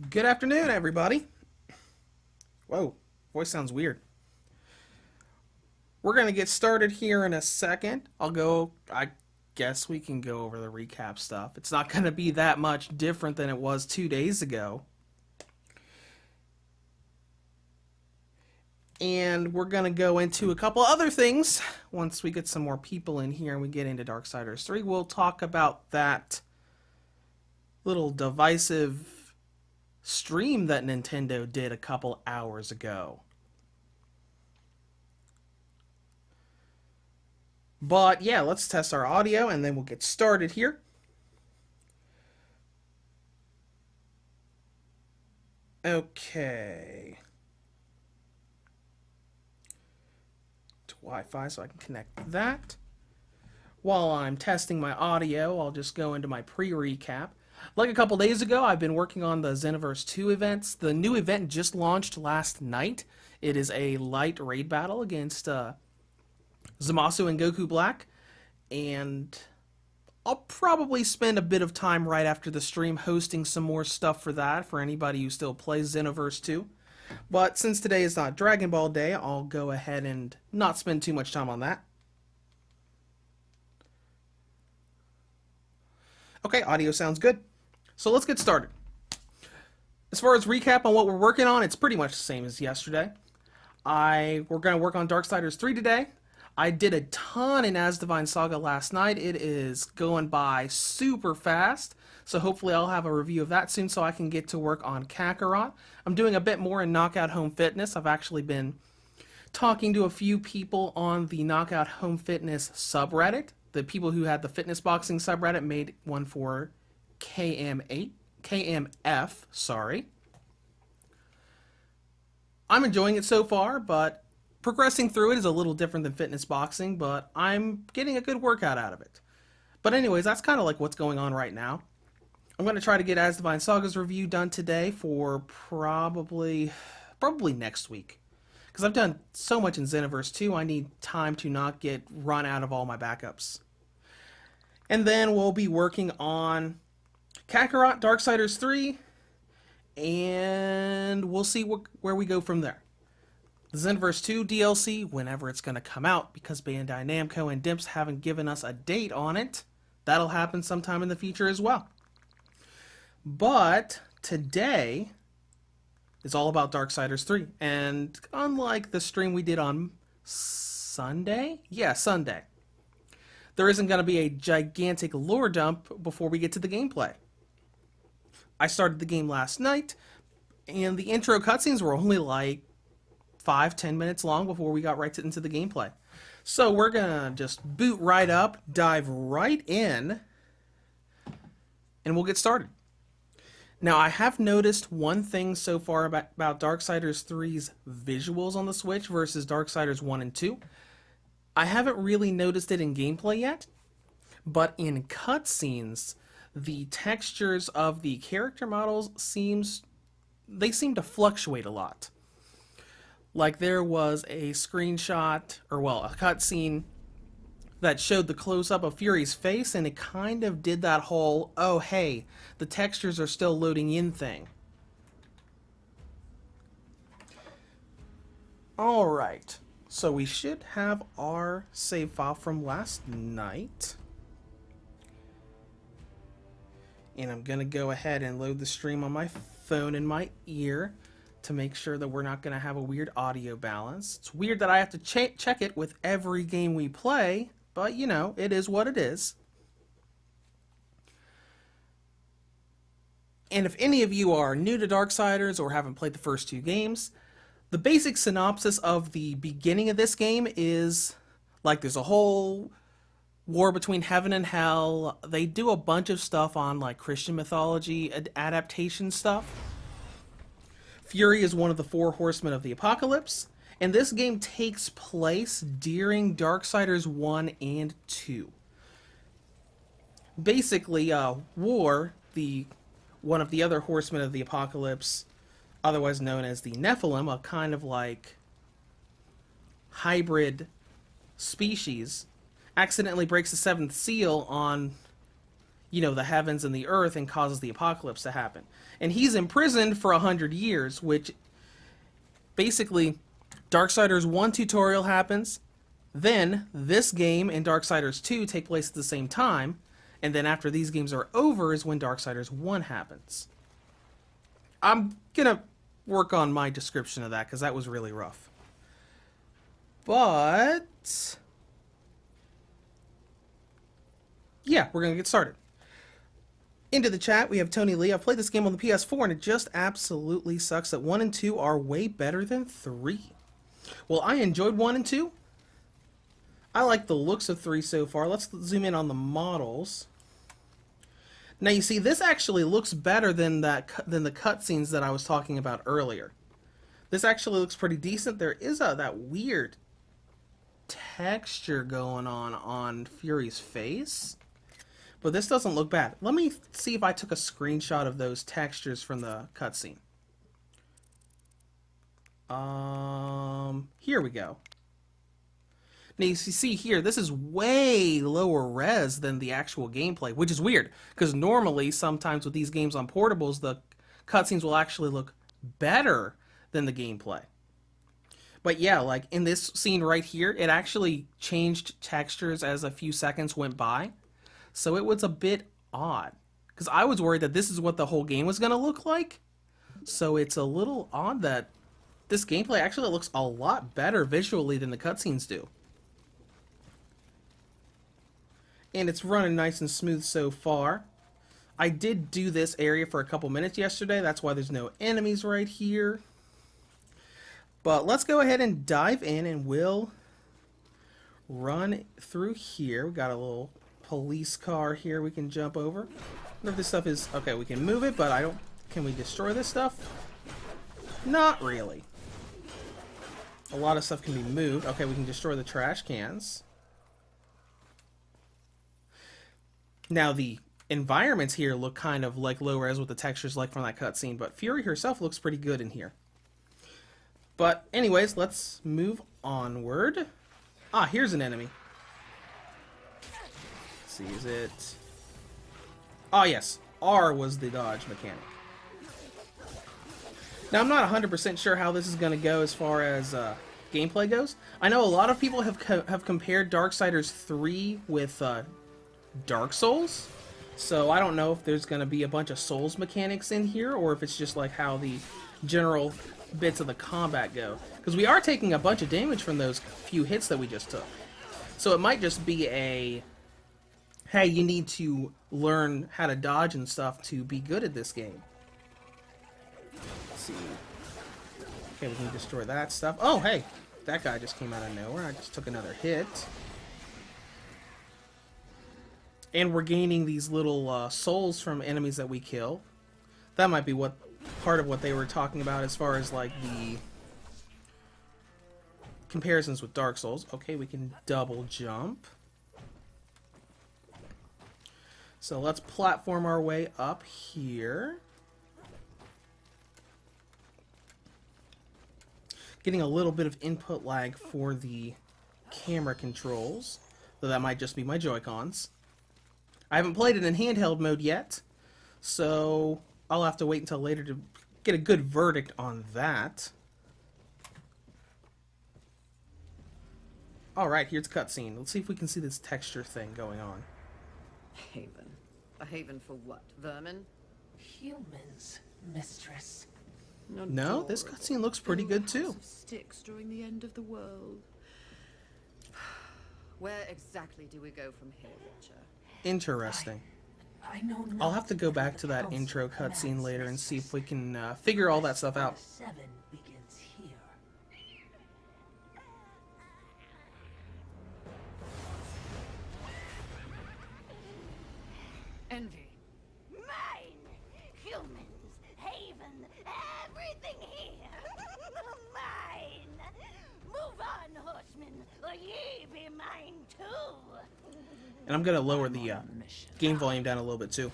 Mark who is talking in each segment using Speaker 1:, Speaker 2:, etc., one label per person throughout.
Speaker 1: Good afternoon, everybody. Whoa, voice sounds weird. We're going to get started here in a second. I guess we can go over the recap stuff. It's not going to be that much different than it was 2 days ago. And we're going to go into a couple other things. Once we get some more people in here and we get into Darksiders 3, we'll talk about that little divisive stream that Nintendo did a couple hours ago. But yeah, let's test our audio and then we'll get started here. Okay. To Wi-Fi so I can connect that. While I'm testing my audio, I'll just go into my pre-recap. Like a couple days ago, I've been working on the Xenoverse 2 events. The new event just launched last night. It is a light raid battle against Zamasu and Goku Black. And I'll probably spend a bit of time right after the stream hosting some more stuff for that, for anybody who still plays Xenoverse 2. But since today is not Dragon Ball Day, I'll go ahead and not spend too much time on that. Okay, audio sounds good. So let's get started. As far as recap on what we're working on, it's pretty much the same as yesterday. We're going to work on Darksiders 3 today. I did a ton in As Divine Saga last night. It is going by super fast, so hopefully I'll have a review of that soon so I can get to work on Kakarot. I'm doing a bit more in Knockout Home Fitness. I've actually been talking to a few people on the Knockout Home Fitness subreddit. The people who had the fitness boxing subreddit made one for KMF, sorry. I'm enjoying it so far, but progressing through it is a little different than fitness boxing, but I'm getting a good workout out of it. But anyways, that's kind of like what's going on right now. I'm going to try to get As Divine Saga's review done today for probably next week. Because I've done so much in Xenoverse 2, I need time to not get run out of all my backups. And then we'll be working on Kakarot, Darksiders 3, and we'll see where we go from there. The Xenoverse 2 DLC, whenever it's going to come out, because Bandai Namco and Dimps haven't given us a date on it, that'll happen sometime in the future as well. But today is all about Darksiders 3, and unlike the stream we did on Sunday, there isn't going to be a gigantic lore dump before we get to the gameplay. I started the game last night, and the intro cutscenes were only like 5-10 minutes long before we got right into the gameplay. So we're gonna just boot right up, dive right in, and we'll get started. Now, I have noticed one thing so far about Darksiders 3's visuals on the Switch versus Darksiders 1 and 2. I haven't really noticed it in gameplay yet, but in cutscenes, the textures of the character models seem to fluctuate a lot. Like there was a screenshot, a cutscene that showed the close-up of Fury's face, and it kind of did that whole, oh hey, the textures are still loading in thing. Alright, so we should have our save file from last night. And I'm going to go ahead and load the stream on my phone in my ear to make sure that we're not going to have a weird audio balance. It's weird that I have to check it with every game we play, but you know, it is what it is. And if any of you are new to Darksiders or haven't played the first two games, the basic synopsis of the beginning of this game is like there's a whole war between heaven and hell. They do a bunch of stuff on like Christian mythology adaptation stuff. Fury is one of the four horsemen of the apocalypse, and this game takes place during Darksiders 1 and 2. Basically, War, one of the other horsemen of the apocalypse, otherwise known as the Nephilim, a kind of like hybrid species, accidentally breaks the seventh seal on the heavens and the earth and causes the apocalypse to happen. And he's imprisoned for 100 years, which basically Darksiders 1 tutorial happens, then this game and Darksiders 2 take place at the same time, and then after these games are over is when Darksiders 1 happens. I'm gonna work on my description of that because that was really rough. But yeah, we're gonna get started. Into the chat, we have Tony Lee. I've played this game on the PS4 and it just absolutely sucks that 1 and 2 are way better than 3. Well, I enjoyed 1 and 2. I like the looks of 3 so far. Let's zoom in on the models. Now you see, this actually looks better than the cutscenes that I was talking about earlier. This actually looks pretty decent. There is that weird texture going on Fury's face. But this doesn't look bad. Let me see if I took a screenshot of those textures from the cutscene. Here we go. Now you see here, this is way lower res than the actual gameplay, which is weird, because normally, sometimes with these games on portables, the cutscenes will actually look better than the gameplay. But yeah, like in this scene right here, it actually changed textures as a few seconds went by. So it was a bit odd, because I was worried that this is what the whole game was going to look like. So it's a little odd that this gameplay actually looks a lot better visually than the cutscenes do. And it's running nice and smooth so far. I did do this area for a couple minutes yesterday. That's why there's no enemies right here. But let's go ahead and dive in, and we'll run through here. We got a little police car here we can jump over. I wonder if this stuff is... Okay, we can move it, but I don't... Can we destroy this stuff? Not really. A lot of stuff can be moved. Okay, we can destroy the trash cans. Now, the environments here look kind of like low-res with the textures like from that cutscene, but Fury herself looks pretty good in here. But anyways, let's move onward. Ah, here's an enemy. Let's see, is it... Oh, yes. R was the dodge mechanic. Now, I'm not 100% sure how this is going to go as far as gameplay goes. I know a lot of people have compared Darksiders 3 with Dark Souls. So I don't know if there's going to be a bunch of Souls mechanics in here, or if it's just like how the general bits of the combat go. Because we are taking a bunch of damage from those few hits that we just took. So it might just be a... Hey, you need to learn how to dodge and stuff to be good at this game. Let's see. Okay, we can destroy that stuff. Oh, hey! That guy just came out of nowhere. I just took another hit. And we're gaining these little souls from enemies that we kill. That might be what part of what they were talking about as far as like the comparisons with Dark Souls. Okay, we can double jump. So let's platform our way up here. Getting a little bit of input lag for the camera controls, though that might just be my Joy-Cons. I haven't played it in handheld mode yet, so I'll have to wait until later to get a good verdict on that. Alright, here's cutscene. Let's see if we can see this texture thing going on.
Speaker 2: Haven. A haven for what? Vermin?
Speaker 3: Humans, mistress.
Speaker 1: No, this cutscene looks pretty good too.
Speaker 2: Sticks during the end of the world. Where exactly do we go from here, Witcher?
Speaker 1: Interesting.
Speaker 3: I know not.
Speaker 1: I'll have to go back to that intro cutscene later and see if we can figure all that stuff out.
Speaker 3: 7 begins here.
Speaker 2: Envy.
Speaker 4: Mine! Humans, haven, everything here! Mine! Move on, horsemen, or ye be mine too!
Speaker 1: And I'm going to lower the game volume down a little bit too.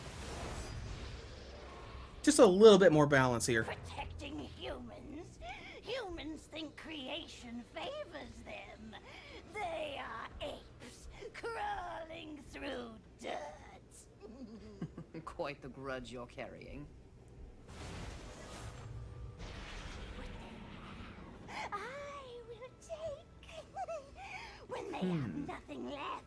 Speaker 1: Just a little bit more balance here.
Speaker 4: Protecting humans? Humans think creation favors them. They are apes crawling through dirt.
Speaker 2: quite the grudge you're carrying.
Speaker 4: I will take. When they have nothing left,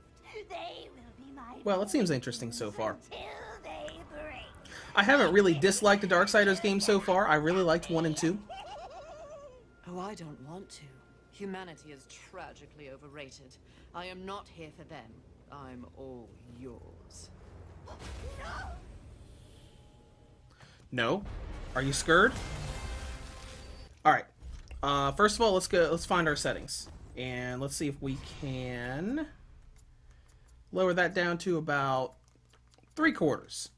Speaker 4: they will be my
Speaker 1: Well, it seems interesting so far.
Speaker 4: until they break.
Speaker 1: I haven't really disliked the Darksiders game so far. I really liked 1 and 2.
Speaker 2: Oh, I don't want to. Humanity is tragically overrated. I am not here for them. I'm all yours.
Speaker 1: No? Are you scared? Alright. First of all, let's find our settings. And let's see if we can lower that down to about 3/4.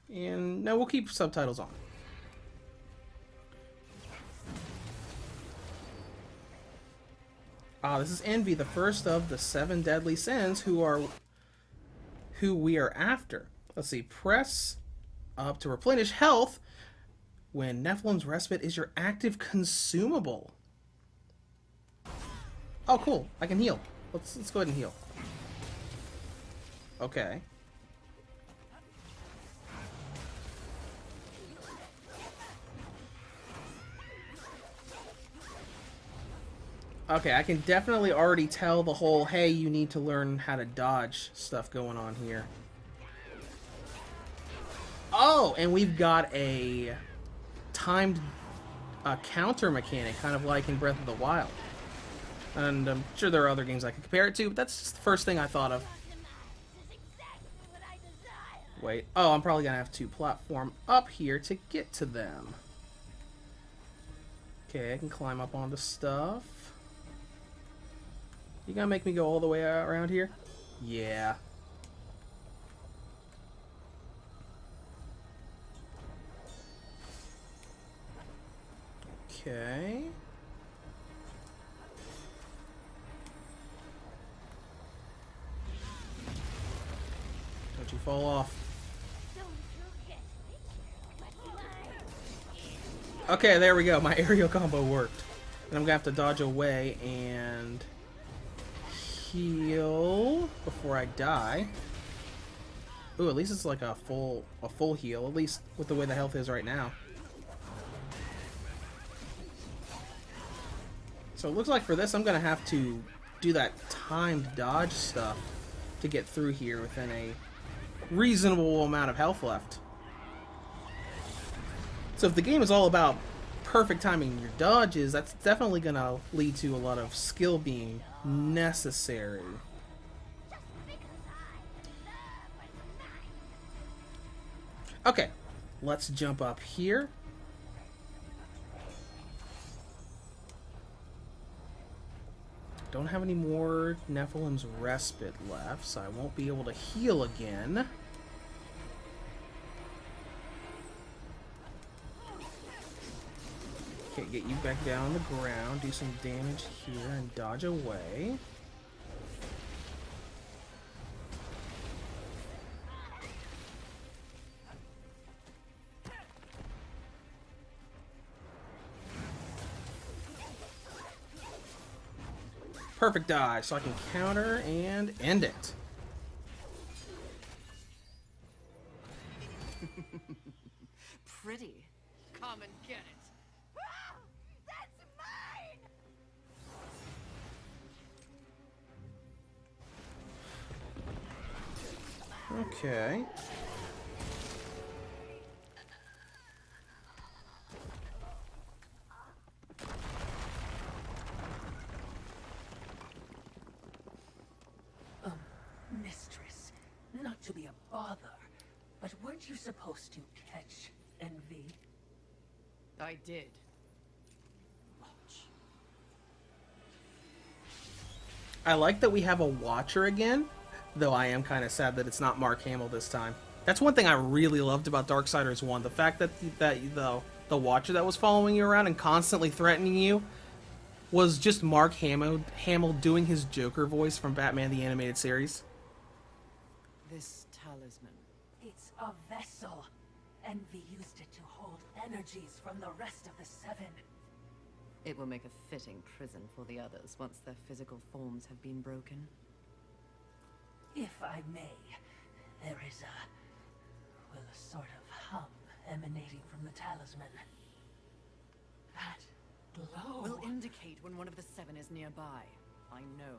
Speaker 1: And no, we'll keep subtitles on. This is Envy, the first of the 7 deadly sins who we are after. Let's see, press up to replenish health when Nephilim's Respite is your active consumable. Oh, cool. I can heal. Let's go ahead and heal. Okay. Okay, I can definitely already tell the whole, hey, you need to learn how to dodge stuff going on here. Oh, and we've got a timed counter mechanic, kind of like in Breath of the Wild. And I'm sure there are other games I could compare it to, but that's just the first thing I thought of.
Speaker 4: This is exactly what I desire.
Speaker 1: Wait, oh, I'm probably gonna have to platform up here to get to them. Okay, I can climb up onto stuff. You gonna make me go all the way around here? Yeah. Okay. Don't you fall off.
Speaker 4: Don't forget it. But mine.
Speaker 1: Okay, there we go. My aerial combo worked. And I'm gonna have to dodge away and heal before I die. Ooh, at least it's like a full heal, at least with the way the health is right now. So it looks like for this I'm gonna have to do that timed dodge stuff to get through here within a reasonable amount of health left. So if the game is all about perfect timing your dodges, that's definitely gonna lead to a lot of skill being necessary.
Speaker 4: Just because I love what's mine.
Speaker 1: Okay, let's jump up here. Don't have any more Nephilim's Respite left, so I won't be able to heal again. Okay, get you back down on the ground, do some damage here, and dodge away. Perfect dodge, so I can counter and end it.
Speaker 2: Pretty. Come and get it.
Speaker 4: Ah, that's mine.
Speaker 1: Okay.
Speaker 3: Mistress, not to be a bother, but weren't you supposed to catch Envy?
Speaker 2: I did. Watch.
Speaker 1: I like that we have a Watcher again, though I am kind of sad that it's not Mark Hamill this time. That's one thing I really loved about Darksiders 1, the fact that the Watcher that was following you around and constantly threatening you was just Mark Hamill doing his Joker voice from Batman the Animated Series.
Speaker 2: This talisman.
Speaker 3: It's a vessel. Envy used it to hold energies from the rest of the 7.
Speaker 2: It will make a fitting prison for the others once their physical forms have been broken.
Speaker 3: If I may, there is a sort of hum emanating from the talisman. That glow.
Speaker 2: Will indicate when one of the 7 is nearby. I know.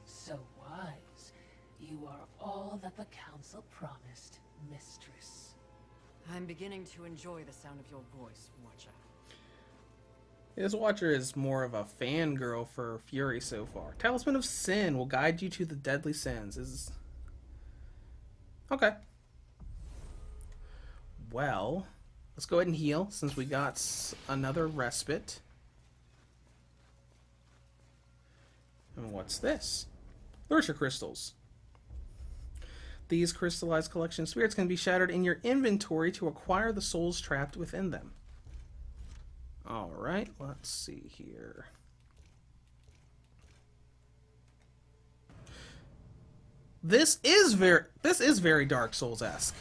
Speaker 3: So wise. You are all that the council promised, mistress.
Speaker 2: I'm beginning to enjoy the sound of your voice, Watcher.
Speaker 1: This Watcher is more of a fangirl for Fury so far. Talisman of Sin will guide you to the deadly sins. Okay. Well, let's go ahead and heal since we got another respite. And what's this? Literature crystals. These crystallized collection spirits can be shattered in your inventory to acquire the souls trapped within them. Alright, let's see here. This is very Dark Souls-esque.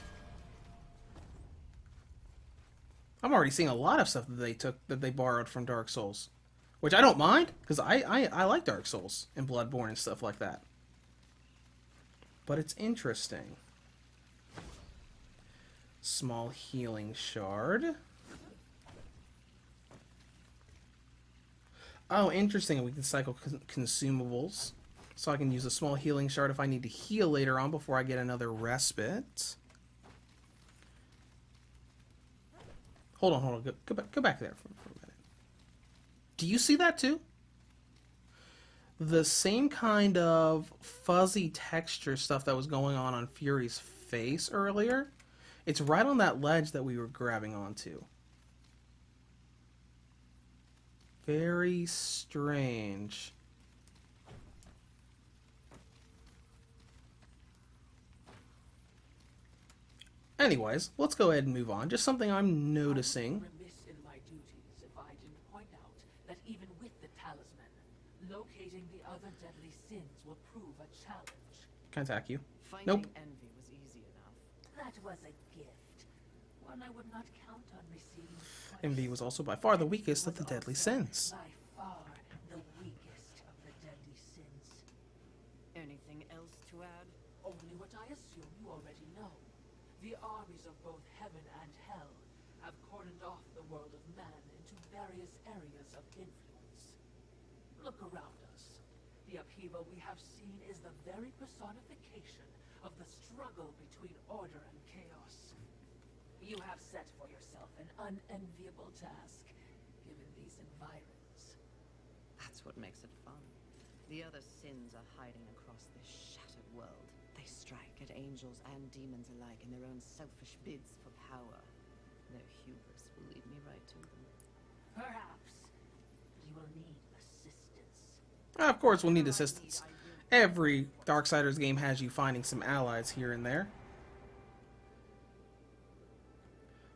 Speaker 1: I'm already seeing a lot of stuff that they borrowed from Dark Souls. Which I don't mind, because I like Dark Souls and Bloodborne and stuff like that. But it's interesting. Small healing shard. Oh, interesting. We can cycle consumables. So I can use a small healing shard if I need to heal later on before I get another respite. Hold on. Go back there for a minute. Do you see that too? The same kind of fuzzy texture stuff that was going on Fury's face earlier. It's right on that ledge that we were grabbing onto. Very strange. Anyways, let's go ahead and move on. Just something I'm noticing.
Speaker 3: I would be remiss in my duties if I didn't point out that even with the talisman, locating the other deadly sins will prove a challenge.
Speaker 1: Can I attack you?
Speaker 2: Finding
Speaker 1: Nope.
Speaker 2: envy was easy enough.
Speaker 3: That was a gift. One I would not count on receiving twice.
Speaker 1: Envy was also by far the weakest of the deadly sins.
Speaker 3: By far the weakest of the deadly sins.
Speaker 2: Anything else to add?
Speaker 3: Only what I assume you already know. The armies of both heaven and hell have cordoned off the world of man into various areas of influence. Look around us. The upheaval we have seen is the very personification of the struggle between order and chaos. You have set for yourself an unenviable task, given these environs.
Speaker 2: That's what makes it fun. The other sins are hiding across this shattered world. They strike at angels and demons alike in their own selfish bids for power. Their hubris will lead me right to them.
Speaker 3: Perhaps you will need assistance.
Speaker 1: Of course, we'll need assistance. Every Darksiders game has you finding some allies here and there.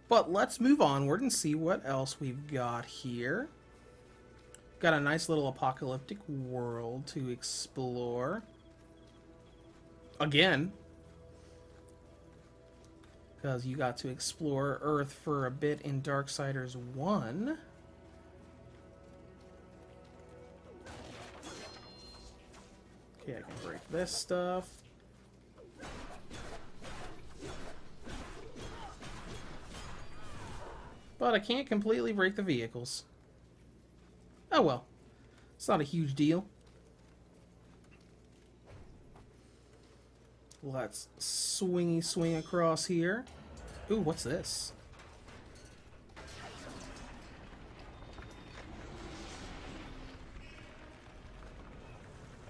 Speaker 1: But let's move onward and see what else we've got here. Got a nice little apocalyptic world to explore. Again. Because you got to explore Earth for a bit in Darksiders 1. Okay, I can break this stuff. But I can't completely break the vehicles. Oh well. It's not a huge deal. Let's swing across here. Ooh, what's this?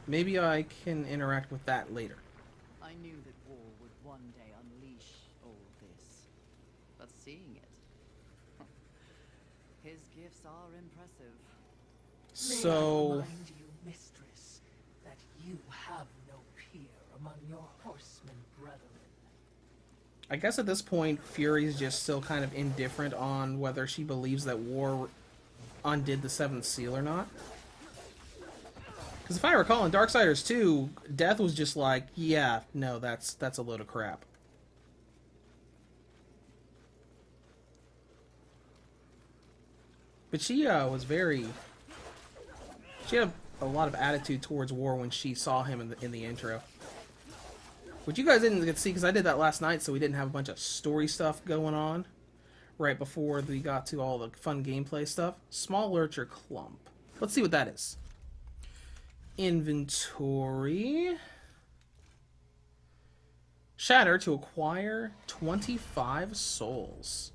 Speaker 1: Maybe I can interact with that later.
Speaker 2: I knew that war would one day unleash all this. But seeing it, his gifts are impressive.
Speaker 3: May I
Speaker 1: So,
Speaker 3: remind you, mistress, that you have no peer among your horsemen brethren.
Speaker 1: I guess at this point, Fury's just still kind of indifferent on whether she believes that war undid the Seventh Seal or not. Because if I recall, in Darksiders 2, Death was just like, yeah, no, that's a load of crap. But she was very... She had a lot of attitude towards war when she saw him in the intro. Which you guys didn't get to see because I did that last night, so we didn't have a bunch of story stuff going on right before we got to all the fun gameplay stuff. Small lurcher clump. Let's see what that is. Inventory. Shatter to acquire 25 souls.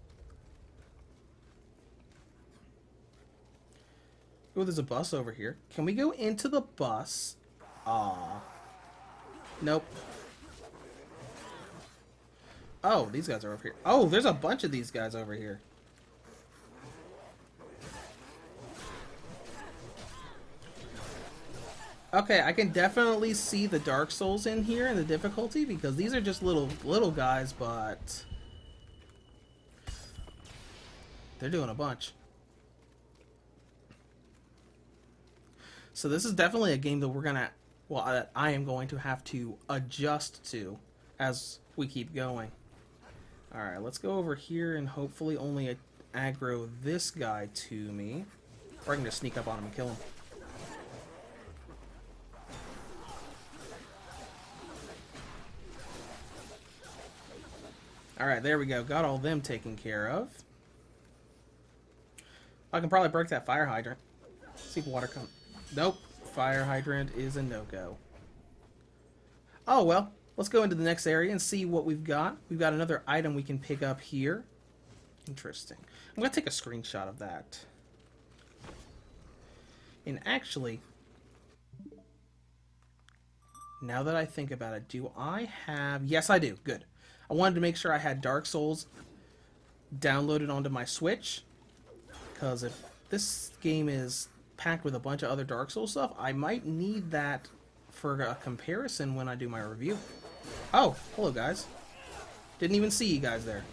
Speaker 1: Oh, there's a bus over here. Can we go into the bus? Nope. Oh, these guys are over here. Oh, there's a bunch of these guys over here. Okay, I can definitely see the Dark Souls in here and the difficulty because these are just little guys, but they're doing a bunch. So this is definitely a game that that I am going to have to adjust to as we keep going. Alright, let's go over here and hopefully only aggro this guy to me. Or I can just sneak up on him and kill him. Alright, there we go. Got all them taken care of. I can probably break that fire hydrant. See if water comes. Nope. Fire hydrant is a no-go. Oh, well. Let's go into the next area and see what we've got. We've got another item we can pick up here. Interesting. I'm going to take a screenshot of that. And actually, now that I think about it, do I have... Yes, I do. Good. I wanted to make sure I had Dark Souls downloaded onto my Switch. Because if this game is packed with a bunch of other Dark Souls stuff, I might need that for a comparison when I do my review. Oh, hello guys. Didn't even see you guys there.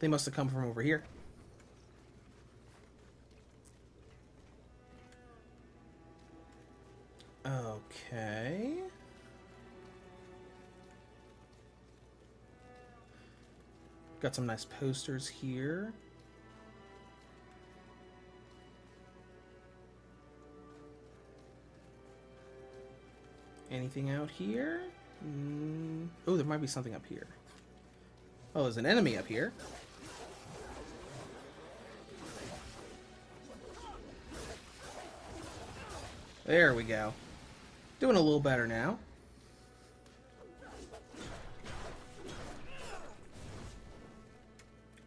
Speaker 1: They must have come from over here. Okay. Got some nice posters here. Anything out here? Oh, there might be something up here. Oh, there's an enemy up here. There we go. Doing a little better now.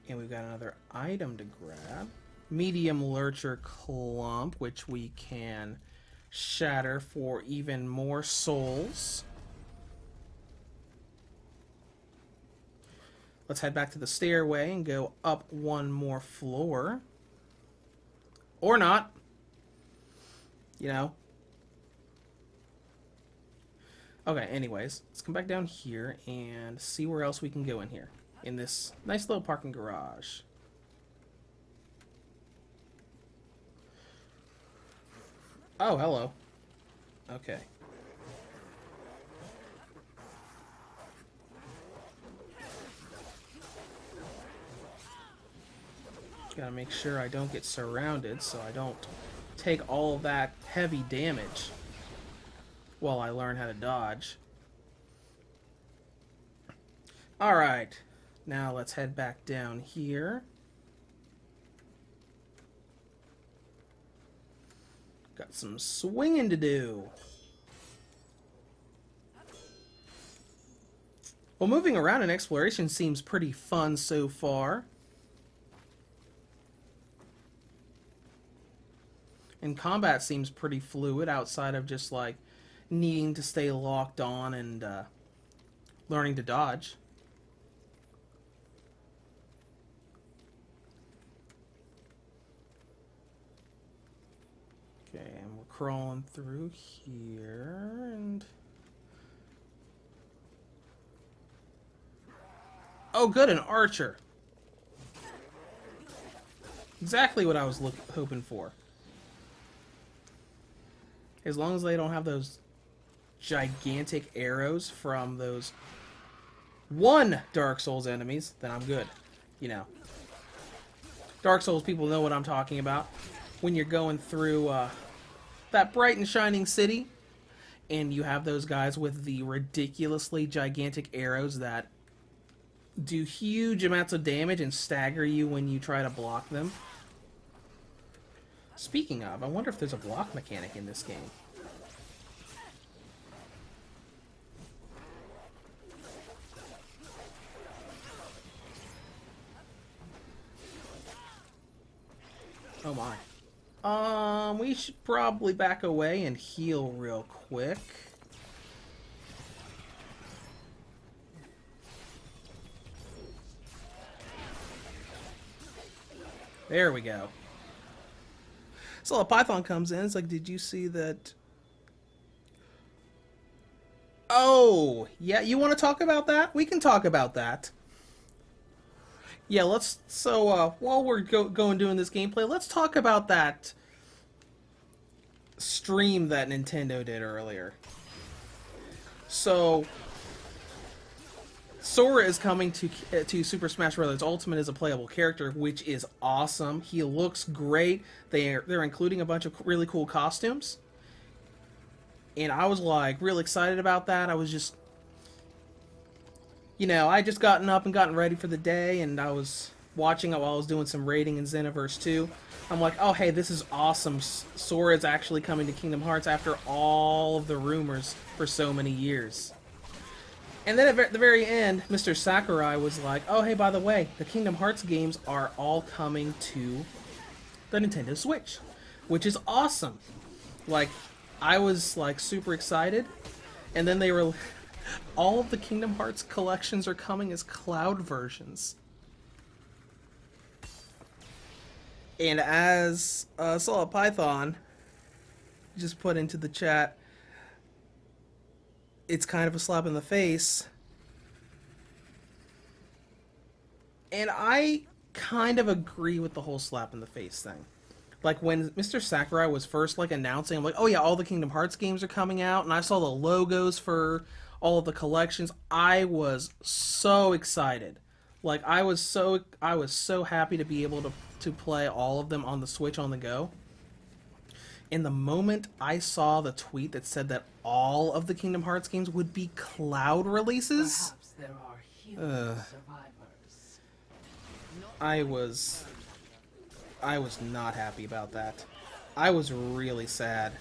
Speaker 1: And we've got another item to grab. Medium Lurcher Clump, which we can shatter for even more souls. Let's head back to the stairway and go up one more floor. Or not. You know. Okay, anyways. Let's come back down here and see where else we can go in here. In this nice little parking garage. Oh, hello. Okay. Gotta make sure I don't get surrounded so I don't take all of that heavy damage while I learn how to dodge. Alright. Now let's head back down here. Got some swinging to do. Well, moving around in exploration seems pretty fun so far. And combat seems pretty fluid outside of just like needing to stay locked on and learning to dodge. Okay, and we're crawling through here, and... Oh, good, an archer! Exactly what I was hoping for. As long as they don't have those gigantic arrows from those one Dark Souls enemies, then I'm good. You know. Dark Souls people know what I'm talking about. When you're going through that bright and shining city, and you have those guys with the ridiculously gigantic arrows that do huge amounts of damage and stagger you when you try to block them. Speaking of, I wonder if there's a block mechanic in this game. Oh my. We should probably back away and heal real quick. There we go. So a Python comes in, it's like, did you see that? Oh, yeah, you want to talk about that? We can talk about that. Yeah, let's, so, while we're going doing this gameplay, let's talk about that stream that Nintendo did earlier. So, Sora is coming to Super Smash Bros. Ultimate as a playable character, which is awesome. He looks great. They're including a bunch of really cool costumes. And I was, like, real excited about that. I was just... You know, I just gotten up and gotten ready for the day, and I was watching it while I was doing some raiding in Xenoverse 2. I'm like, oh, hey, this is awesome. Sora is actually coming to Kingdom Hearts after all of the rumors for so many years. And then at the very end, Mr. Sakurai was like, oh, hey, by the way, the Kingdom Hearts games are all coming to the Nintendo Switch, which is awesome. Like, I was, like, super excited. And then they were... All of the Kingdom Hearts collections are coming as cloud versions. And as Solid Python just put into the chat, it's kind of a slap in the face. And I kind of agree with the whole slap in the face thing. Like, when Mr. Sakurai was first, like, announcing, I'm like, oh yeah, all the Kingdom Hearts games are coming out, and I saw the logos for all of the collections. I was so excited. Like, I was so happy to be able to play all of them on the Switch on the go. And the moment I saw the tweet that said that all of the Kingdom Hearts games would be cloud releases,
Speaker 3: Perhaps there are human survivors.
Speaker 1: I was not happy about that. I was really sad.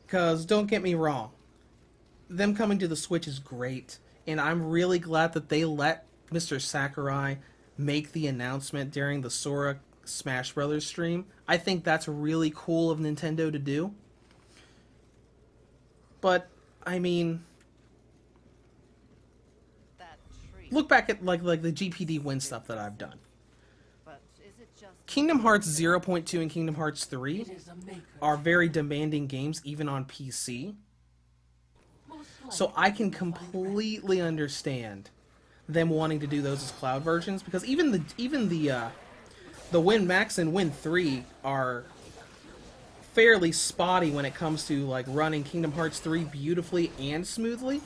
Speaker 1: Because, don't get me wrong, them coming to the Switch is great, and I'm really glad that they let Mr. Sakurai make the announcement during the Sora Smash Brothers stream. I think that's really cool of Nintendo to do. But, I mean...
Speaker 2: That tree.
Speaker 1: Look back at, like the GPD win stuff that I've done.
Speaker 2: But is it just
Speaker 1: Kingdom Hearts 0.2 and Kingdom Hearts 3
Speaker 3: It is a maker.
Speaker 1: are very demanding games, even on PC. So I can completely understand them wanting to do those as cloud versions, because even the Win Max and Win 3 are fairly spotty when it comes to, like, running Kingdom Hearts 3 beautifully and smoothly.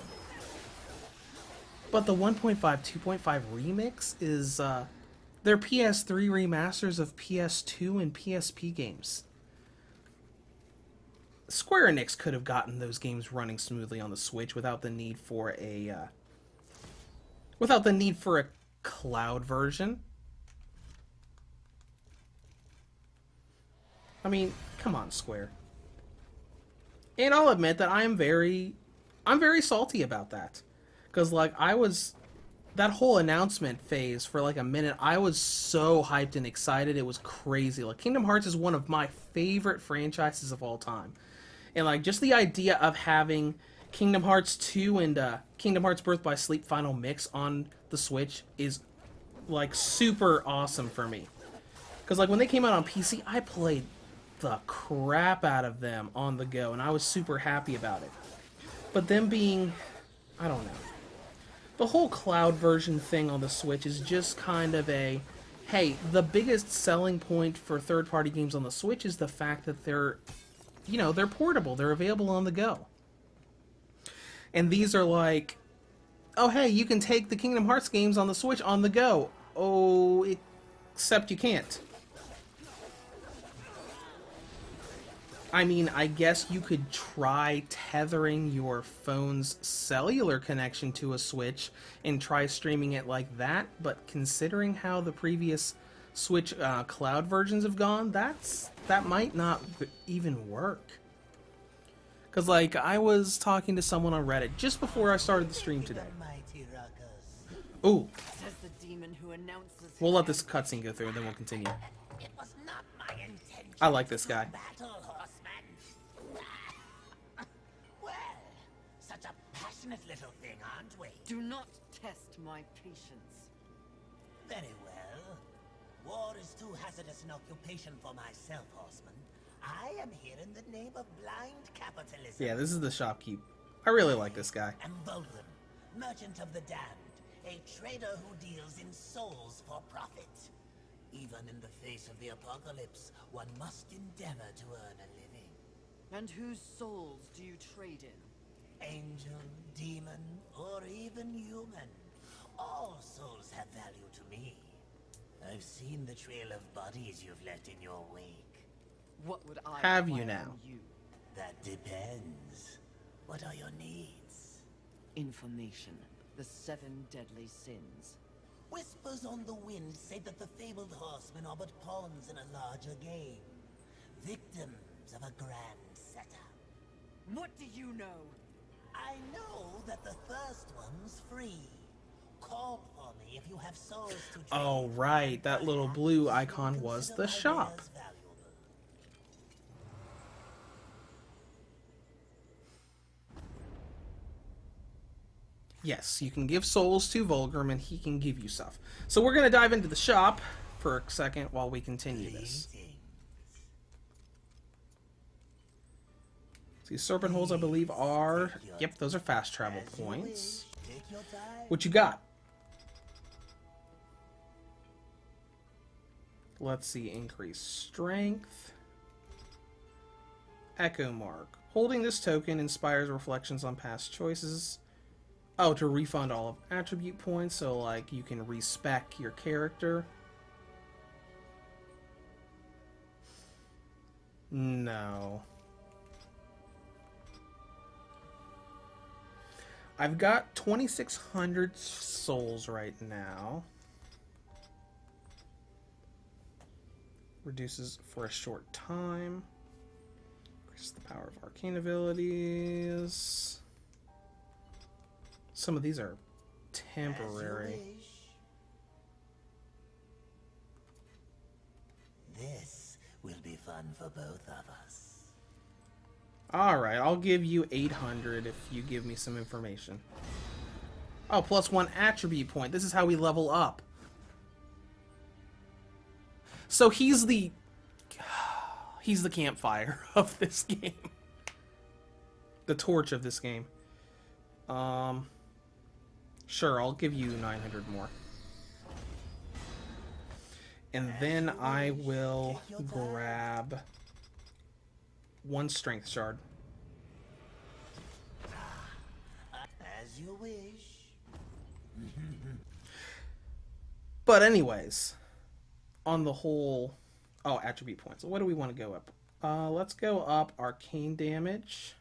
Speaker 1: But the 1.5, 2.5 remix is they're PS3 remasters of PS2 and PSP games. Square Enix could have gotten those games running smoothly on the Switch without the need for a cloud version. I mean, come on, Square. And I'll admit that I'm very salty about that. Because, like, that whole announcement phase for, like, a minute, I was so hyped and excited, it was crazy. Like, Kingdom Hearts is one of my favorite franchises of all time. And, like, just the idea of having Kingdom Hearts 2 and Kingdom Hearts Birth by Sleep Final Mix on the Switch is, like, super awesome for me. Because, like, when they came out on PC, I played the crap out of them on the go, and I was super happy about it. But them being... I don't know. The whole cloud version thing on the Switch is just kind of a... Hey, the biggest selling point for third-party games on the Switch is the fact that they're portable. They're available on the go. And these are like... Oh, hey, you can take the Kingdom Hearts games on the Switch on the go. Oh, except you can't. I mean, I guess you could try tethering your phone's cellular connection to a Switch and try streaming it like that, but considering how the previous Switch cloud versions have gone, that might not even work. Because, like, I was talking to someone on Reddit just before I started the stream today. Ooh,
Speaker 2: Says the demon who announces
Speaker 1: we'll let this cutscene go through and then we'll continue.
Speaker 4: It was not my intention.
Speaker 1: I like this guy.
Speaker 4: Battle, horseman. Well, such a passionate little thing, aren't we?
Speaker 2: Do not test my patience.
Speaker 4: Very well. War is too hazardous an occupation for myself, horseman. I am here in the name of blind capitalism.
Speaker 1: Yeah, this is the shopkeep. I really like this guy.
Speaker 4: Embolden, merchant of the damned, a trader who deals in souls for profit. Even in the face of the apocalypse, one must endeavor to earn a living.
Speaker 2: And whose souls do you trade in?
Speaker 4: Angel, demon, or even human. All souls have value to me. I've seen the trail of bodies you've left in your wake.
Speaker 2: What would I
Speaker 1: Have you
Speaker 2: require
Speaker 1: now?
Speaker 2: from you?
Speaker 4: That depends. What are your needs?
Speaker 2: Information. The 7 deadly sins.
Speaker 4: Whispers on the wind say that the fabled horsemen are but pawns in a larger game. Victims of a grand setup.
Speaker 2: What do you know?
Speaker 4: I know that the first one's free. Call for me if you have souls to trade.
Speaker 1: Oh, right. That little blue icon was the shop. Yes, you can give souls to Vulgrim and he can give you stuff. So we're going to dive into the shop for a second while we continue this. These serpent holes, I believe, are... Yep, those are fast travel points. What you got? Let's see, increase strength. Echo mark. Holding this token inspires reflections on past choices. Oh, to refund all of attribute points, so like you can respec your character. No. I've got 2,600 souls right now. Reduces for a short time. Increases the power of arcane abilities. Some of these are temporary.
Speaker 4: This will be fun for both of us.
Speaker 1: Alright, I'll give you 800 if you give me some information. Oh, plus 1 attribute point. This is how we level up. So he's the campfire of this game. The torch of this game. Sure, I'll give you 900 more. And then I will grab 1 strength shard.
Speaker 4: As you wish.
Speaker 1: But anyways, on the whole... Oh, attribute points. What do we want to go up? Let's go up arcane damage.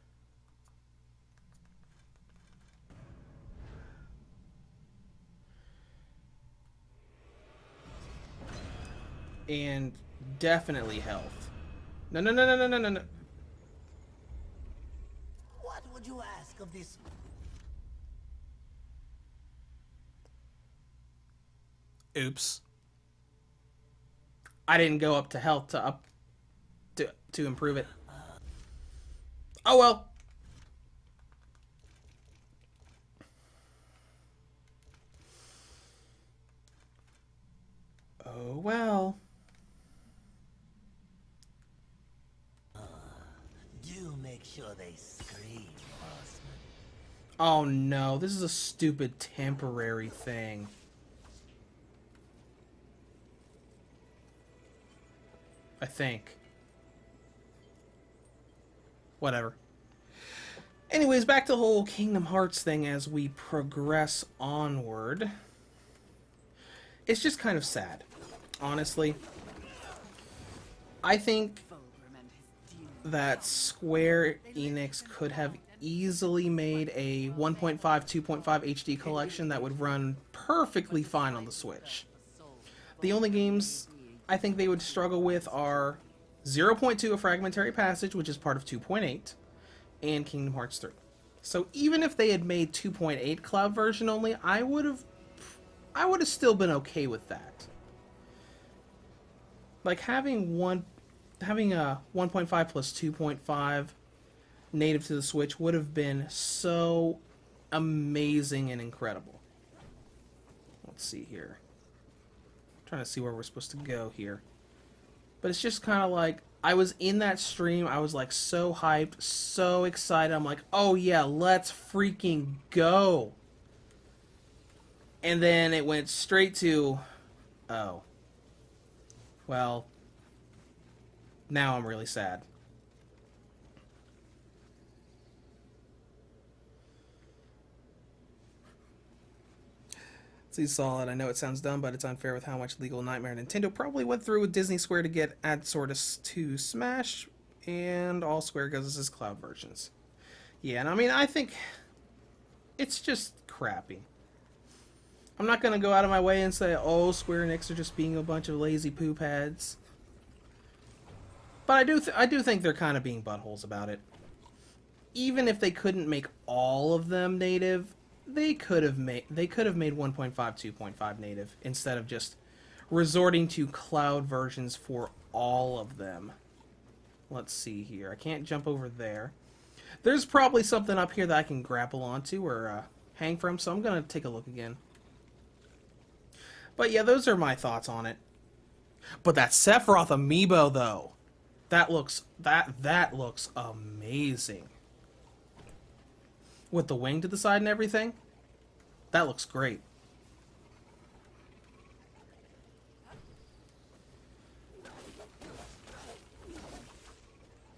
Speaker 1: And definitely health. No, no, no, no, no, no, no, no.
Speaker 4: What would you ask of this?
Speaker 1: Oops. I didn't go up to health to improve it. Oh well. Oh well.
Speaker 4: Do make sure they scream, horseman.
Speaker 1: Oh no, this is a stupid temporary thing. I think. Whatever. Anyways, back to the whole Kingdom Hearts thing as we progress onward. It's just kind of sad, honestly. I think that Square Enix could have easily made a 1.5, 2.5 HD collection that would run perfectly fine on the Switch. The only games I think they would struggle with are 0.2, A Fragmentary Passage, which is part of 2.8, and Kingdom Hearts 3. So even if they had made 2.8 cloud version only, I would have still been okay with that. Like having a 1.5 plus 2.5 native to the Switch would have been so amazing and incredible. Let's see here. I'm trying to see where we're supposed to go here. But it's just kind of like, I was in that stream, I was like so hyped, so excited. I'm like, oh yeah, let's freaking go. And then it went straight to, oh. Well, now I'm really sad. See, Solid, I know it sounds dumb, but it's unfair with how much legal nightmare Nintendo probably went through with Disney Square to get add Sword to Smash, and all Square goes is cloud versions. Yeah, and I mean, I think it's just crappy. I'm not going to go out of my way and say, oh, Square Enix are just being a bunch of lazy poop heads. But I do think they're kind of being buttholes about it. Even if they couldn't make all of them native, they could have made 1.5, 2.5 native instead of just resorting to cloud versions for all of them. Let's see here. I can't jump over there. There's probably something up here that I can grapple onto or hang from, so I'm going to take a look again. But yeah, those are my thoughts on it. But that Sephiroth amiibo, though, that looks amazing. With the wing to the side and everything, that looks great.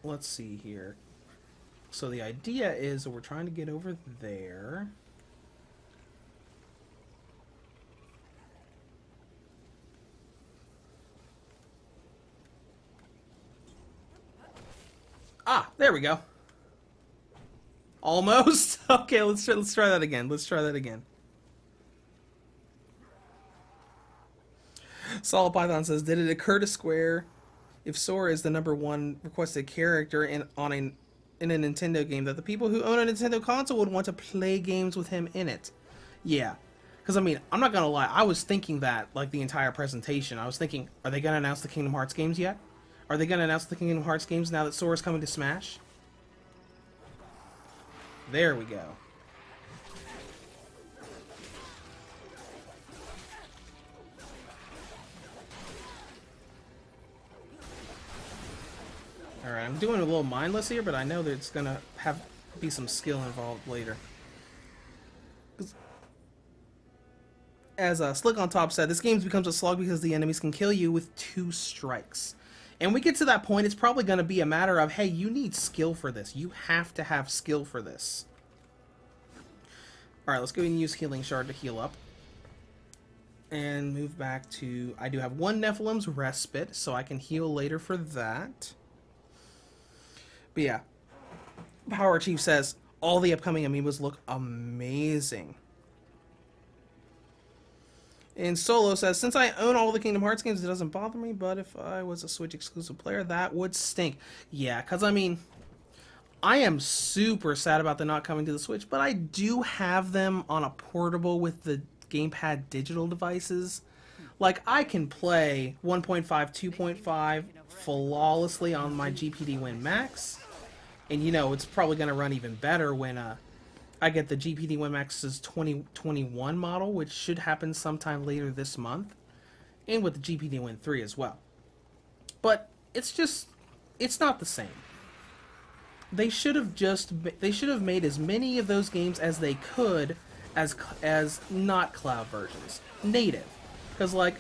Speaker 1: Let's see here. So the idea is that we're trying to get over there. Ah, there we go. Almost? Okay, let's try that again. Let's try that again. Solid Python says, did it occur to Square if Sora is the #1 requested character in a Nintendo game that the people who own a Nintendo console would want to play games with him in it? Yeah. Because, I mean, I'm not going to lie. I was thinking that, like, the entire presentation. I was thinking, are they going to announce the Kingdom Hearts games yet? Are they going to announce the Kingdom Hearts games now that Sora's coming to Smash? There we go. Alright, I'm doing a little mindless here, but I know there's going to be some skill involved later. As Slick on Top said, this game becomes a slog because the enemies can kill you with 2 strikes. And we get to that point, it's probably going to be a matter of, hey, you need skill for this. You have to have skill for this. Alright, let's go ahead and use Healing Shard to heal up. And move back to... I do have 1 Nephilim's Respite, so I can heal later for that. But yeah. Power Chief says, all the upcoming amiibos look amazing. And Solo says, since I own all the Kingdom Hearts games, it doesn't bother me, but if I was a Switch exclusive player, that would stink. Yeah, because, I mean, I am super sad about them not coming to the Switch, but I do have them on a portable with the Gamepad digital devices. Like, I can play 1.5, 2.5 flawlessly on my GPD Win Max, and, you know, it's probably going to run even better when, I get the GPD Win Max's 2021 model, which should happen sometime later this month, and with the GPD Win 3 as well. But it's just, it's not the same. They should have made as many of those games as they could as not cloud versions, native, because like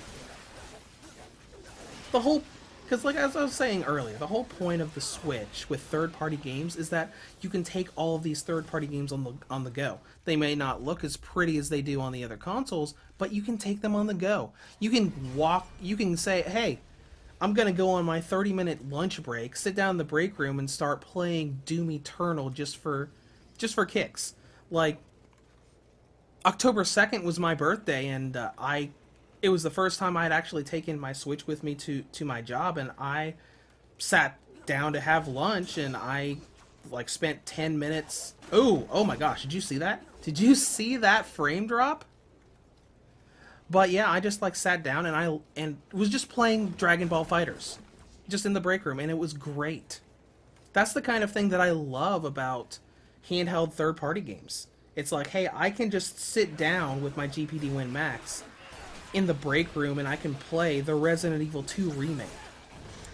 Speaker 1: as I was saying earlier, the whole point of the Switch with third-party games is that you can take all of these third-party games on the go. They may not look as pretty as they do on the other consoles, but you can take them on the go. You can say, hey, I'm gonna go on my 30-minute lunch break, sit down in the break room, and start playing Doom Eternal just for kicks. Like, October 2nd was my birthday, and it was the first time I had actually taken my Switch with me to my job, and I sat down to have lunch, and I like spent 10 minutes. Oh my gosh, did you see that? Did you see that frame drop? But yeah, I just like sat down and was just playing Dragon Ball Fighters, just in the break room, and it was great. That's the kind of thing that I love about handheld third-party games. It's like, hey, I can just sit down with my GPD Win Max in the break room and I can play the Resident Evil 2 remake.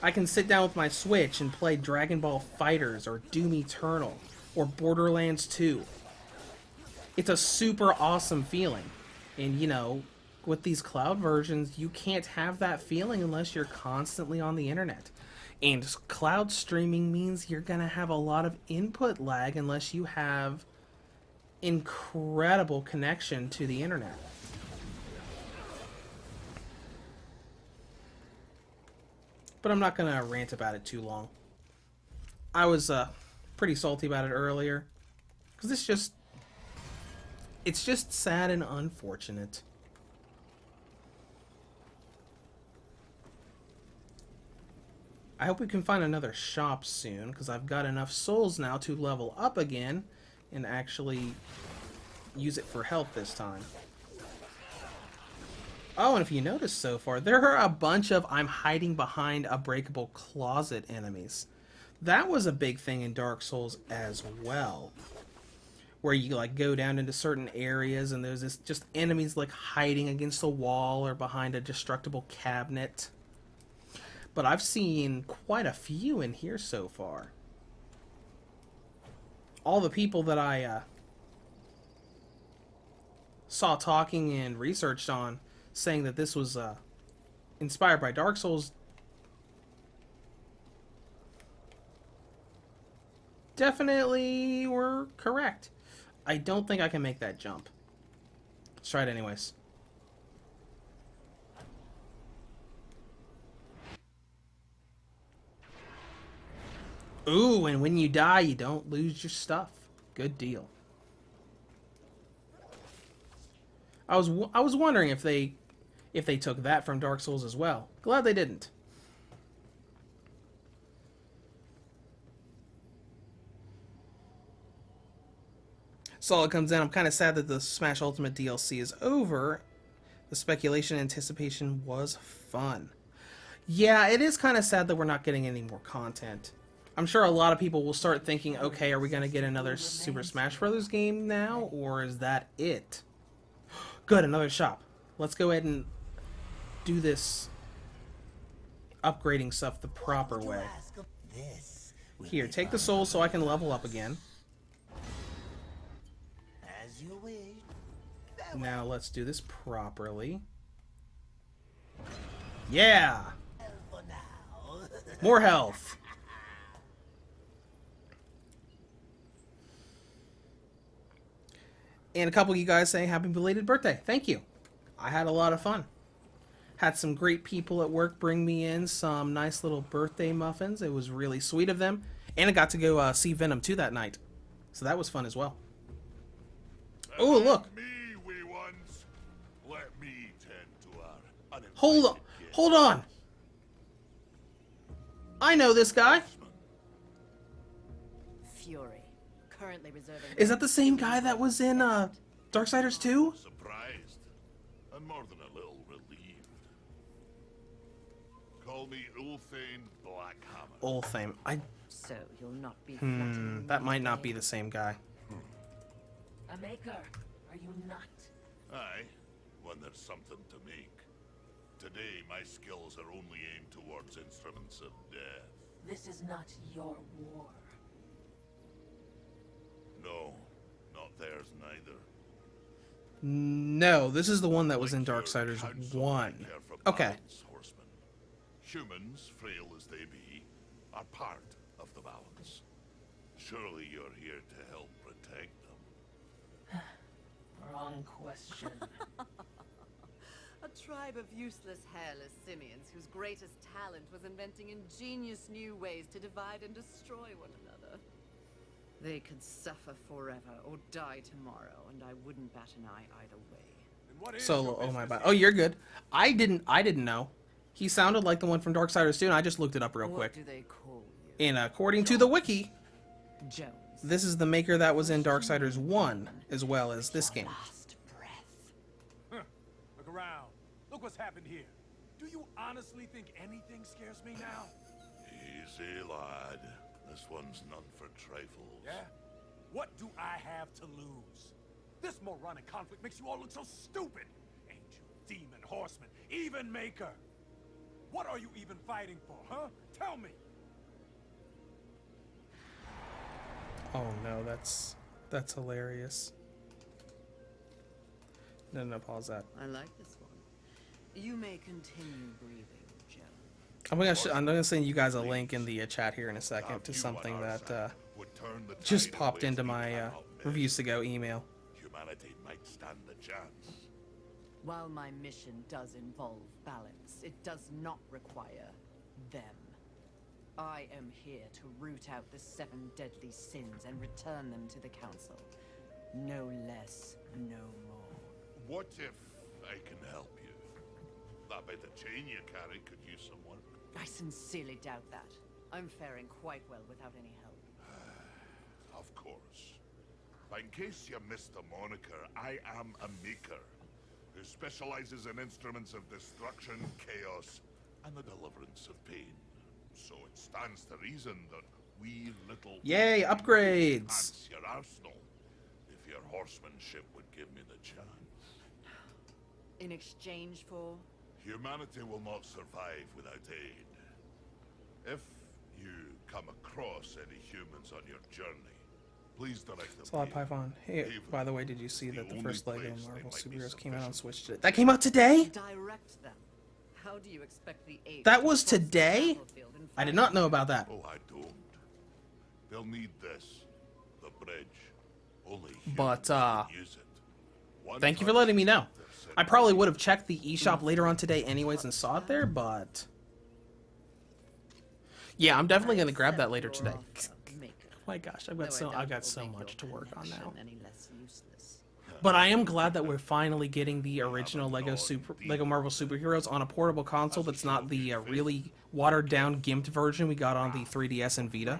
Speaker 1: I can sit down with my Switch and play Dragon Ball Fighters or Doom Eternal or Borderlands 2. It's a super awesome feeling. And you know, with these cloud versions, you can't have that feeling unless you're constantly on the internet. And cloud streaming means you're going to have a lot of input lag unless you have incredible connection to the internet. But I'm not going to rant about it too long. I was pretty salty about it earlier, because it's just sad and unfortunate. I hope we can find another shop soon, because I've got enough souls now to level up again and actually use it for health this time. Oh, and if you notice so far, there are a bunch of I'm hiding behind a breakable closet enemies. That was a big thing in Dark Souls as well, where you like go down into certain areas and there's this just enemies like hiding against a wall or behind a destructible cabinet. But I've seen quite a few in here so far. All the people that I saw talking and researched on, saying that this was inspired by Dark Souls, definitely were correct. I don't think I can make that jump. Let's try it anyways. Ooh, and when you die, you don't lose your stuff. Good deal. I was wondering if they took that from Dark Souls as well. Glad they didn't. Solid comes in. I'm kind of sad that the Smash Ultimate DLC is over. The speculation and anticipation was fun. Yeah, it is kind of sad that we're not getting any more content. I'm sure a lot of people will start thinking, okay, are we going to get another Super Smash Bros. Game now, or is that it? Good, another shop. Let's go ahead and do this upgrading stuff the proper way. Here, take the soul so I can level up again.
Speaker 4: As you wish.
Speaker 1: Now let's do this properly. Yeah!
Speaker 4: For now.
Speaker 1: More health! And a couple of you guys saying happy belated birthday. Thank you. I had a lot of fun. Had some great people at work bring me in some nice little birthday muffins. It was really sweet of them. And I got to go see Venom 2 that night. So that was fun as well. Oh, look.
Speaker 5: Let me tend to our
Speaker 1: Hold on. I know this guy.
Speaker 2: Fury, currently reserving.
Speaker 1: Is that the same guy that was in Darksiders 2?
Speaker 5: Surprised, and more than a little relieved. Call me Ulthane Blackhammer.
Speaker 1: Ulthane.
Speaker 2: So you'll not be flattering
Speaker 1: That
Speaker 2: me
Speaker 1: might not be
Speaker 2: again?
Speaker 1: the same guy.
Speaker 3: A maker, are you not?
Speaker 5: Aye, when there's something to make. Today, my skills are only aimed towards instruments of death.
Speaker 3: This is not your war.
Speaker 5: No, not theirs neither.
Speaker 1: No, this is the one that was in
Speaker 5: Like your
Speaker 1: Darksiders
Speaker 5: council,
Speaker 1: 1.
Speaker 5: I care for
Speaker 1: Okay.
Speaker 5: balance, horsemen. Humans, frail as they be, are part of the balance. Surely you're here to help protect them.
Speaker 3: Wrong question.
Speaker 2: A tribe of useless, hairless simians whose greatest talent was inventing ingenious new ways to divide and destroy one another. They could suffer forever or die tomorrow, and I wouldn't bat an eye either way.
Speaker 1: Solo, oh my bad. Oh, you're good. I didn't know. He sounded like the one from Darksiders too, and I just looked it up real quick.
Speaker 2: What do they call you?
Speaker 1: And according to the wiki,
Speaker 2: Jones.
Speaker 1: this is the maker that was in Darksiders 1, as well as this game.
Speaker 2: Last breath.
Speaker 6: Huh. Look around. Look what's happened here. Do you honestly think anything scares me now?
Speaker 5: Easy, lad. This one's none for trifles.
Speaker 6: Yeah? What do I have to lose? This moronic conflict makes you all look so stupid. Angel, demon, horseman, even maker. What are you even fighting for, huh? Tell me.
Speaker 1: Oh no, that's hilarious. No, pause that.
Speaker 2: I like this one. You may continue breathing, Jones.
Speaker 1: I'm gonna send you guys a link in the chat here in a second to something that just popped into my reviews to go email.
Speaker 5: Humanity might stand a chance.
Speaker 2: While my mission does involve balance, it does not require them. I am here to root out the 7 deadly sins and return them to the Council. No less, no more.
Speaker 5: What if I can help you? That bit of chain you carry could use some work.
Speaker 2: I sincerely doubt that. I'm faring quite well without any help.
Speaker 5: Of course. But in case you missed the moniker, I am a maker who specializes in instruments of destruction, chaos, and the deliverance of pain. So it stands to reason that we little...
Speaker 1: Yay, upgrades!
Speaker 5: Enhance your arsenal, if your horsemanship would give me the chance.
Speaker 2: In exchange for...
Speaker 5: Humanity will not survive without aid. If you come across any humans on your journey, please direct them
Speaker 1: Solid
Speaker 5: here.
Speaker 1: Python. Hey,
Speaker 5: Haven
Speaker 1: by the way, did you see
Speaker 5: is
Speaker 1: that the
Speaker 5: only
Speaker 1: first Lego
Speaker 5: place they
Speaker 1: Marvel
Speaker 5: might be
Speaker 1: Superheroes came out on
Speaker 5: sufficient.
Speaker 1: Switch today? That came out today?
Speaker 2: Direct them. How do you expect the aid
Speaker 1: That
Speaker 2: to
Speaker 1: was
Speaker 2: cross the
Speaker 1: today?
Speaker 2: battlefield and
Speaker 1: I did
Speaker 2: find
Speaker 1: not know about that.
Speaker 5: Oh, I don't. They'll need this. The bridge. Only
Speaker 1: But,
Speaker 5: humans can use it. One
Speaker 1: Thank you for
Speaker 5: touch,
Speaker 1: letting me know.
Speaker 5: they're set
Speaker 1: I probably
Speaker 5: free.
Speaker 1: would have checked the eShop later on today anyways and saw it there, but... Yeah, I'm definitely going to grab that later today. Oh my gosh, I've got so much to work on now. But I am glad that we're finally getting the original Lego Marvel Superheroes on a portable console that's not the really watered down gimped version we got on the 3DS and Vita.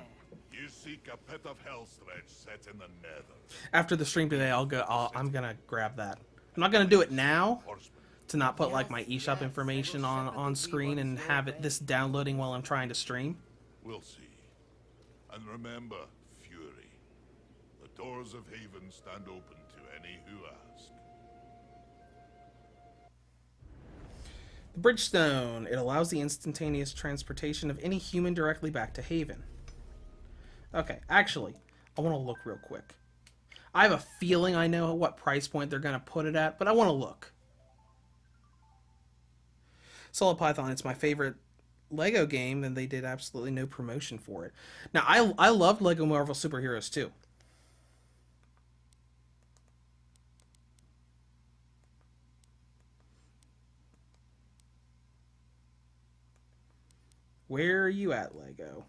Speaker 5: You seek a pit of hell stretch set in the nether.
Speaker 1: After the stream today, I'm gonna grab that. I'm not gonna do it now
Speaker 5: Horseman.
Speaker 1: to not put like my eShop information on screen and have it this downloading while I'm trying to stream.
Speaker 5: We'll see. And remember, Fury. The doors of Haven stand open to any who ask.
Speaker 1: The Bridgestone. It allows the instantaneous transportation of any human directly back to Haven. Okay, actually, I want to look real quick. I have a feeling I know what price point they're going to put it at, but I want to look. Solid Python, it's my favorite Lego game, and they did absolutely no promotion for it. Now, I loved Lego Marvel Superheroes too. Where are you at, Lego?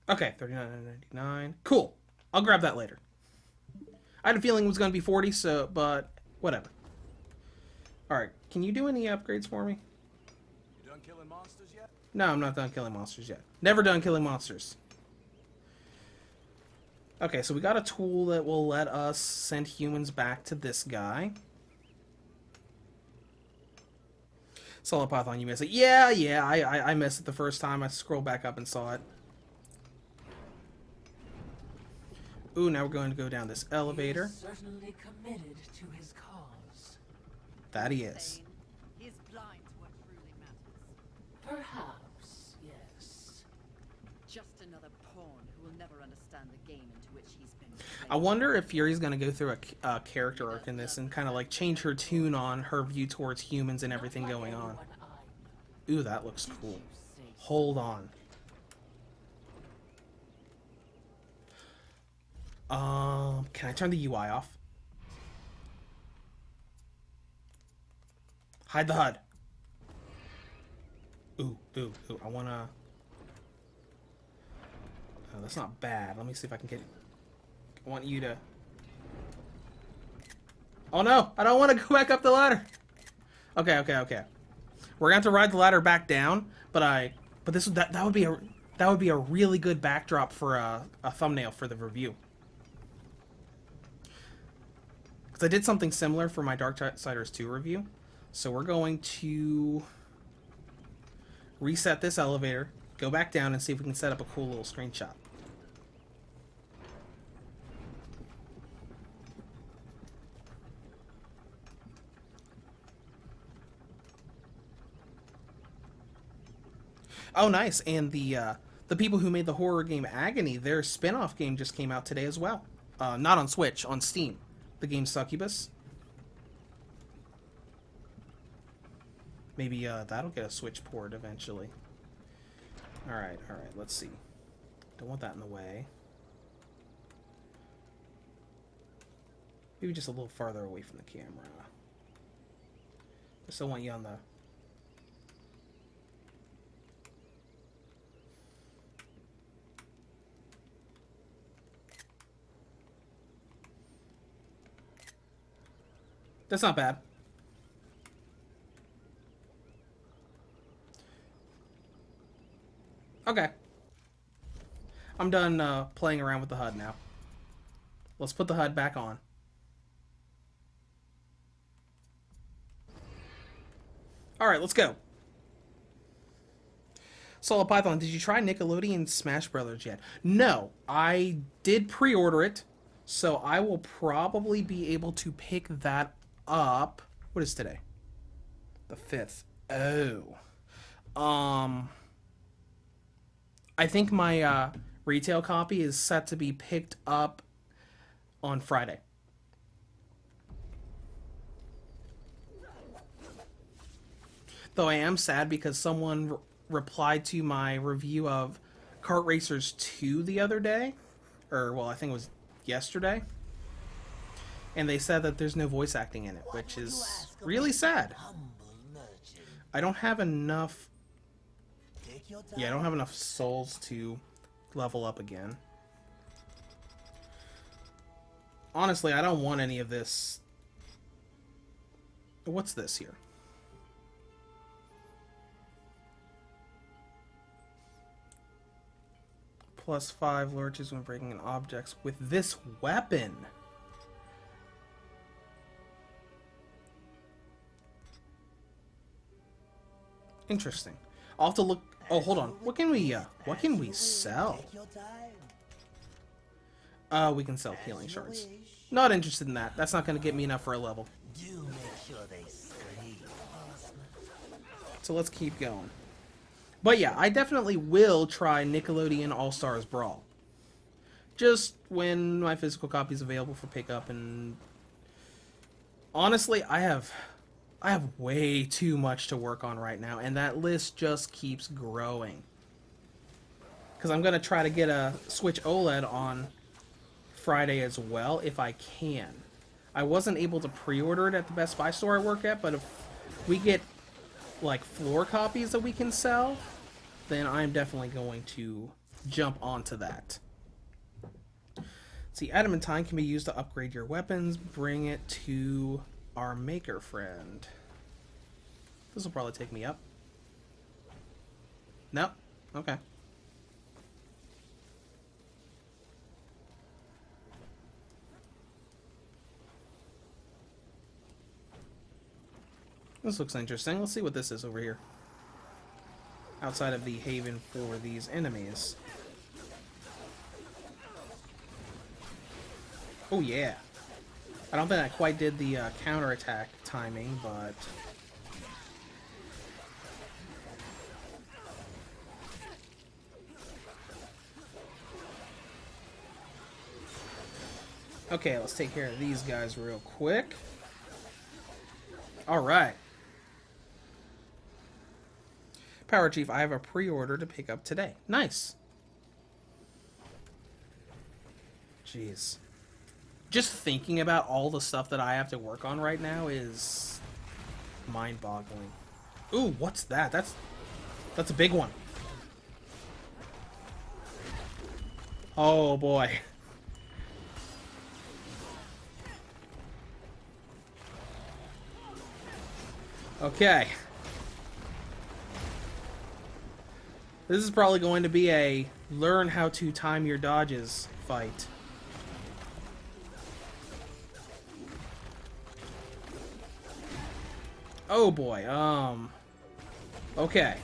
Speaker 1: Okay, $39.99. Cool. I'll grab that later. I had a feeling it was going to be 40, so but whatever. All right, can you do any upgrades for me?
Speaker 6: You done killing monsters yet?
Speaker 1: No, I'm not done killing monsters yet. Never done killing monsters. Okay, so we got a tool that will let us send humans back to this guy. Solid Python, you missed it. Yeah, I missed it the first time. I scrolled back up and saw it. Ooh, now we're going to go down this elevator.
Speaker 3: He is certainly committed to his cause.
Speaker 1: That he is.
Speaker 2: He is blind to what truly matters.
Speaker 3: Perhaps, yes.
Speaker 2: Just another pawn who will never understand the game into which he's been
Speaker 1: I
Speaker 2: played.
Speaker 1: wonder if Fury's going to go through a character arc in this and kind of like change her tune on her view towards humans and everything going on. Ooh, that looks cool. Hold on. Can I turn the UI off? Hide the HUD. Ooh, I wanna... Oh, that's not bad. Let me see if I can get... I want you to... Oh no! I don't want to go back up the ladder! Okay. We're gonna have to ride the ladder back down, but that would be a really good backdrop for a thumbnail for the review. Because I did something similar for my Darksiders 2 review. So we're going to reset this elevator, go back down, and see if we can set up a cool little screenshot. Oh, nice. And the people who made the horror game Agony, their spin-off game just came out today as well. Not on Switch, on Steam. The game Succubus. Maybe that'll get a Switch port eventually. Alright, let's see. Don't want that in the way. Maybe just a little farther away from the camera. I still want you on the... That's not bad. Okay. I'm done playing around with the HUD now. Let's put the HUD back on. Alright, let's go. Solid Python, did you try Nickelodeon Smash Brothers yet? No, I did pre-order it, so I will probably be able to pick that up. What is today? The 5th. Oh. I think my retail copy is set to be picked up on Friday. Though I am sad because someone replied to my review of Kart Racers 2 the other day. Or, well, I think it was yesterday. And they said that there's no voice acting in it, which is really sad. I don't have enough... Yeah, I don't have enough souls to level up again. Honestly, I don't want any of this. What's this here? +5 lurches when breaking in objects with this weapon. Interesting. I'll have to look. Oh, hold on. What can we sell? We can sell healing shards. Not interested in that. That's not going to get me enough for a level. So let's keep going. But yeah, I definitely will try Nickelodeon All-Stars Brawl. Just when my physical copy is available for pickup. And honestly, I have way too much to work on right now, and that list just keeps growing. Because I'm going to try to get a Switch OLED on Friday as well, if I can. I wasn't able to pre-order it at the Best Buy store I work at, but if we get, like, floor copies that we can sell, then I'm definitely going to jump onto that. See, adamantine can be used to upgrade your weapons. Bring it to... our maker friend. This will probably take me up. Nope. Okay. This looks interesting. Let's see what this is over here. Outside of the haven for these enemies. Oh yeah. I don't think I quite did the counterattack timing, but... Okay, let's take care of these guys real quick. Alright. Power Chief, I have a pre-order to pick up today. Nice. Jeez. Just thinking about all the stuff that I have to work on right now is mind-boggling. Ooh, what's that? That's a big one. Oh boy. Okay. This is probably going to be a learn how to time your dodges fight. Oh boy, okay.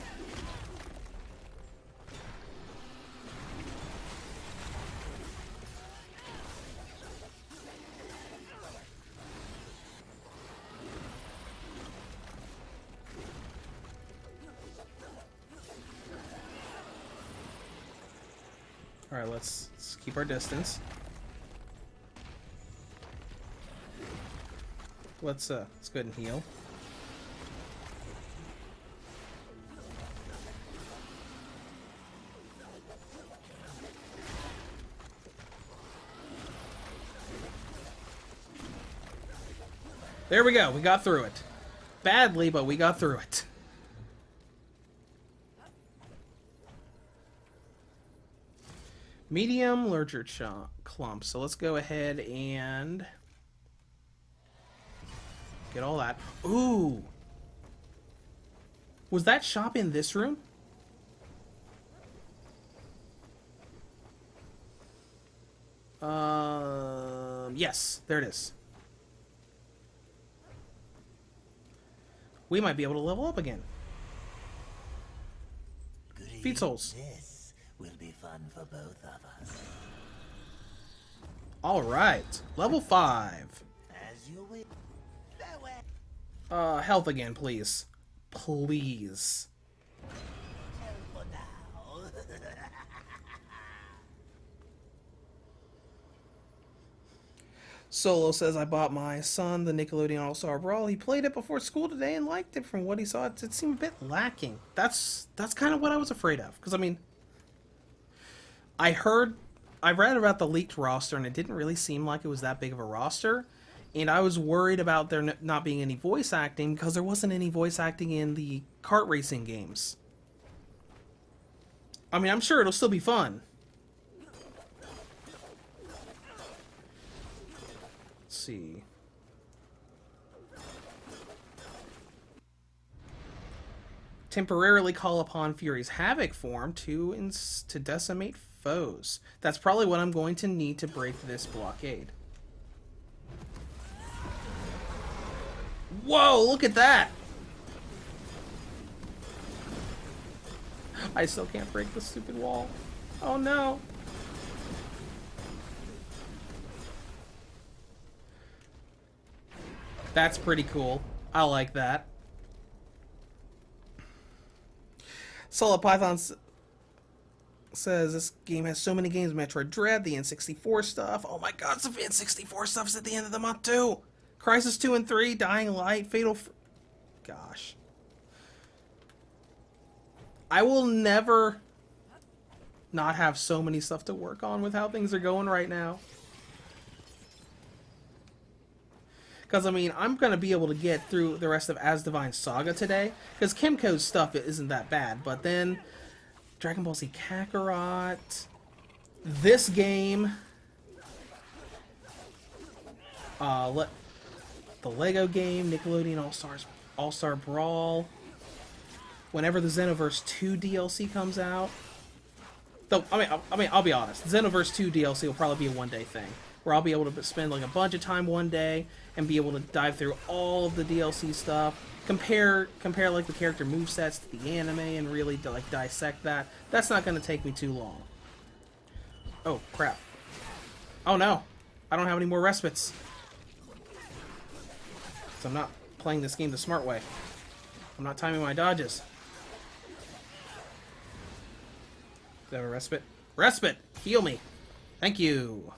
Speaker 1: Alright, let's keep our distance. Let's go ahead and heal. There we go, we got through it. Badly, but we got through it. Medium lurcher clump. So let's go ahead and get all that. Ooh! Was that shop in this room? Yes, there it is. We might be able to level up again. Feet souls.
Speaker 4: This will be fun for both of us.
Speaker 1: Alright. Level 5.
Speaker 4: As you will. Farewell.
Speaker 1: Health again, please. Please.
Speaker 4: For now.
Speaker 1: Solo says, I bought my son the Nickelodeon All-Star Brawl. He played it before school today and liked it. From what he saw, it seemed a bit lacking. That's kind of what I was afraid of. Because, I mean, I read about the leaked roster, and it didn't really seem like it was that big of a roster. And I was worried about there not being any voice acting, because there wasn't any voice acting in the kart racing games. I mean, I'm sure it'll still be fun. See. Temporarily call upon Fury's Havoc form to decimate foes. That's probably what I'm going to need to break this blockade. Whoa, look at that! I still can't break the stupid wall. Oh no! That's pretty cool. I like that. Solid Python says this game has so many games. Metroid Dread, the N64 stuff. Oh my god, some N64 stuff's at the end of the month too. Crisis 2 and 3, Dying Light, Gosh. I will never not have so many stuff to work on with how things are going right now. Because, I mean, I'm going to be able to get through the rest of As Divine Saga today. Because Kimco's stuff isn't that bad. But then, Dragon Ball Z Kakarot, this game, the Lego game, Nickelodeon All-Star Brawl, whenever the Xenoverse 2 DLC comes out. Though, I mean, I'll be honest, Xenoverse 2 DLC will probably be a one-day thing. Where I'll be able to spend like a bunch of time one day and be able to dive through all of the DLC stuff, compare like the character movesets to the anime and really like dissect that. That's not going to take me too long. Oh crap! Oh no, I don't have any more respites. So I'm not playing this game the smart way. I'm not timing my dodges. Do I have a respite? Respite! Heal me! Thank you!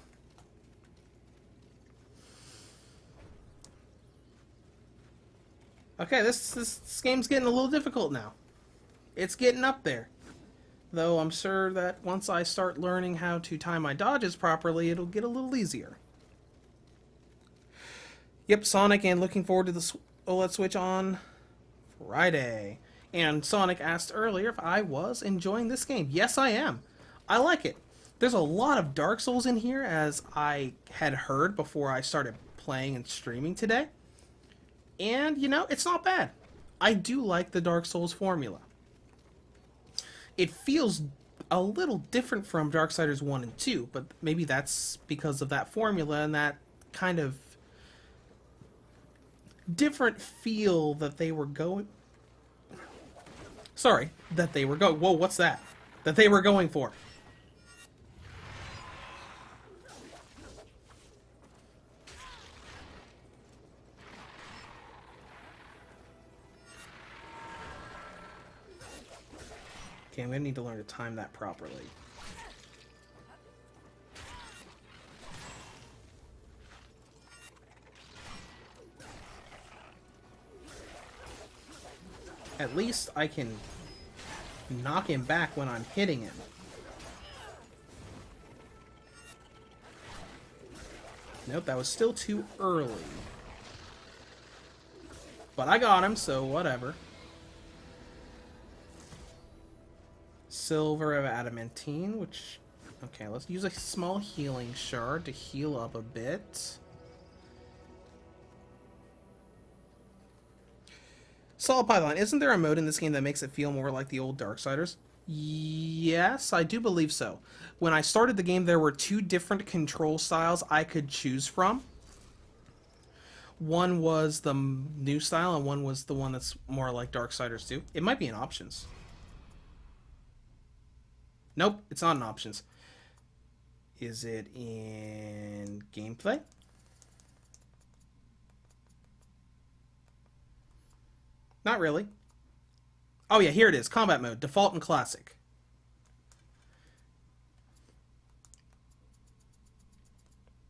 Speaker 1: Okay, this game's getting a little difficult now. It's getting up there. Though I'm sure that once I start learning how to time my dodges properly, it'll get a little easier. Yep, Sonic, and looking forward to the OLED Switch on Friday. And Sonic asked earlier if I was enjoying this game. Yes, I am. I like it. There's a lot of Dark Souls in here, as I had heard before I started playing and streaming today. And, you know, it's not bad. I do like the Dark Souls formula. It feels a little different from Darksiders 1 and 2, but maybe that's because of that formula and that kind of different feel that they were going... Sorry, that they were going... Whoa, what's that? That they were going for. Okay, I'm gonna need to learn to time that properly. At least I can knock him back when I'm hitting him. Nope, that was still too early. But I got him, so whatever. Silver of adamantine, which... Okay, let's use a small healing shard to heal up a bit. Solid Python, isn't there a mode in this game that makes it feel more like the old Darksiders? Yes, I do believe so. When I started the game, there were two different control styles I could choose from. One was the new style, and one was the one that's more like Darksiders 2. It might be in options. Nope, it's not in options. Is it in gameplay? Not really. Oh yeah, here it is. Combat mode, default and classic.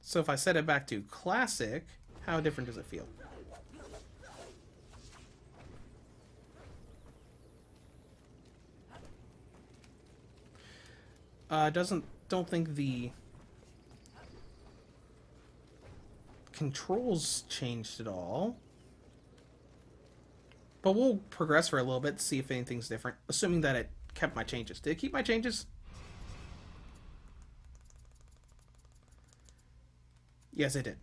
Speaker 1: So if I set it back to classic, how different does it feel? Don't think the controls changed at all. But we'll progress for a little bit to see if anything's different, assuming that it kept my changes. Did it keep my changes? Yes, it did.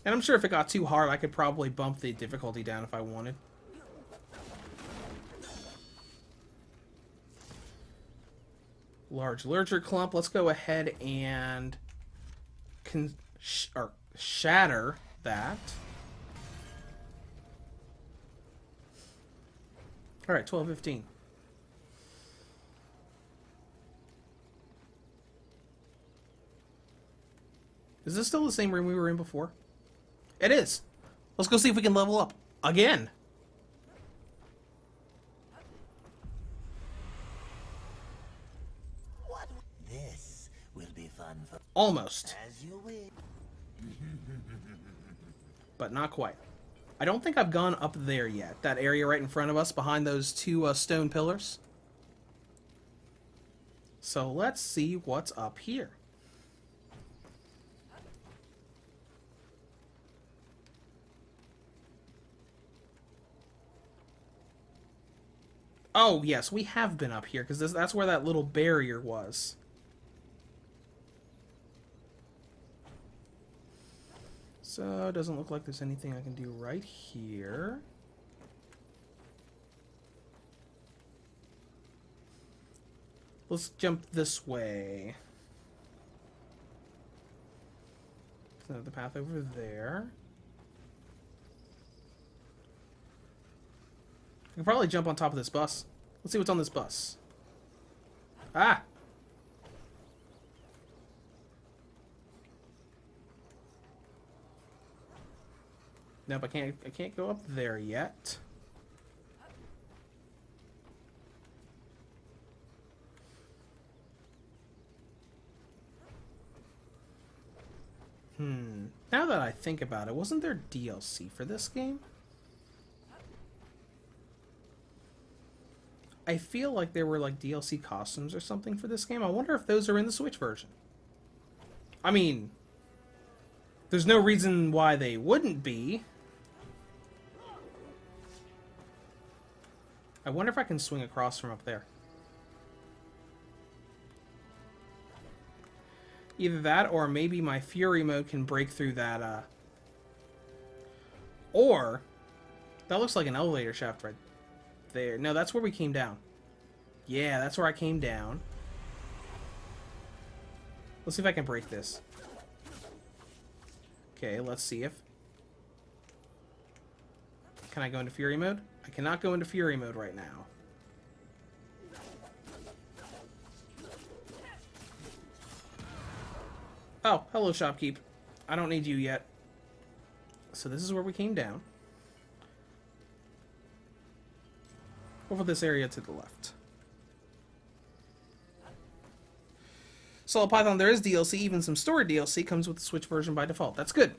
Speaker 1: And I'm sure if it got too hard, I could probably bump the difficulty down if I wanted. Large lurcher clump. Let's go ahead and shatter that. All right, 12:15. Is this still the same room we were in before? It is. Let's go see if we can level up again.
Speaker 4: This will be fun for
Speaker 1: Almost,
Speaker 4: as you wish.
Speaker 1: but not quite. I don't think I've gone up there yet. That area right in front of us, behind those two stone pillars. So let's see what's up here. Oh, yes, we have been up here, because that's where that little barrier was. So, it doesn't look like there's anything I can do right here. Let's jump this way. So, the path over there. I can probably jump on top of this bus. Let's see what's on this bus. Ah! Nope, I can't go up there yet. Now that I think about it, wasn't there DLC for this game? I feel like there were like DLC costumes or something for this game. I wonder if those are in the Switch version. I mean, there's no reason why they wouldn't be. I wonder if I can swing across from up there. Either that, or maybe my Fury mode can break through that, Or, that looks like an elevator shaft right there. No, that's where we came down. Yeah, that's where I came down. Let's see if I can break this. Okay, let's see if... Can I go into Fury mode? I cannot go into Fury mode right now. Oh, hello, shopkeep. I don't need you yet. So this is where we came down. Over this area to the left. Solid Python, there is DLC, even some story DLC comes with the Switch version by default. That's good.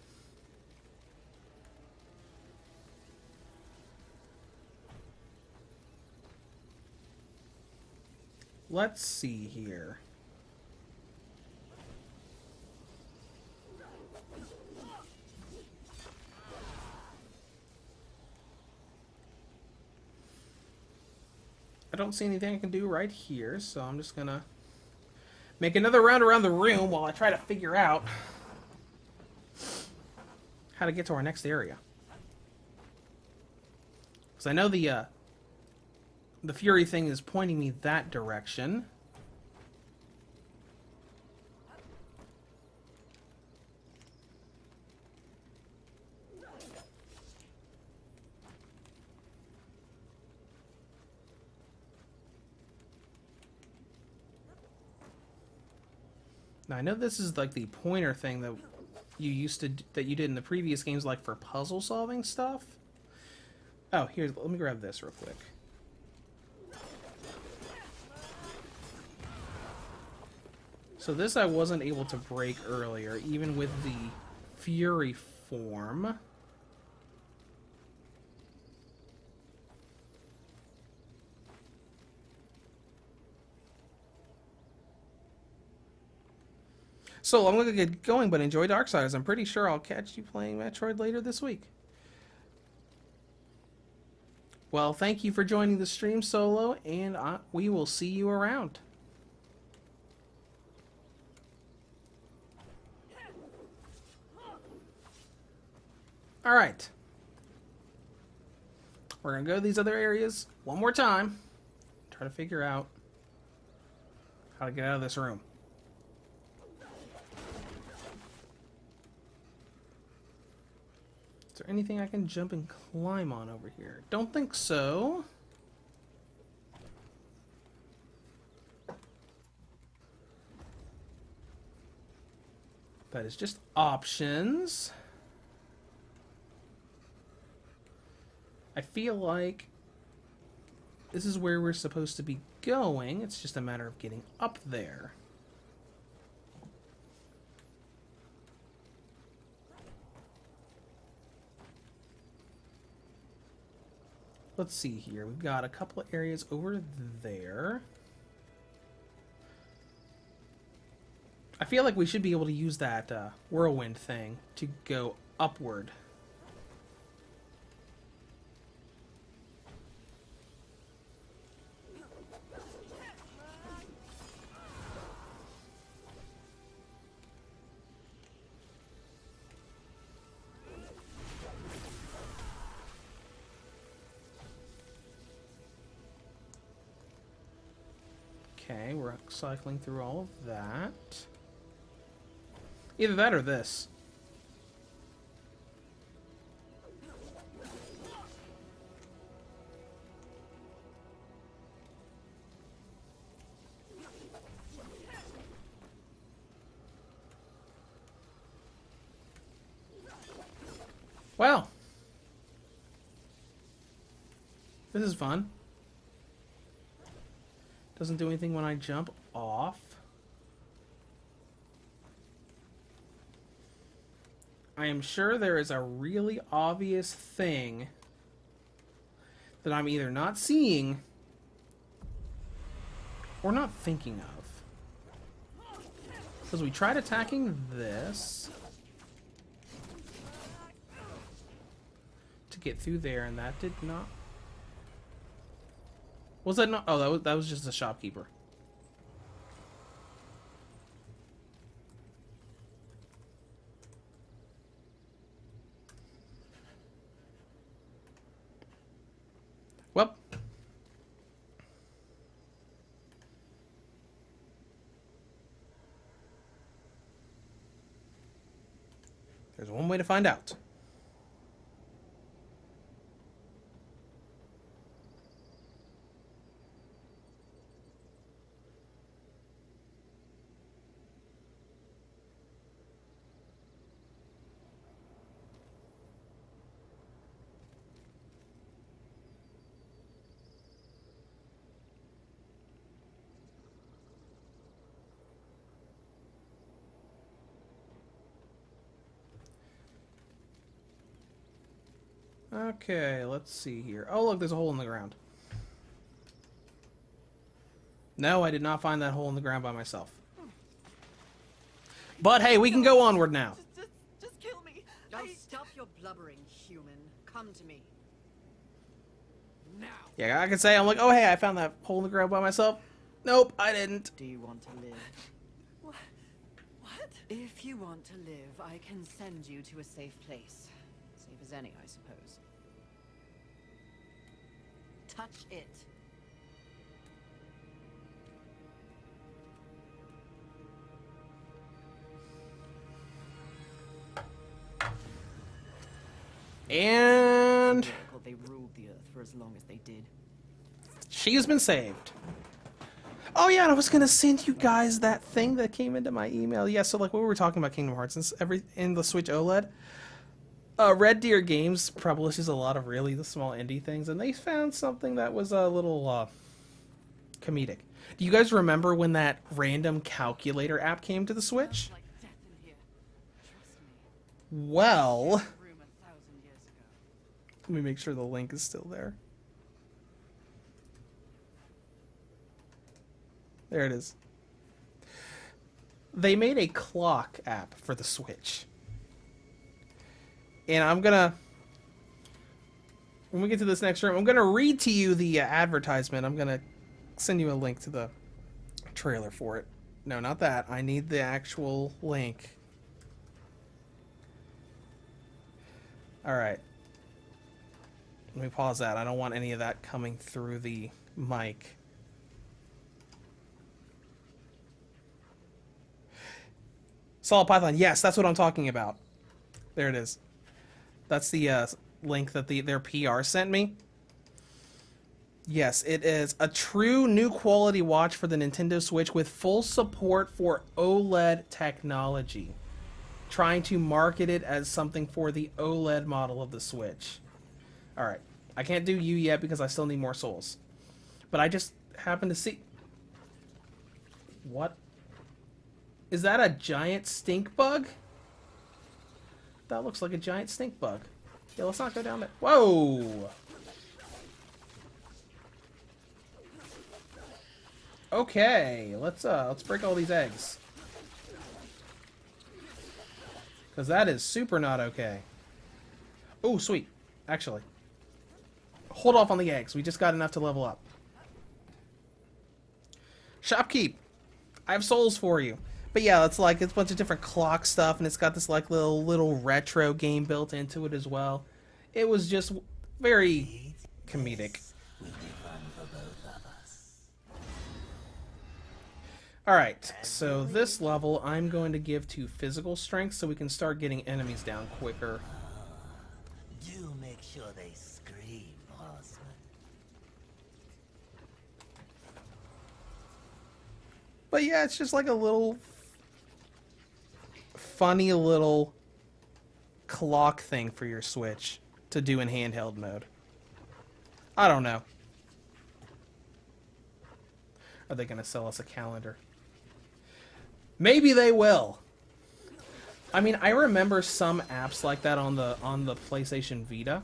Speaker 1: Let's see here. I don't see anything I can do right here, so I'm just gonna make another round around the room while I try to figure out how to get to our next area. Because I know the Fury thing is pointing me that direction. Now I know this is like the pointer thing that you did in the previous games, like for puzzle solving stuff. Oh, here, let me grab this real quick. So this I wasn't able to break earlier, even with the Fury form. So I'm going to get going, but enjoy Darksiders. I'm pretty sure I'll catch you playing Metroid later this week. Well, thank you for joining the stream, Solo, and we will see you around. Alright. We're going to go to these other areas one more time. Try to figure out how to get out of this room. Is there anything I can jump and climb on over here? Don't think so. That is just options. I feel like this is where we're supposed to be going. It's just a matter of getting up there. Let's see here. We've got a couple of areas over there. I feel like we should be able to use that whirlwind thing to go upward. Okay, we're cycling through all of that. Either that or this. Well, this is fun. Doesn't do anything when I jump off. I am sure there is a really obvious thing that I'm either not seeing we're not thinking of. Because we tried attacking this to get through there, and that did not. Was that not? Oh, that was just a shopkeeper. Well. There's one way to find out. Okay, let's see here. Oh, look, there's a hole in the ground. No, I did not find that hole in the ground by myself. But hey, we can go onward now.
Speaker 2: Just kill me. Now stop your blubbering, human. Come to me. Now.
Speaker 1: Yeah, I could say, I'm like, oh, hey, I found that hole in the ground by myself. Nope, I didn't.
Speaker 2: Do you want to live? What? If you want to live, I can send you to a safe place. Safe as any, I suppose. Touch it.
Speaker 1: And
Speaker 2: They ruled the earth for as long as they did.
Speaker 1: she has been saved. Oh yeah, and I was gonna send you guys that thing that came into my email. Yeah, so like what we were talking about Kingdom Hearts and in the Switch OLED. Red Deer Games publishes a lot of really small indie things, and they found something that was a little comedic. Do you guys remember when that random calculator app came to the Switch?
Speaker 2: Like death in here. Trust me.
Speaker 1: Well,
Speaker 2: Room 1,000 years ago.
Speaker 1: let me make sure the link is still there. There it is. They made a clock app for the Switch. And I'm gonna, when we get to this next room, I'm gonna read to you the advertisement. I'm gonna send you a link to the trailer for it. No, not that. I need the actual link. Alright. Let me pause that. I don't want any of that coming through the mic. Solid Python. Yes, that's what I'm talking about. There it is. That's the link that their PR sent me. Yes, it is a true new quality watch for the Nintendo Switch with full support for OLED technology. Trying to market it as something for the OLED model of the Switch. Alright, I can't do you yet because I still need more souls. But I just happened to see... What? Is that a giant stink bug? That looks like a giant stink bug. Yeah, let's not go down there. Whoa! Okay, let's break all these eggs. Cause that is super not okay. Oh, sweet. Actually. Hold off on the eggs. We just got enough to level up. Shopkeep. I have souls for you. But yeah, it's a bunch of different clock stuff, and it's got this like little retro game built into it as well. It was just very comedic.
Speaker 4: Will be fun for both of us.
Speaker 1: Alright, so this level I'm going to give to physical strength so we can start getting enemies down quicker.
Speaker 4: Do make sure they scream, horseman.
Speaker 1: But yeah, it's just like a little funny little clock thing for your Switch to do in handheld mode. I don't know. Are they going to sell us a calendar? Maybe they will. I mean, I remember some apps like that on the PlayStation Vita.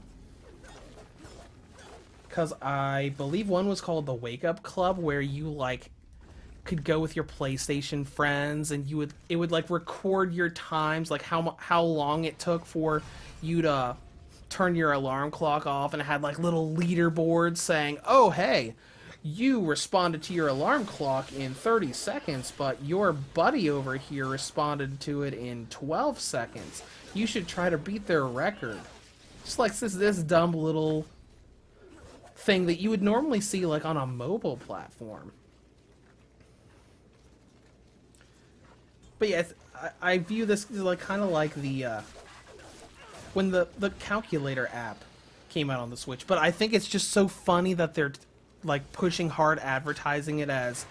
Speaker 1: Because I believe one was called the Wake Up Club, where you, like, could go with your PlayStation friends, and it would like record your times, like how long it took for you to turn your alarm clock off, and it had like little leaderboards saying, "Oh, hey, you responded to your alarm clock in 30 seconds, but your buddy over here responded to it in 12 seconds. You should try to beat their record." Just like this dumb little thing that you would normally see like on a mobile platform. But yeah, I view this like kind of like the when the calculator app came out on the Switch. But I think it's just so funny that they're like pushing hard, advertising it as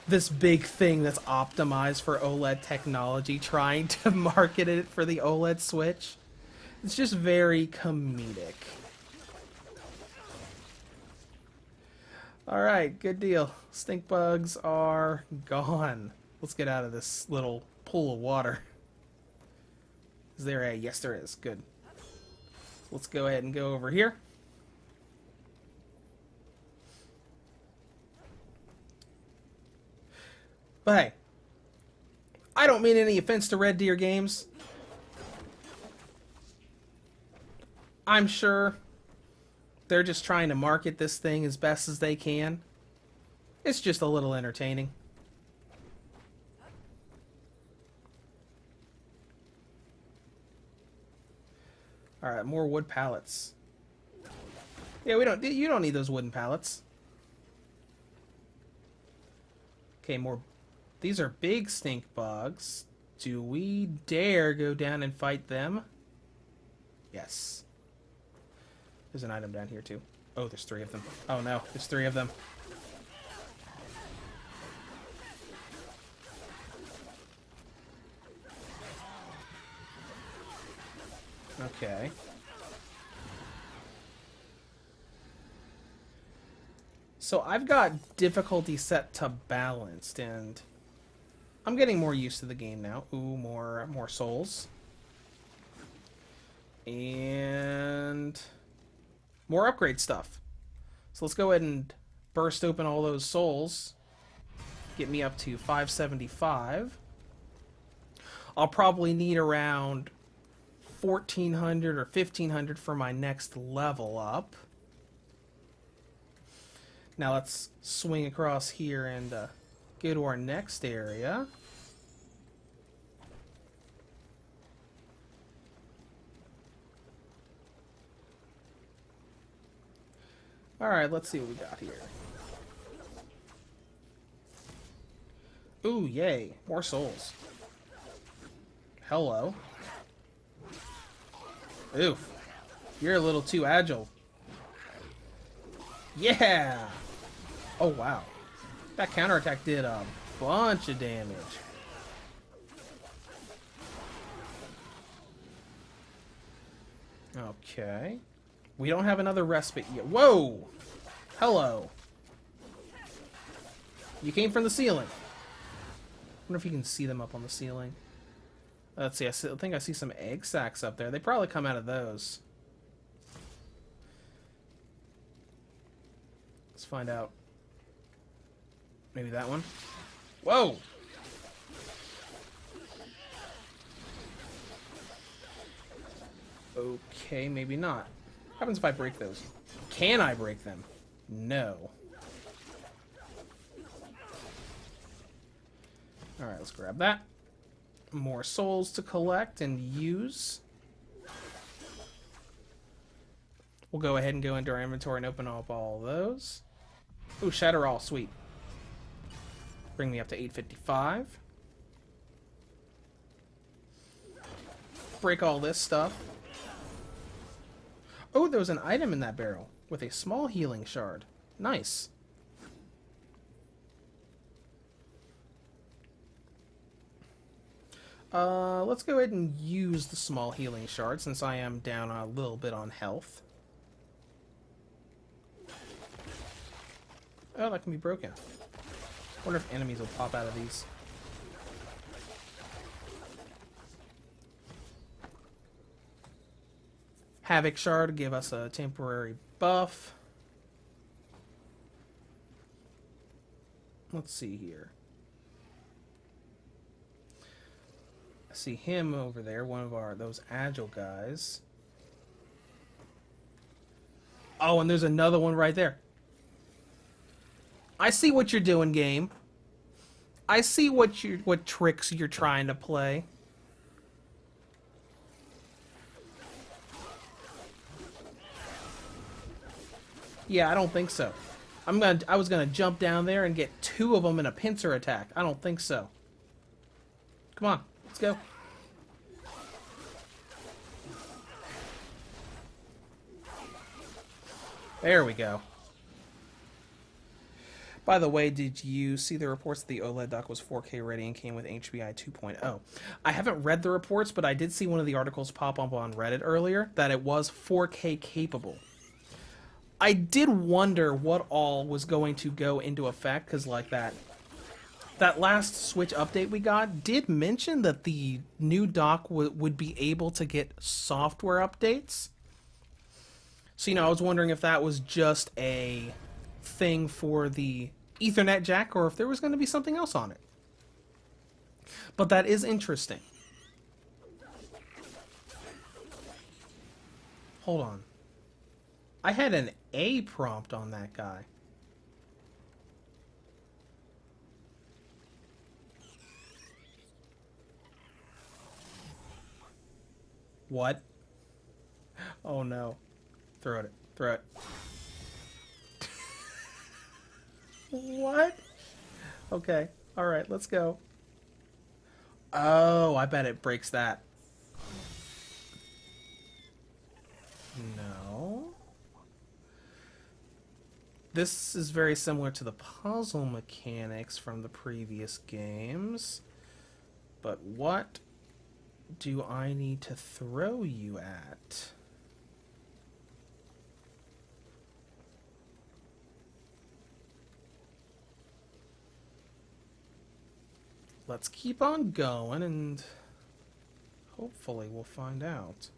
Speaker 1: this big thing that's optimized for OLED technology, trying to market it for the OLED Switch. It's just very comedic. Alright, good deal. Stink bugs are gone. Let's get out of this little pool of water. Is there a... Yes, there is. Good. Let's go ahead and go over here. But hey, I don't mean any offense to Red Deer Games. I'm sure they're just trying to market this thing as best as they can. It's just a little entertaining. Alright, more wood pallets. Yeah, you don't need those wooden pallets. Okay, more. These are big stink bugs. Do we dare go down and fight them? Yes. There's an item down here too. Oh, there's 3 of them. Oh no, there's 3 of them. Okay. So I've got difficulty set to balanced, and I'm getting more used to the game now. Ooh, more souls. And more upgrade stuff. So let's go ahead and burst open all those souls. Get me up to 575. I'll probably need around 1,400 or 1,500 for my next level up. Now let's swing across here and go to our next area. Alright, let's see what we got here. Ooh, yay. More souls. Hello. Oof. You're a little too agile. Yeah! Oh, wow. That counterattack did a bunch of damage. Okay. We don't have another respite yet. Whoa! Hello. You came from the ceiling. I wonder if you can see them up on the ceiling. Let's see, I think I see some egg sacs up there. They probably come out of those. Let's find out. Maybe that one? Whoa! Okay, maybe not. What happens if I break those? Can I break them? No. Alright, let's grab that. More souls to collect and use. We'll go ahead and go into our inventory and open up all those. Ooh, shatter all, sweet. Bring me up to 855. Break all this stuff. Oh, there was an item in that barrel with a small healing shard. Nice. Let's go ahead and use the small healing shard since I am down a little bit on health. Oh, that can be broken. Wonder if enemies will pop out of these. Havoc shard give us a temporary buff. Let's see here. see him over there, one of those agile guys. Oh, and there's another one right there. I see what you're doing, game. I see what tricks you're trying to play. Yeah, I don't think so. I was gonna jump down there and get 2 of them in a pincer attack. I don't think so. Come on, let's go. There we go. By the way, did you see the reports that the OLED dock was 4K ready and came with HBI 2.0? I haven't read the reports, but I did see one of the articles pop up on Reddit earlier that it was 4K capable. I did wonder what all was going to go into effect, because like that last Switch update we got did mention that the new dock would be able to get software updates. So, I was wondering if that was just a thing for the Ethernet jack or if there was going to be something else on it. But that is interesting. Hold on. I had an A prompt on that guy. What? Oh no. Throw it. Throw it. What? Okay. Alright, let's go. Oh, I bet it breaks that. No. This is very similar to the puzzle mechanics from the previous games. But what do I need to throw you at? Let's keep on going and hopefully we'll find out.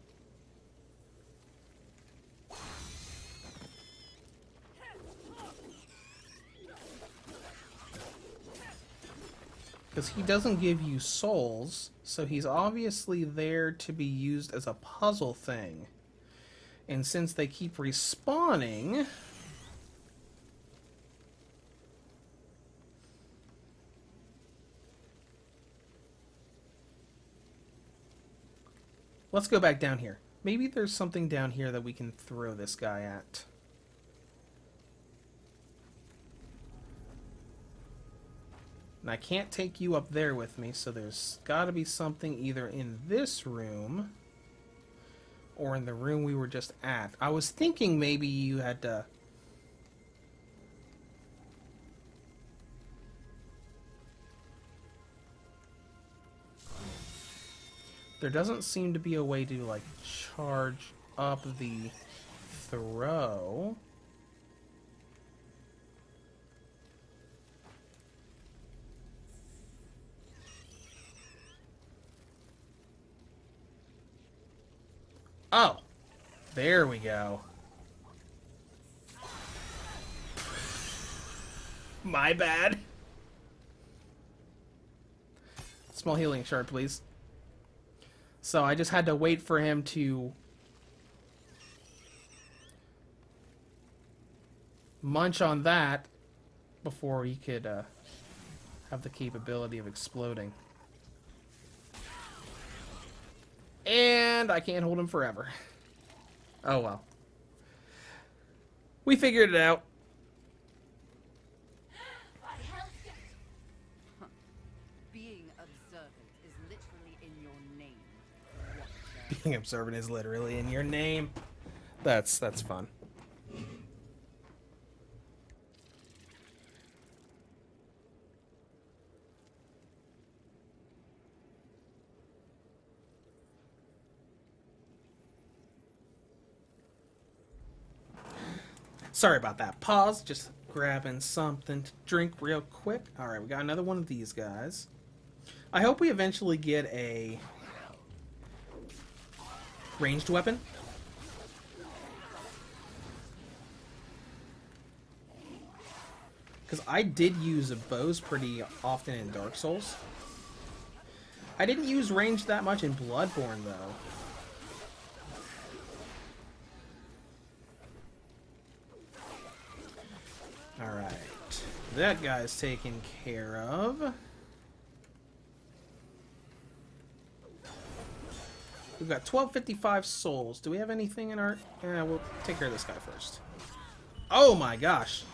Speaker 1: Because he doesn't give you souls, so he's obviously there to be used as a puzzle thing. And since they keep respawning... Let's go back down here. Maybe there's something down here that we can throw this guy at. And I can't take you up there with me, so there's got to be something either in this room or in the room we were just at. I was thinking maybe you had to... There doesn't seem to be a way to, like, charge up the throw. Oh! There we go. My bad. Small healing shard, please. So I just had to wait for him to munch on that before he could have the capability of exploding. And I can't hold him forever. Oh well. We figured it out.
Speaker 2: Being observant is literally in your name.
Speaker 1: Being observant is literally in your name. That's fun. Sorry about that. Pause. Just grabbing something to drink real quick. Alright, we got another one of these guys. I hope we eventually get a ranged weapon. Because I did use bows pretty often in Dark Souls. I didn't use range that much in Bloodborne, though. Alright. That guy's taken care of. We've got 1255 souls. Do we have anything in our... we'll take care of this guy first. Oh my gosh.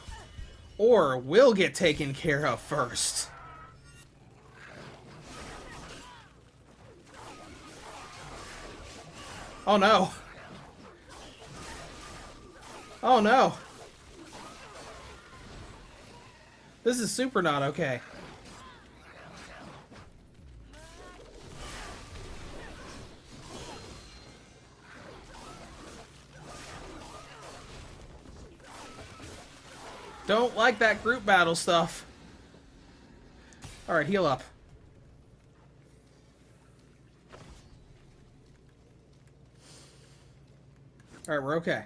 Speaker 1: Or we'll get taken care of first. Oh no. Oh no. This is super not okay. Don't like that group battle stuff. Alright, heal up. Alright, we're okay.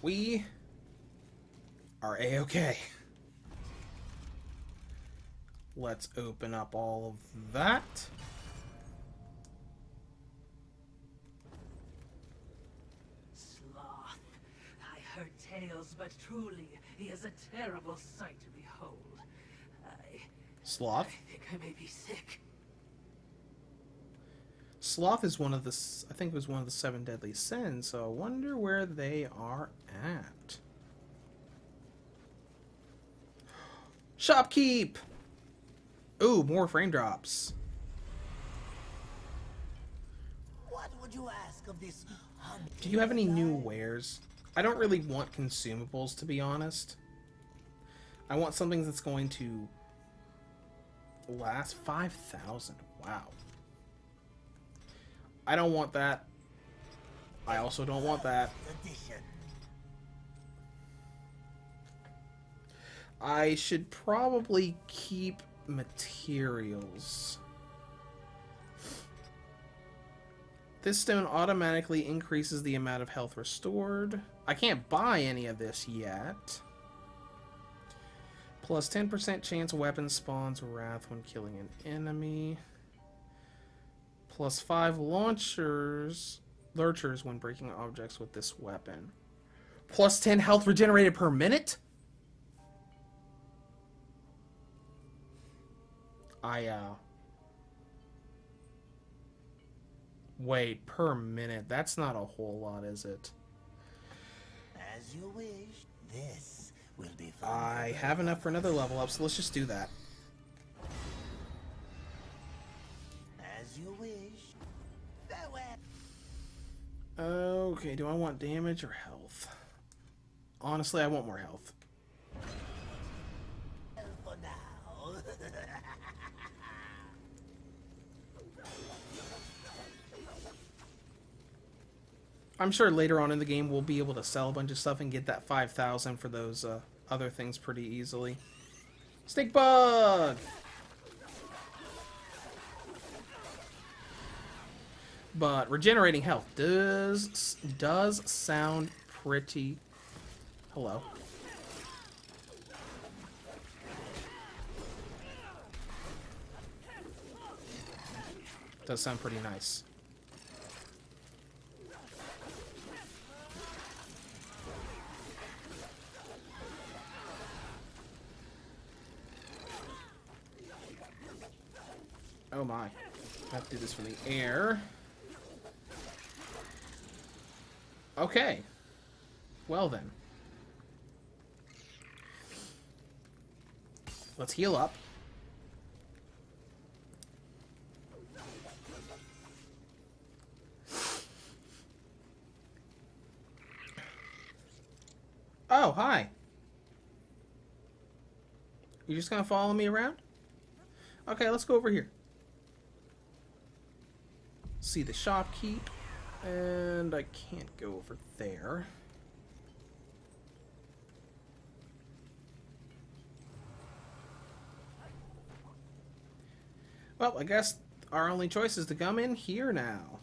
Speaker 1: We are A-okay. Let's open up all of that.
Speaker 3: Sloth. I heard tales, but truly, he is a terrible sight to behold.
Speaker 1: Sloth?
Speaker 3: I think I may be sick.
Speaker 1: Sloth is one of the... I think it was one of the 7 deadly sins, so I wonder where they are at. Shopkeep! Ooh, more frame drops.
Speaker 4: What would you ask of this
Speaker 1: Do you have any new wares? I don't really want consumables, to be honest. I want something that's going to last 5,000. Wow. I don't want that. I also don't want that.
Speaker 4: Edition.
Speaker 1: I should probably keep materials. This stone automatically increases the amount of health restored. I can't buy any of this yet. Plus 10% chance weapon spawns wrath when killing an enemy. Plus 5 lurchers when breaking objects with this weapon. Plus 10 health regenerated per minute? Wait, per minute. That's not a whole lot, is it?
Speaker 4: As you wish. This will be fun.
Speaker 1: I have enough for another level up, so let's just do that.
Speaker 4: As you wish. Farewell.
Speaker 1: Okay, do I want damage or health? Honestly, I want more health.
Speaker 4: For now.
Speaker 1: I'm sure later on in the game we'll be able to sell a bunch of stuff and get that 5,000 for those other things pretty easily. Snake bug! But regenerating health does sound pretty... Hello. Does sound pretty nice. Oh my. I have to do this from the air. Okay. Well then. Let's heal up. Oh, hi. You just gonna follow me around? Okay, let's go over here. See the shopkeep, and I can't go over there. Well, I guess our only choice is to come in here now.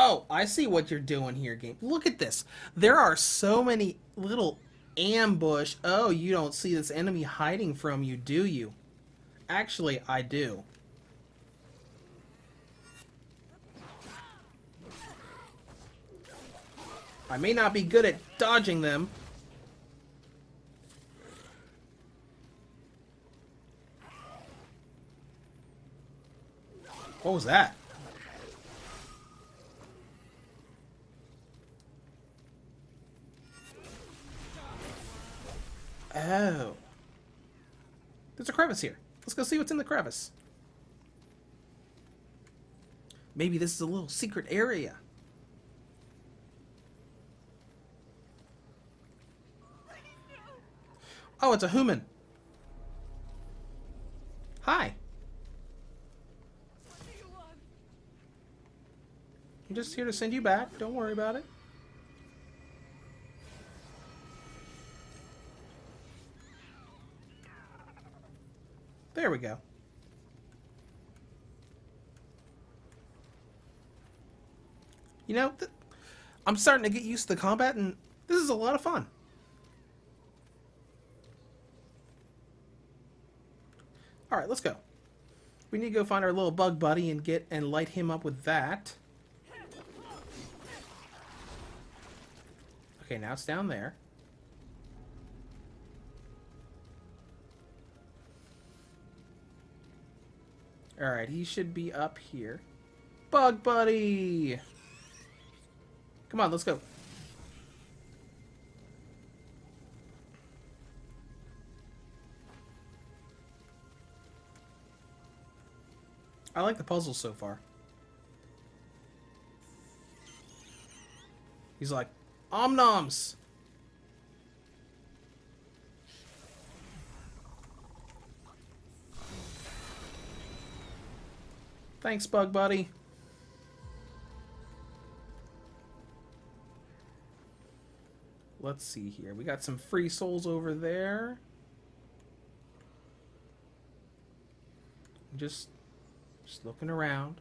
Speaker 1: Oh, I see what you're doing here, game. Look at this. There are so many little ambush. Oh, you don't see this enemy hiding from you, do you? Actually, I do. I may not be good at dodging them. What was that? Oh. There's a crevice here. Let's go see what's in the crevice. Maybe this is a little secret area. Oh, it's a human. Hi. I'm just here to send you back. Don't worry about it. There we go. You know, I'm starting to get used to the combat, and this is a lot of fun. All right, let's go. We need to go find our little bug buddy and light him up with that. Okay, now it's down there. All right, he should be up here. Bug buddy! Come on, let's go. I like the puzzles so far. He's like, Omnoms! Thanks, Bug Buddy. Let's see here. We got some free souls over there. Just looking around.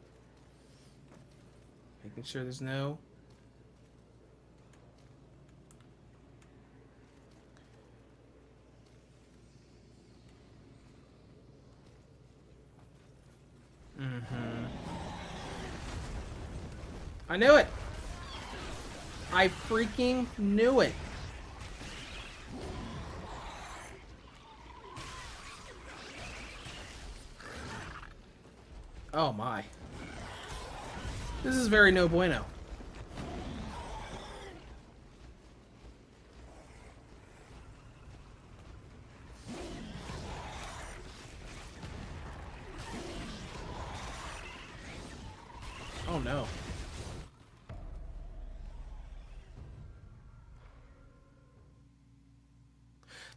Speaker 1: Making sure there's no... I knew it! I freaking knew it! Oh my. This is very no bueno. Oh no.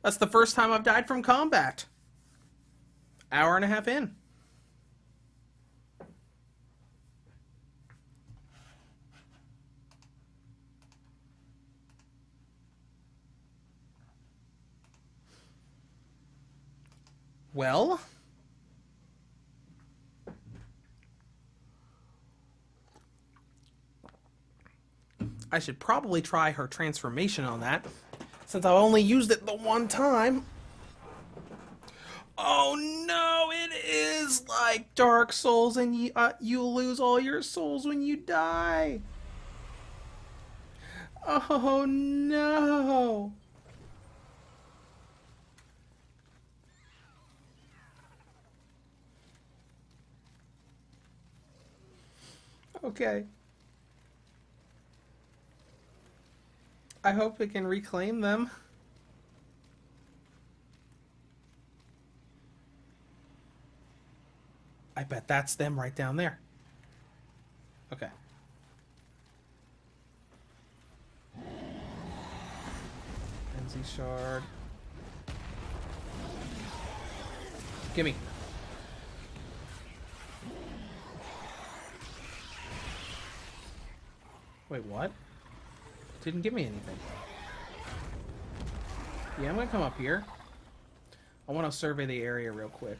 Speaker 1: That's the first time I've died from combat. Hour and a half in. Well, I should probably try her transformation on that, since I've only used it the one time. Oh no, it is like Dark Souls, and you lose all your souls when you die. Oh no. Okay. I hope it can reclaim them. I bet that's them right down there. Okay. NZ shard. Gimme. Wait, what? Didn't give me anything. Yeah, I'm gonna come up here. I want to survey the area real quick.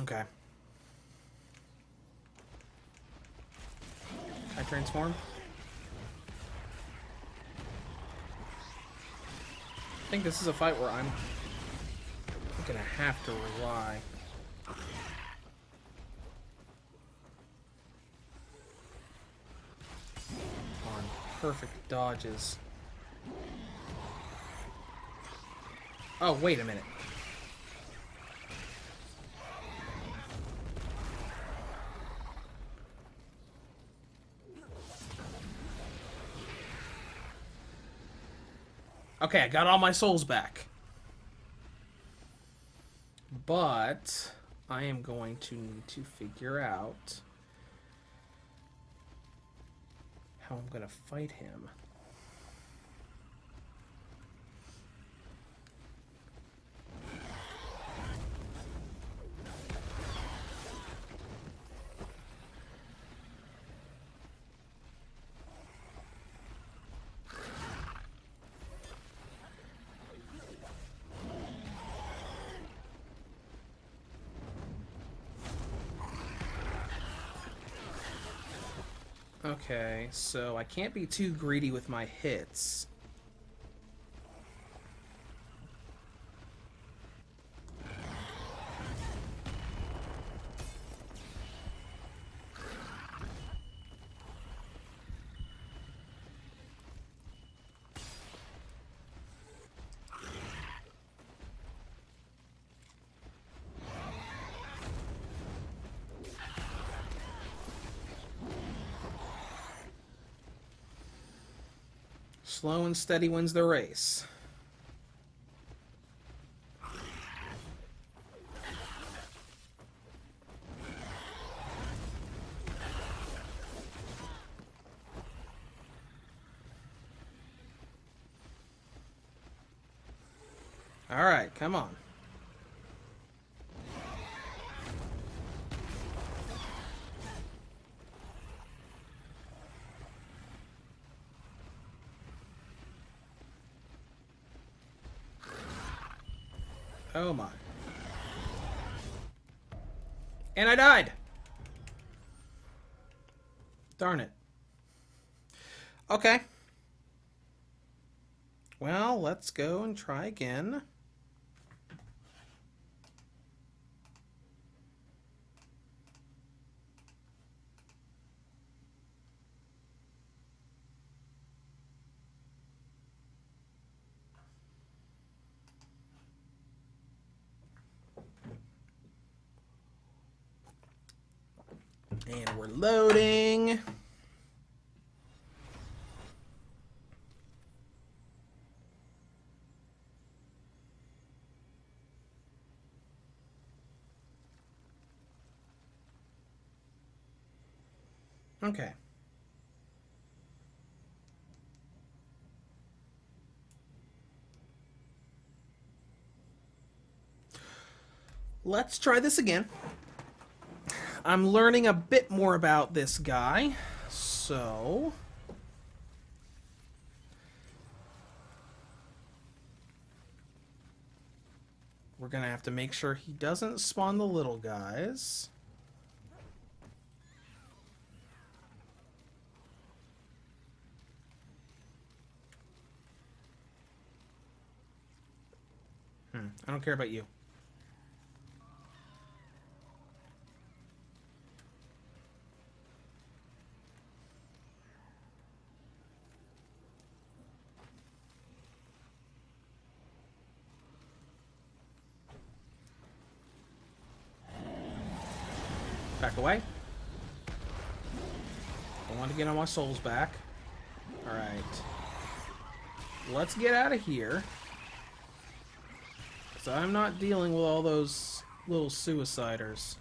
Speaker 1: Okay. I transform. I think this is a fight where I'm gonna have to rely on perfect dodges. Oh, wait a minute. Okay, I got all my souls back. But I am going to need to figure out how I'm going to fight him. Okay, so I can't be too greedy with my hits. Slow and steady wins the race. All right, come on. Oh my. And I died. Darn it. Okay. Well, let's go and try again. And we're loading. Okay. Let's try this again. I'm learning a bit more about this guy, so we're gonna have to make sure he doesn't spawn the little guys. I don't care about you. Back away. I want to get all my souls back. Alright. Let's get out of here. So I'm not dealing with all those little suiciders.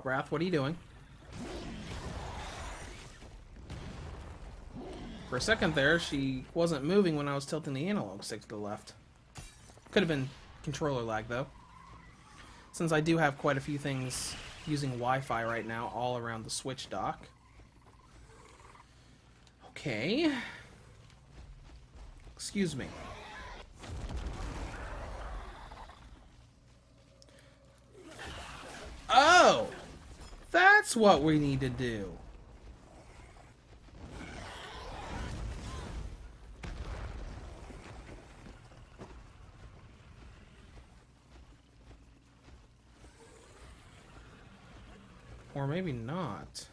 Speaker 1: Wrath, what are you doing? For a second there, she wasn't moving when I was tilting the analog stick to the left. Could have been controller lag, though. Since I do have quite a few things using Wi-Fi right now all around the Switch dock. Okay. Excuse me. Oh! That's what we need to do. Or maybe not.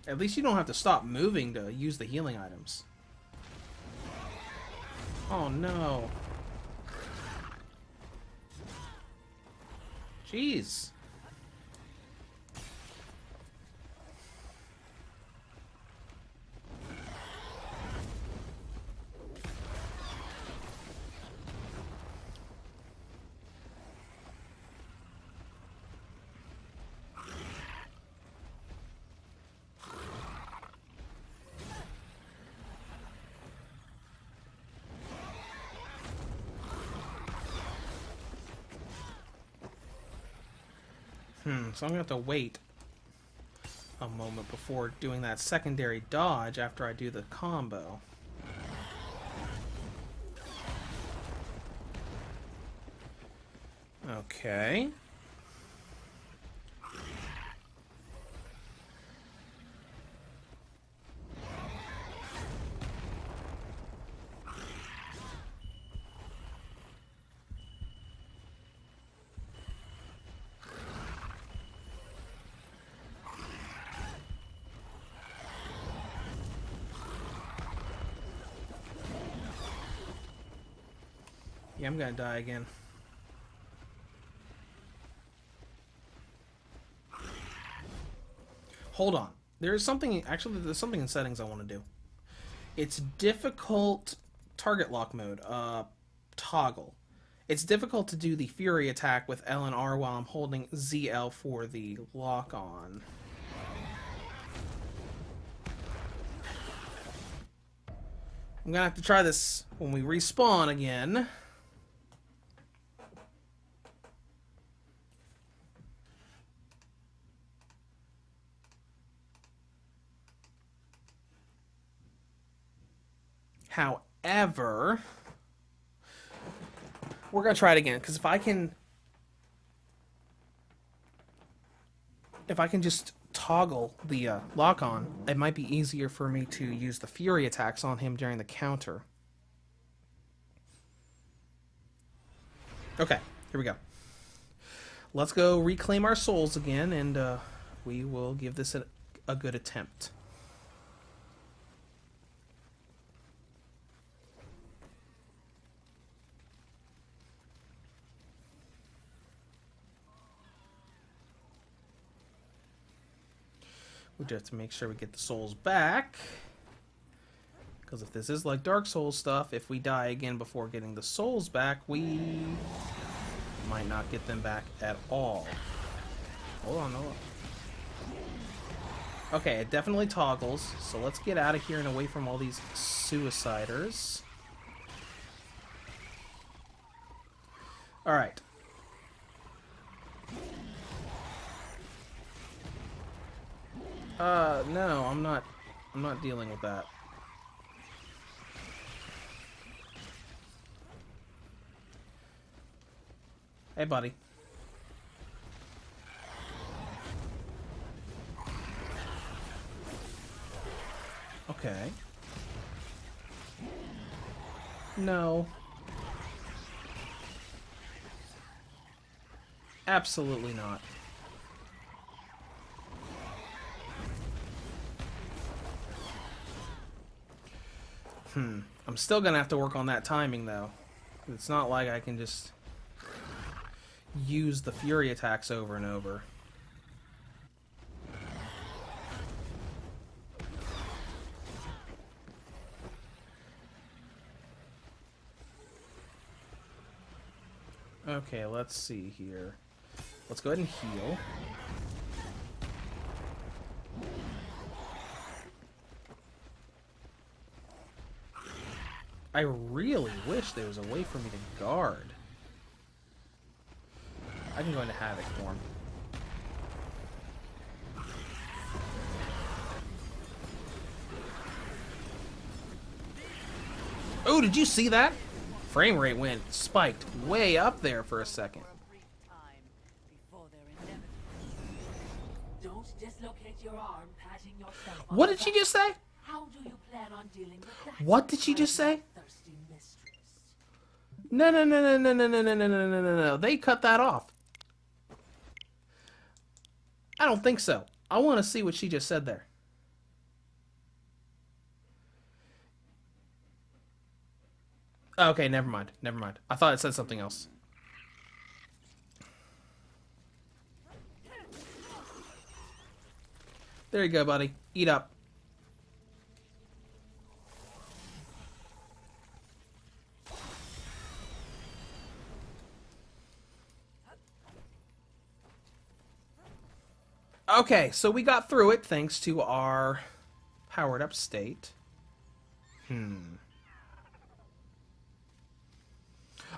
Speaker 1: At least you don't have to stop moving to use the healing items. Oh no. Jeez. So I'm gonna have to wait a moment before doing that secondary dodge after I do the combo. Okay. Yeah, I'm gonna die again. Hold on. There's something in settings I want to do. It's difficult target lock mode, toggle. It's difficult to do the Fury attack with L and R while I'm holding ZL for the lock on. I'm gonna have to try this when we respawn again. However, we're going to try it again, because if I can just toggle the lock on, it might be easier for me to use the Fury attacks on him during the counter. Okay, here we go. Let's go reclaim our souls again, and we will give this a good attempt. We just have to make sure we get the souls back. Because if this is like Dark Souls stuff, if we die again before getting the souls back, we might not get them back at all. Hold on, hold on. Okay, it definitely toggles. So let's get out of here and away from all these suiciders. Alright. No, I'm not dealing with that. Hey, buddy. Okay. No. Absolutely not. I'm still gonna have to work on that timing, though. It's not like I can just use the Fury attacks over and over. Okay, let's see here. Let's go ahead and heal. I really wish there was a way for me to guard. I can go into Havoc form. Oh, did you see that? Frame rate went spiked way up there for a second.
Speaker 3: Don't dislocate your arm patting yourself on
Speaker 1: What
Speaker 3: the
Speaker 1: did she
Speaker 3: back.
Speaker 1: just say?
Speaker 3: How do you plan on dealing with that?
Speaker 1: What did she just say?
Speaker 3: Thirsty mistress.
Speaker 1: No, no, no, no, no, no, no, no, no, no, no, no, no. They cut that off. I don't think so. I want to see what she just said there. Okay, never mind. Never mind. I thought it said something else. There you go, buddy. Eat up. Okay, so we got through it thanks to our powered up state.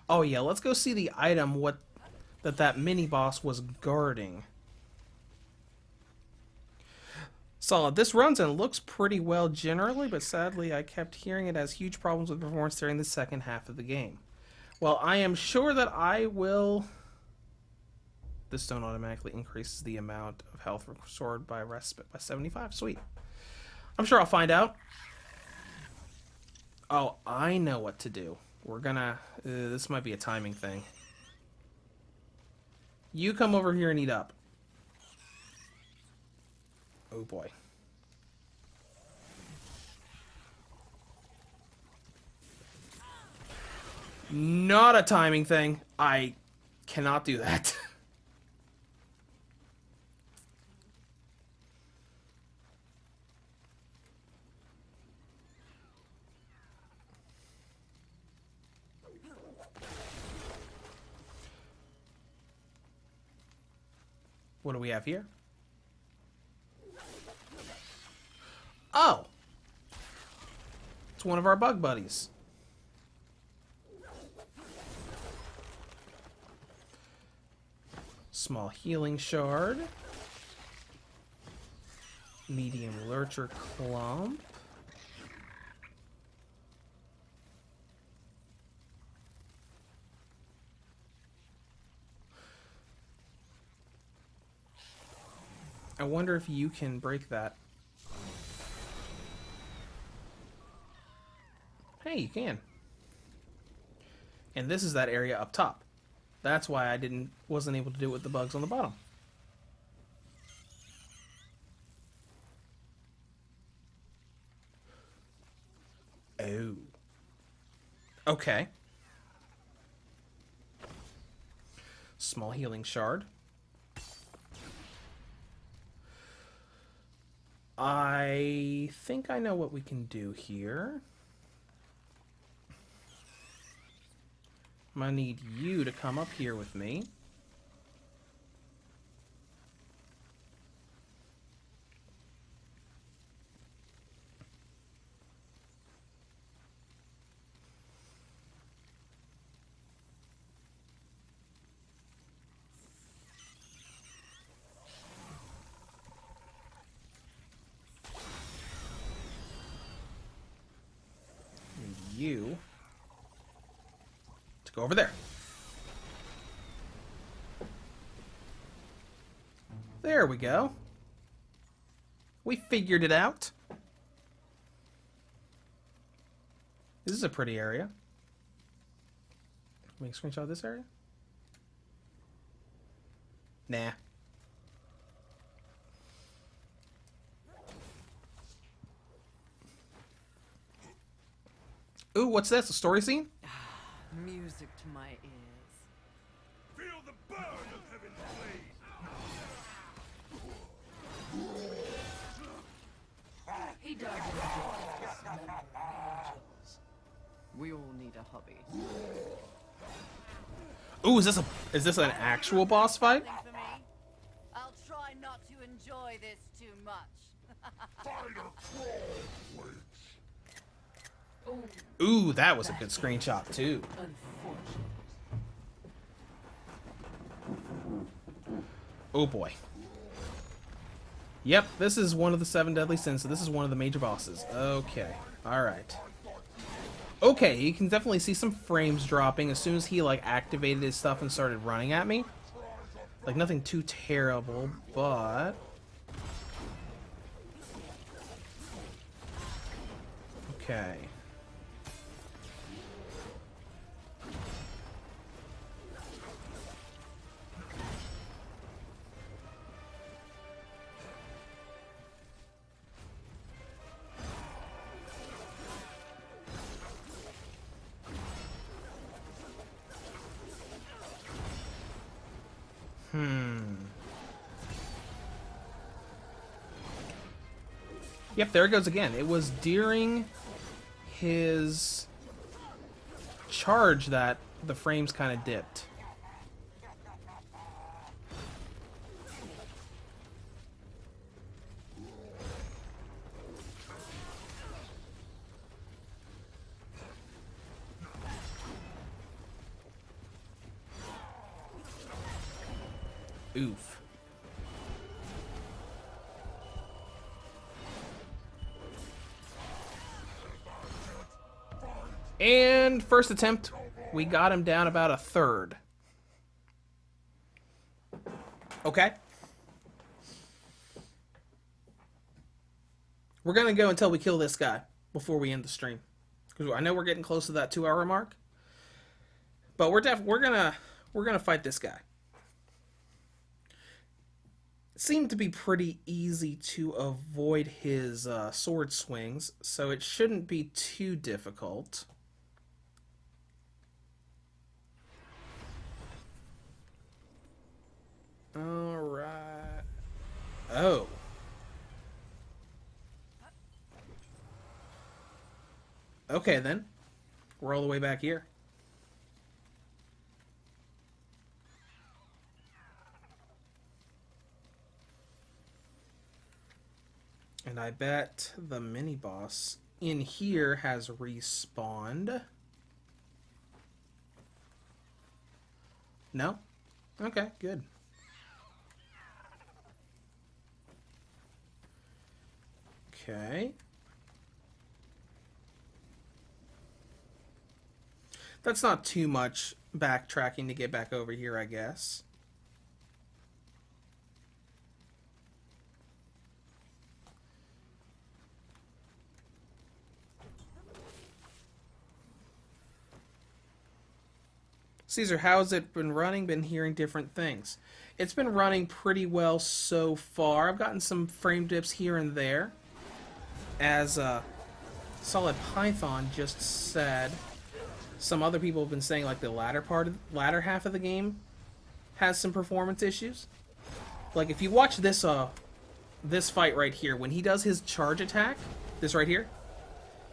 Speaker 1: Oh yeah, let's go see the item that mini boss was guarding. Solid. This runs and looks pretty well generally, but sadly I kept hearing it has huge problems with performance during the second half of the game. Well, I am sure that I will... This stone automatically increases the amount of health restored by respite by 75. Sweet. I'm sure I'll find out. Oh, I know what to do. We're gonna... this might be a timing thing. You come over here and eat up. Oh boy. Not a timing thing. I cannot do that. What do we have here? Oh! It's one of our bug buddies. Small healing shard. Medium lurcher clump. I wonder if you can break that. Hey, you can. And this is that area up top. That's why I wasn't able to do it with the bugs on the bottom. Oh. Okay. Small healing shard. I think I know what we can do here. I'm gonna need you to come up here with me. And you to go over there. There we go. We figured it out. This is a pretty area. Make a screenshot of this area? Nah. Ooh, what's this? A story scene?
Speaker 2: Music to my ears.
Speaker 6: Feel the burn of heaven's blade!
Speaker 3: He does enjoy dismembering angels.
Speaker 2: We all need a hobby.
Speaker 1: Ooh, is this an actual boss fight?
Speaker 2: For me, I'll try not to enjoy this too much.
Speaker 1: Ooh, that was a good screenshot too.
Speaker 3: Unfortunate.
Speaker 1: Oh boy. Yep, this is one of the 7 deadly sins, so this is one of the major bosses. Okay, alright. Okay, you can definitely see some frames dropping as soon as he, like, activated his stuff and started running at me. Like, nothing too terrible, but... Okay. Yep, there it goes again. It was during his charge that the frames kind of dipped. Oof. And first attempt, we got him down about a third. Okay. We're gonna go until we kill this guy before we end the stream, because I know we're getting close to that 2-hour mark. But we're gonna fight this guy. It seemed to be pretty easy to avoid his sword swings, so it shouldn't be too difficult. Alright. Oh. Okay, then. We're all the way back here. And I bet the mini-boss in here has respawned. No? Okay, good. Okay. That's not too much backtracking to get back over here, I guess. Caesar, how's it been running? Been hearing different things. It's been running pretty well so far. I've gotten some frame dips here and there. As Solid Python just said, some other people have been saying like the latter half of the game has some performance issues. Like if you watch this this fight right here, when he does his charge attack, this right here,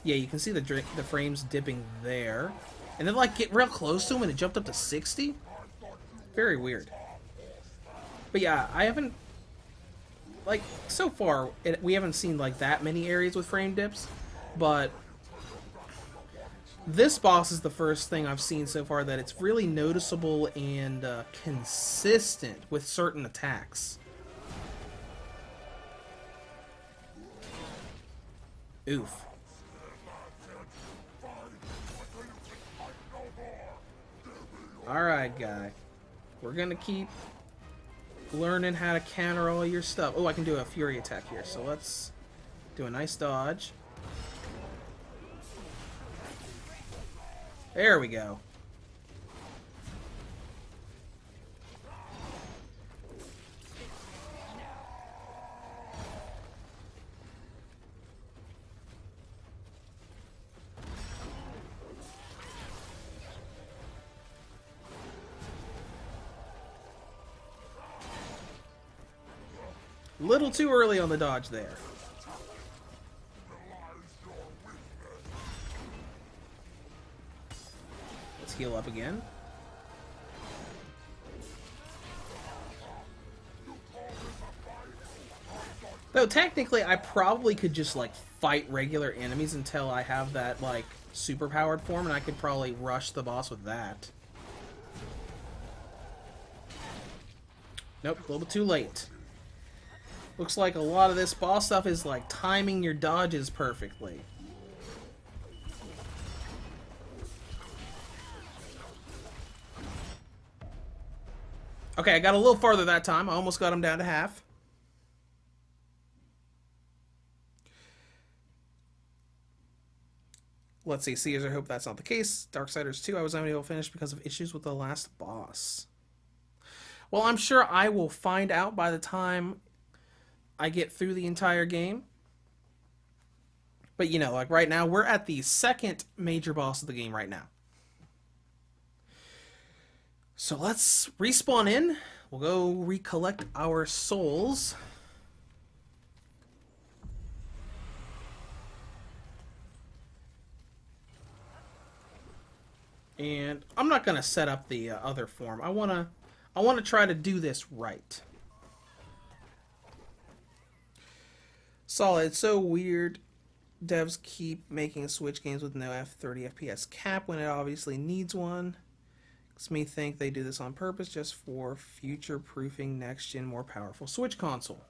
Speaker 1: yeah, you can see the frames dipping there. And then like get real close to him and it jumped up to 60. Very weird. But yeah, I haven't, like, so far we haven't seen like that many areas with frame dips, but this boss is the first thing I've seen so far that it's really noticeable and consistent with certain attacks. Oof. Alright, guy. We're gonna keep learning how to counter all your stuff. Oh, I can do a fury attack here, so let's do a nice dodge. There we go. Little too early on the dodge there. Let's heal up again. No, technically, I probably could just, like, fight regular enemies until I have that, like, super-powered form, and I could probably rush the boss with that. Nope, a little bit too late. Looks like a lot of this boss stuff is, like, timing your dodges perfectly. Okay, I got a little farther that time. I almost got him down to half. Let's see, Caesar, hope that's not the case. Darksiders 2, I was unable to finish because of issues with the last boss. Well, I'm sure I will find out by the time I get through the entire game. But, you know, like right now, we're at the second major boss of the game right now. So let's respawn in. We'll go recollect our souls. And I'm not gonna set up the other form. I wanna try to do this right. Solid. It's so weird. Devs keep making Switch games with no 30 FPS cap when it obviously needs one. Makes me think they do this on purpose just for future-proofing next-gen, more powerful Switch console.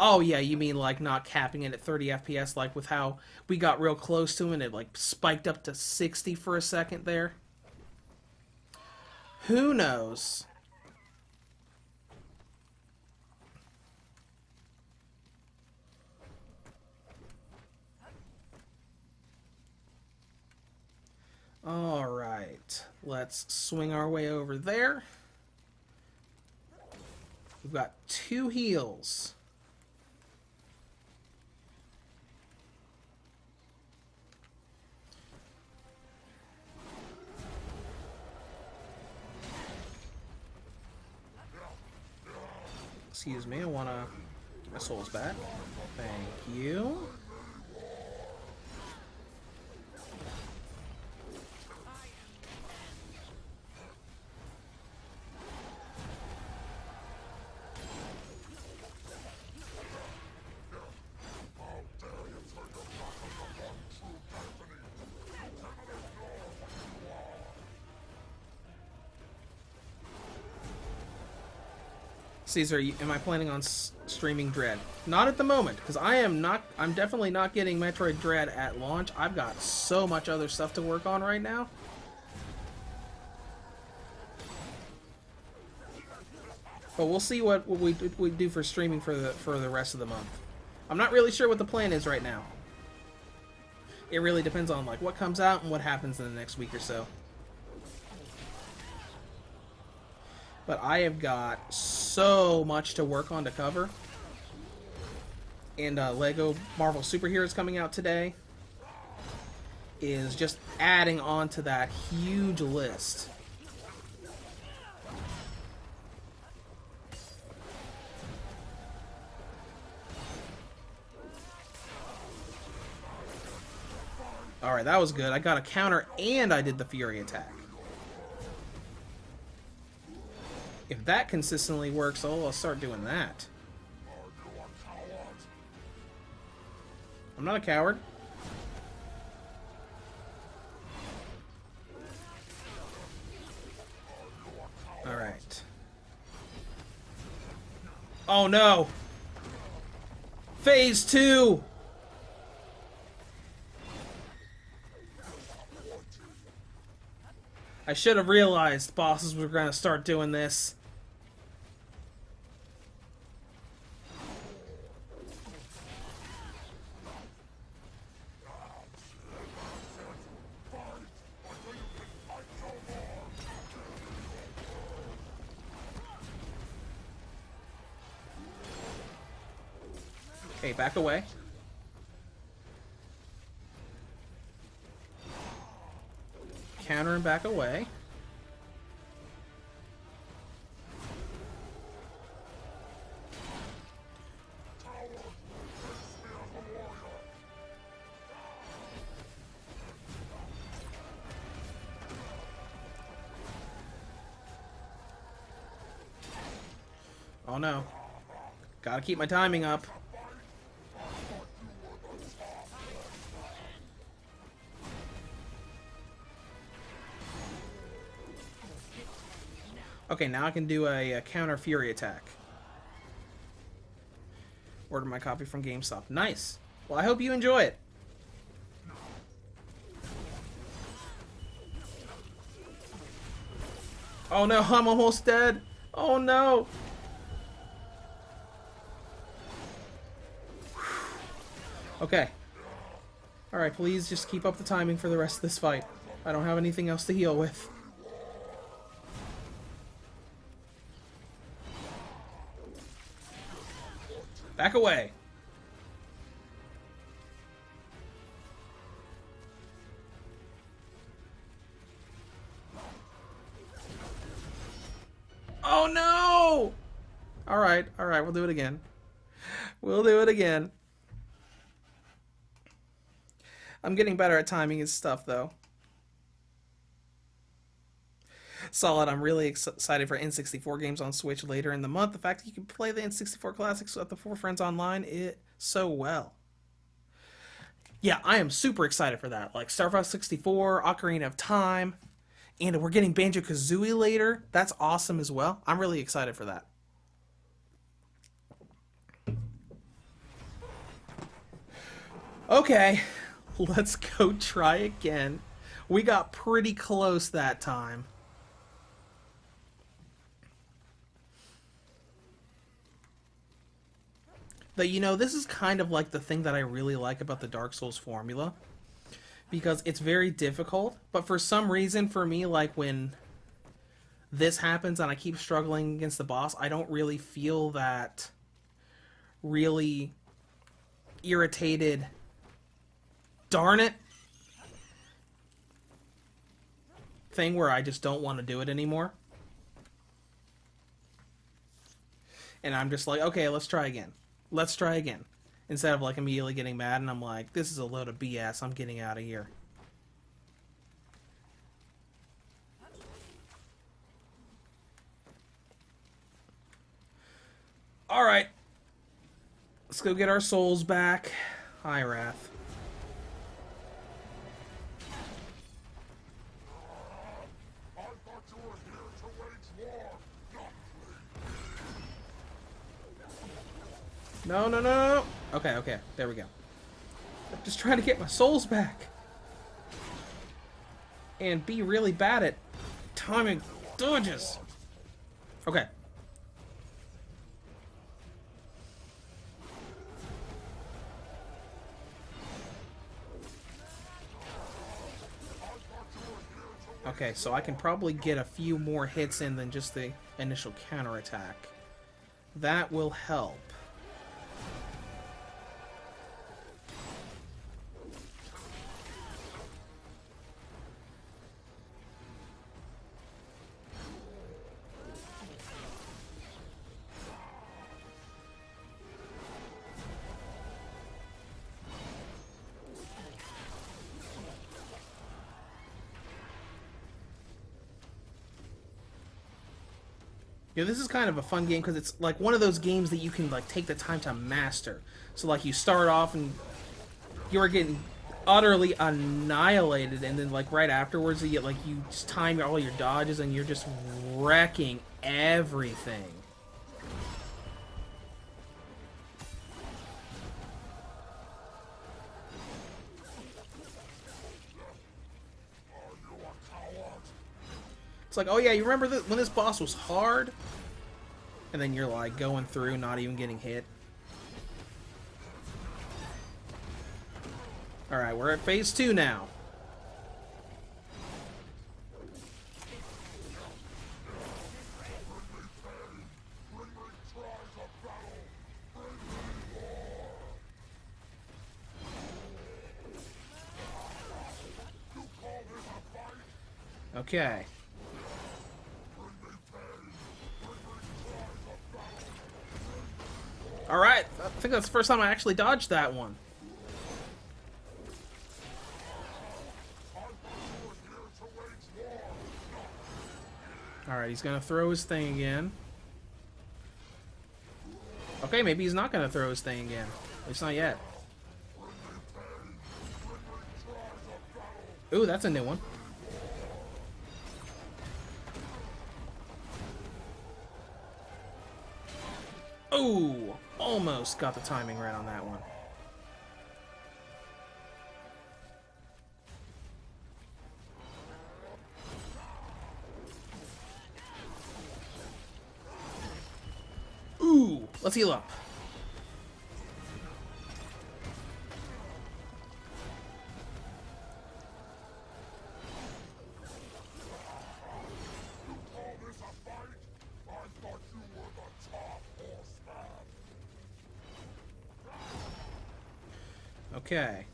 Speaker 1: Oh yeah, you mean like not capping it at 30 FPS, like with how we got real close to it and it like spiked up to 60 for a second there? Who knows? Alright, let's swing our way over there. We've got 2 heals. Excuse me, I want to get my souls back. Thank you. Caesar, am I planning on streaming Dread? Not at the moment, because I'm definitely not getting Metroid Dread at launch. I've got so much other stuff to work on right now. But we'll see what we do for streaming for the rest of the month. I'm not really sure what the plan is right now. It really depends on like what comes out and what happens in the next week or so. But I have got so much to work on to cover. And Lego Marvel Superheroes coming out today is just adding on to that huge list. Alright, that was good. I got a counter and I did the Fury attack. If that consistently works, I'll start doing that. I'm not a coward. Alright. Oh no! Phase 2! I should have realized bosses were going to start doing this. Okay, back away. Counter and back away. Oh no. Gotta keep my timing up. Okay, now I can do a counter fury attack. Order my copy from GameStop. Nice. Well, I hope you enjoy it. Oh no, I'm almost dead. Oh no. Okay. Alright, please just keep up the timing for the rest of this fight. I don't have anything else to heal with. Back away. Oh no! Alright, alright, we'll do it again. We'll do it again. I'm getting better at timing his stuff, though. Solid. I'm really excited for N64 games on Switch later in the month. The fact that you can play the N64 classics with the 4 friends online, it so well. Yeah, I am super excited for that. Like Star Fox 64, Ocarina of Time, and we're getting Banjo-Kazooie later. That's awesome as well. I'm really excited for that. Okay, let's go try again. We got pretty close that time. But you know, this is kind of like the thing that I really like about the Dark Souls formula. Because it's very difficult, but for some reason for me, like when this happens and I keep struggling against the boss, I don't really feel that really irritated, darn it, thing where I just don't want to do it anymore. And I'm just like, okay, let's try again. Let's try again. Instead of like immediately getting mad and I'm like, this is a load of BS, I'm getting out of here. Alright. Let's go get our souls back. Hi, Wrath. No, no, no, no. Okay, okay. There we go. I'm just trying to get my souls back. And be really bad at timing dodges. Okay. Okay, so I can probably get a few more hits in than just the initial counterattack. That will help. Yeah, this is kind of a fun game because it's like one of those games that you can like take the time to master. So like you start off and you're getting utterly annihilated, and then like right afterwards you get like you just time all your dodges and you're just wrecking everything. It's like, oh yeah, you remember when this boss was hard? And then you're like going through, not even getting hit. Alright, we're at phase 2 now. Okay. Alright, I think that's the first time I actually dodged that one. Alright, he's gonna throw his thing again. Okay, maybe he's not gonna throw his thing again. At least not yet. Ooh, that's a new one. Oh, almost got the timing right on that one. Ooh, let's heal up. Okay.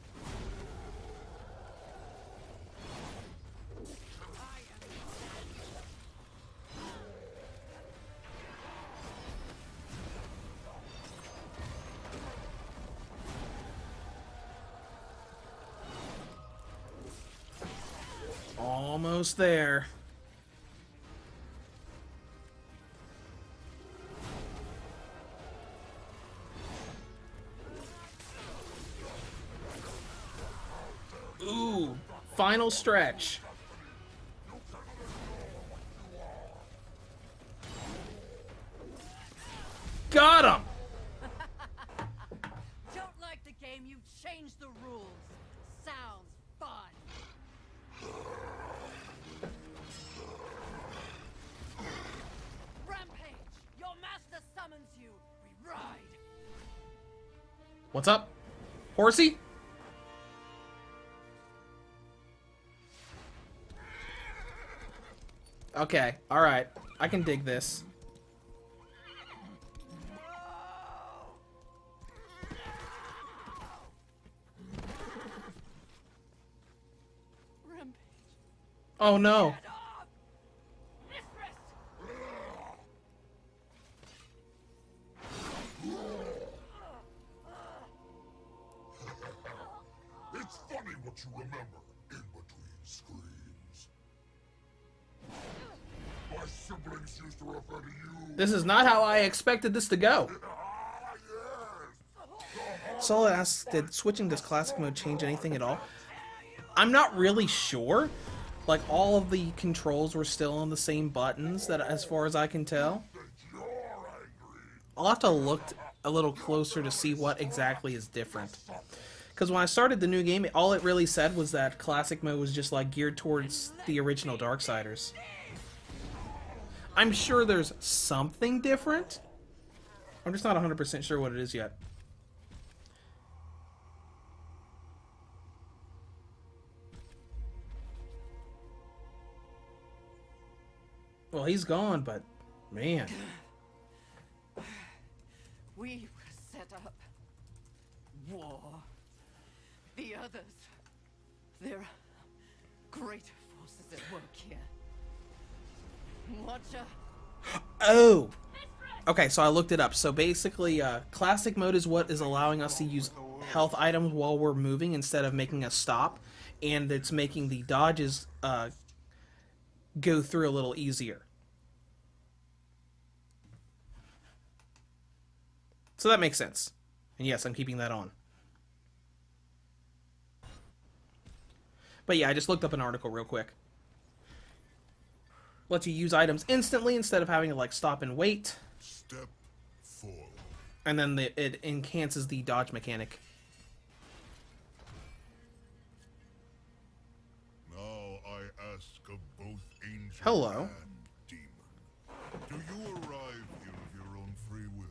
Speaker 1: Almost there. Ooh, final stretch. Got him!
Speaker 2: Don't like the game, you changed the rules. Sounds fun. Rampage! Your master summons you. We ride.
Speaker 1: What's up? Horsey? Okay, alright. I can dig this.
Speaker 2: Rampage.
Speaker 1: Oh no.
Speaker 2: Get off! Mistress!
Speaker 5: It's funny what you remember in between screams. My siblings used to refer to you.
Speaker 1: This is not how I expected this to go.
Speaker 5: Ah, yes!
Speaker 1: Solid asks, did switching to classic mode change anything at all? I'm not really sure. Like, all of the controls were still on the same buttons, that, as far as I can tell.
Speaker 5: You're angry.
Speaker 1: I'll have to look a little closer to see what exactly is different. Because when I started the new game, all it really said was that classic mode was just like geared towards the original Darksiders. I'm sure there's something different. I'm just not 100% sure what it is yet. Well, he's gone, but man.
Speaker 2: We were set up. War. The others. There are great forces at work here. Watcher.
Speaker 1: Oh! Okay, so I looked it up. So basically, classic mode is what is allowing us to use health items while we're moving instead of making us stop. And it's making the dodges go through a little easier. So that makes sense. And yes, I'm keeping that on. But yeah, I just looked up an article real quick. Lets you use items instantly instead of having to like stop and wait.
Speaker 5: Step forward.
Speaker 1: And then it enhances the dodge mechanic.
Speaker 5: Now I ask of both angel
Speaker 1: Hello.
Speaker 5: and demon. Do you arrive here of your own free will?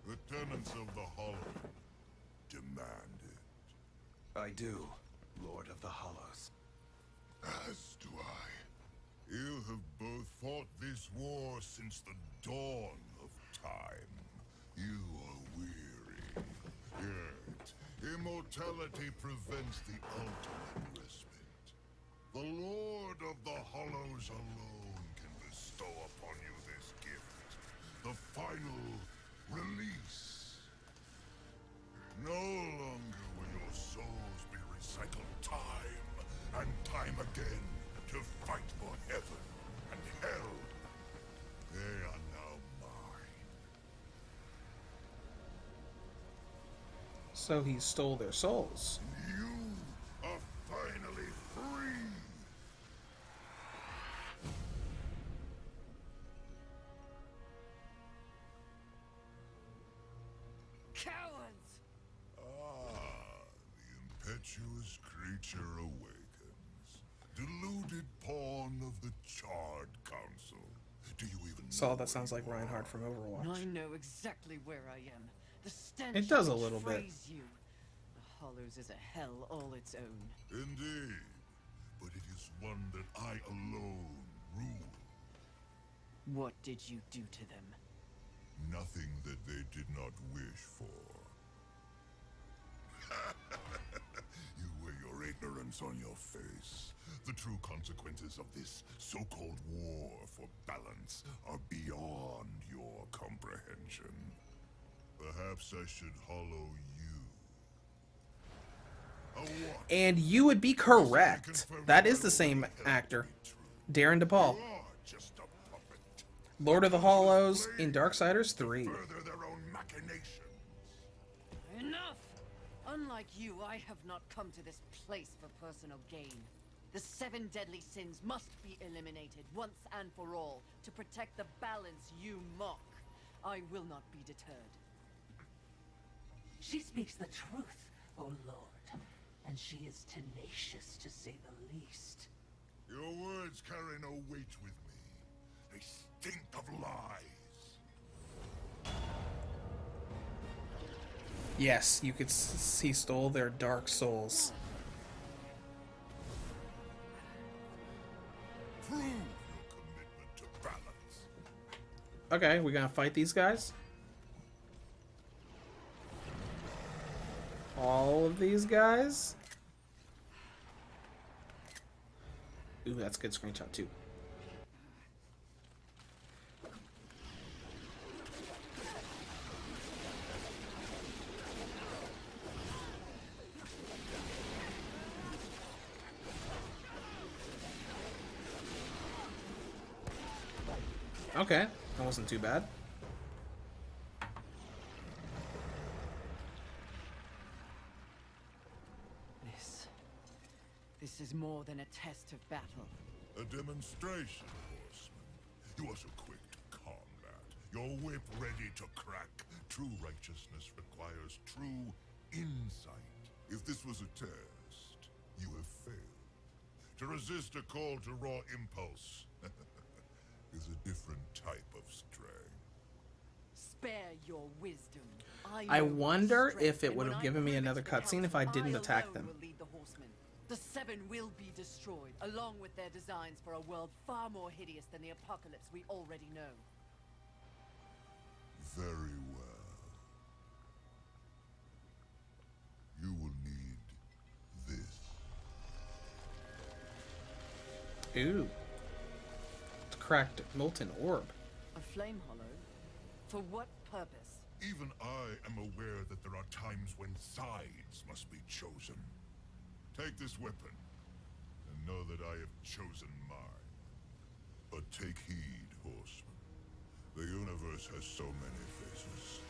Speaker 5: The tenants of the Hollow demand it.
Speaker 6: I do, Lord of the Hollows.
Speaker 5: As do I. You have both fought this war since the dawn of time. You are weary. Yet, immortality prevents the ultimate respite. The Lord of the Hollows alone can bestow upon you this gift. The final release. No longer will your souls be recycled time and time again to fight for heaven and hell. They are now mine.
Speaker 1: So he stole their souls.
Speaker 5: You are finally free. impetuous creature awakens. Deluded pawn of the Charred Council. Do you even
Speaker 1: Saul,
Speaker 5: know
Speaker 1: that sounds
Speaker 5: where
Speaker 1: like
Speaker 5: you
Speaker 1: Reinhardt
Speaker 5: are?
Speaker 1: from Overwatch.
Speaker 2: I know exactly where I am. The stench
Speaker 1: It does a little bit.
Speaker 2: betrays you. The Hollows is a hell all its own.
Speaker 5: Indeed. But it is one that I alone rule.
Speaker 2: What did you do to them?
Speaker 5: Nothing that they did not wish for. You wear your ignorance on your face. The true consequences of this so-called war for balance are beyond your comprehension. Perhaps I should hollow you. A what?
Speaker 1: And you would be correct. That is the same actor, Darren DePaul,
Speaker 5: You are just a puppet.
Speaker 1: Lord of the Hollows in Darksiders 3.
Speaker 5: Further their own machinations.
Speaker 2: Enough! Unlike you, I have not come to this place for personal gain. The 7 deadly sins must be eliminated once and for all to protect the balance you mock. I will not be deterred.
Speaker 3: She speaks the truth, O Lord, and she is tenacious to say the least.
Speaker 5: Your words carry no weight with me. They stink of lies.
Speaker 1: Yes, you could he stole their dark souls.
Speaker 5: Prove your commitment to balance.
Speaker 1: Okay, we gonna fight these guys? All of these guys? Ooh, that's a good screenshot too. Okay, that wasn't too bad.
Speaker 2: This is more than a test of battle.
Speaker 5: A demonstration, horseman. You are so quick to combat. Your whip ready to crack. True righteousness requires true insight. If this was a test, you have failed. To resist a call to raw impulse is a different type of strength.
Speaker 2: Spare your wisdom.
Speaker 1: I
Speaker 2: know
Speaker 1: wonder
Speaker 2: strength,
Speaker 1: if it
Speaker 2: and
Speaker 1: would
Speaker 2: when
Speaker 1: have
Speaker 2: I
Speaker 1: given me
Speaker 2: prove it
Speaker 1: another
Speaker 2: to the
Speaker 1: cutscene if I
Speaker 2: council,
Speaker 1: didn't attack
Speaker 2: alone
Speaker 1: them.
Speaker 2: will lead the horsemen. The 7 will be destroyed, along with their designs for a world far more hideous than the apocalypse we already know.
Speaker 5: Very well. You will need this.
Speaker 1: Ooh. It's cracked molten orb.
Speaker 2: A flame hollow? For what purpose?
Speaker 5: Even I am aware that there are times when sides must be chosen. Take this weapon, and know that I have chosen mine. But take heed, horseman. The universe has so many faces.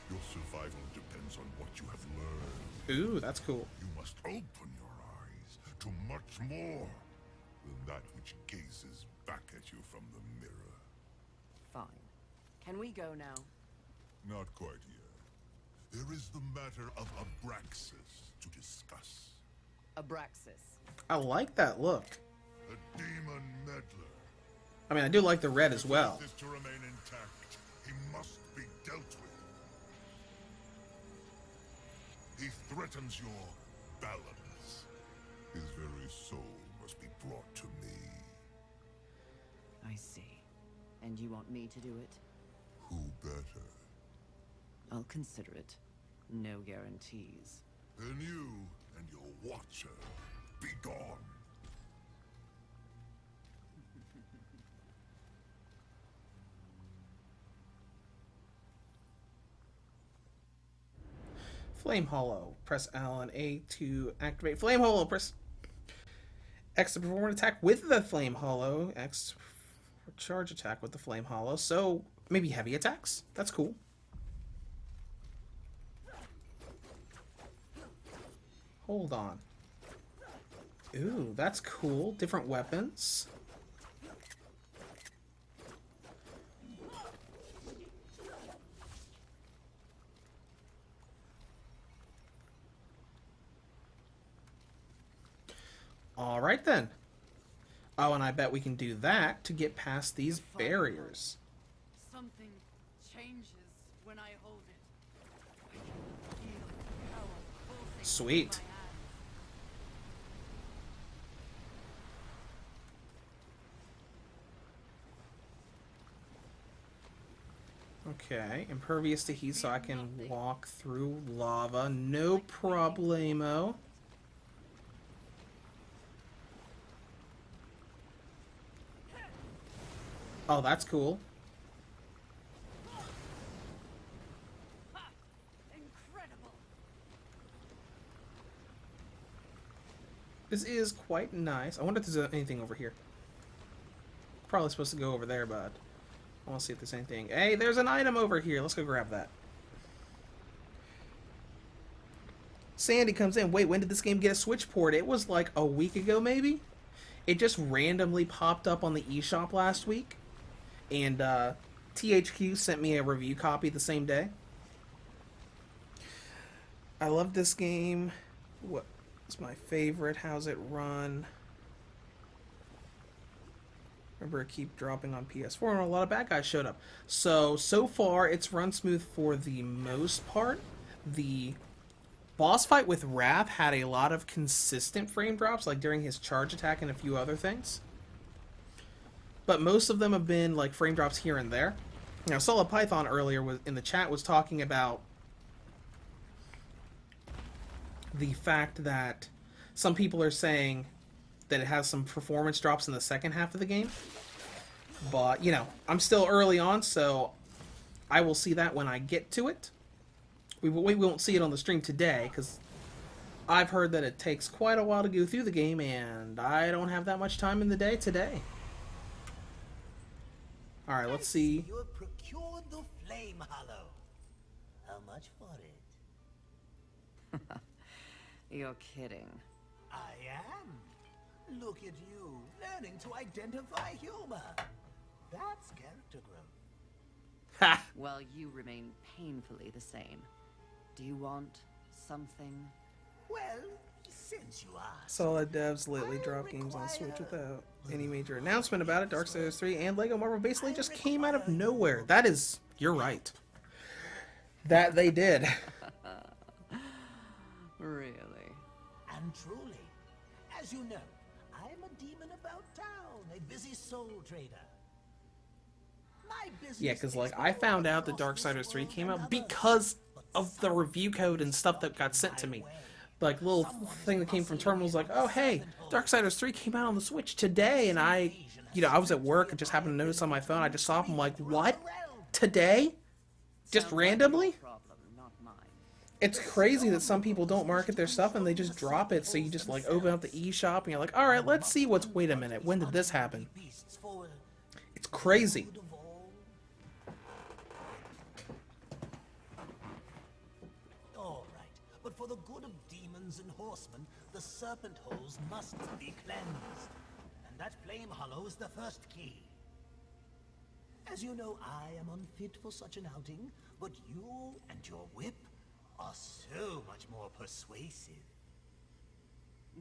Speaker 5: Your survival depends on what you have learned.
Speaker 1: Ooh, that's cool.
Speaker 5: You must open your eyes to much more than that which gazes back at you from the mirror.
Speaker 2: Fine. Can we go now?
Speaker 5: Not quite yet. There is the matter of Abraxas to discuss.
Speaker 2: Abraxas.
Speaker 1: I like that look.
Speaker 5: A demon meddler.
Speaker 1: I mean, I do like the red as well.
Speaker 5: For this to remain intact, he must be dealt with. He threatens your balance. His very soul must be brought to me.
Speaker 2: I see. And you want me to do it?
Speaker 5: Who better?
Speaker 2: I'll consider it. No guarantees.
Speaker 5: Then you and your watcher be gone.
Speaker 1: Flame Hollow. Press L and A to activate Flame Hollow. Press X to perform an attack with the Flame Hollow. X for charge attack with the Flame Hollow. So maybe heavy attacks. That's cool. Hold on. Ooh, that's cool. Different weapons. All right then. Oh, and I bet we can do that to get past these barriers.
Speaker 7: Something changes when I hold it. I can feel power pulsing
Speaker 1: Sweet.
Speaker 7: through my hands.
Speaker 1: Okay, impervious to heat, so I can walk through lava. No problemo. Oh, that's cool.
Speaker 7: Incredible.
Speaker 1: This is quite nice. I wonder if there's anything over here. Probably supposed to go over there, but I want to see if there's anything. Hey, there's an item over here. Let's go grab that. Sandy comes in. Wait, when did this game get a Switch port? It was like a week ago, maybe? It just randomly popped up on the eShop last week. And THQ sent me a review copy the same day. I love this game. What's my favorite? How's it run? Remember, it keep dropping on PS4, and a lot of bad guys showed up. So far, it's run smooth for the most part. The boss fight with Wrath had a lot of consistent frame drops, like during his charge attack and a few other things. But most of them have been like frame drops here and there. Now, Solid Python earlier in the chat was talking about the fact that some people are saying that it has some performance drops in the second half of the game. But, you know, I'm still early on, so I will see that when I get to it. We won't see it on the stream today, because I've heard that it takes quite a while to go through the game, and I don't have that much time in the day today. Alright, let's see.
Speaker 4: You have procured the Flame Hollow. How much for it?
Speaker 2: You're kidding.
Speaker 4: I am. Look at you, learning to identify humor. That's character growth.
Speaker 1: Ha!
Speaker 2: Well, you remain painfully the same. Do you want something?
Speaker 4: Well, since you ask.
Speaker 1: Solid Devs lately drop games on Switch without any major announcement about it. Darksiders 3 and Lego Marvel basically just came out of nowhere. That is, you're right. That they did.
Speaker 2: Really?
Speaker 4: And truly, as you know, I'm a demon about town, a busy soul trader. My business
Speaker 1: Yeah, because like
Speaker 4: takes
Speaker 1: I
Speaker 4: me
Speaker 1: found out that
Speaker 4: across this
Speaker 1: Darksiders 3
Speaker 4: world
Speaker 1: came
Speaker 4: and
Speaker 1: out
Speaker 4: others,
Speaker 1: because
Speaker 4: but
Speaker 1: of the review code and stuff that got sent to me. Like little thing that came from terminals like, oh hey, Darksiders 3 came out on the Switch today, and I was at work and just happened to notice on my phone. I just saw it. I'm like, what? Today? Just
Speaker 2: Sounds like
Speaker 1: randomly?
Speaker 2: your problem, not mine.
Speaker 1: It's crazy that some people don't market their stuff and they just drop it. So you just like open up the eShop and you're like, all right, let's see what's. Wait a minute, when did this happen? It's crazy.
Speaker 4: All right, but for the good of demons and horsemen, the serpent holes must be cleansed. And that flame hollow is the first key. As you know, I am unfit for such an outing, but you and your whip are so much more persuasive.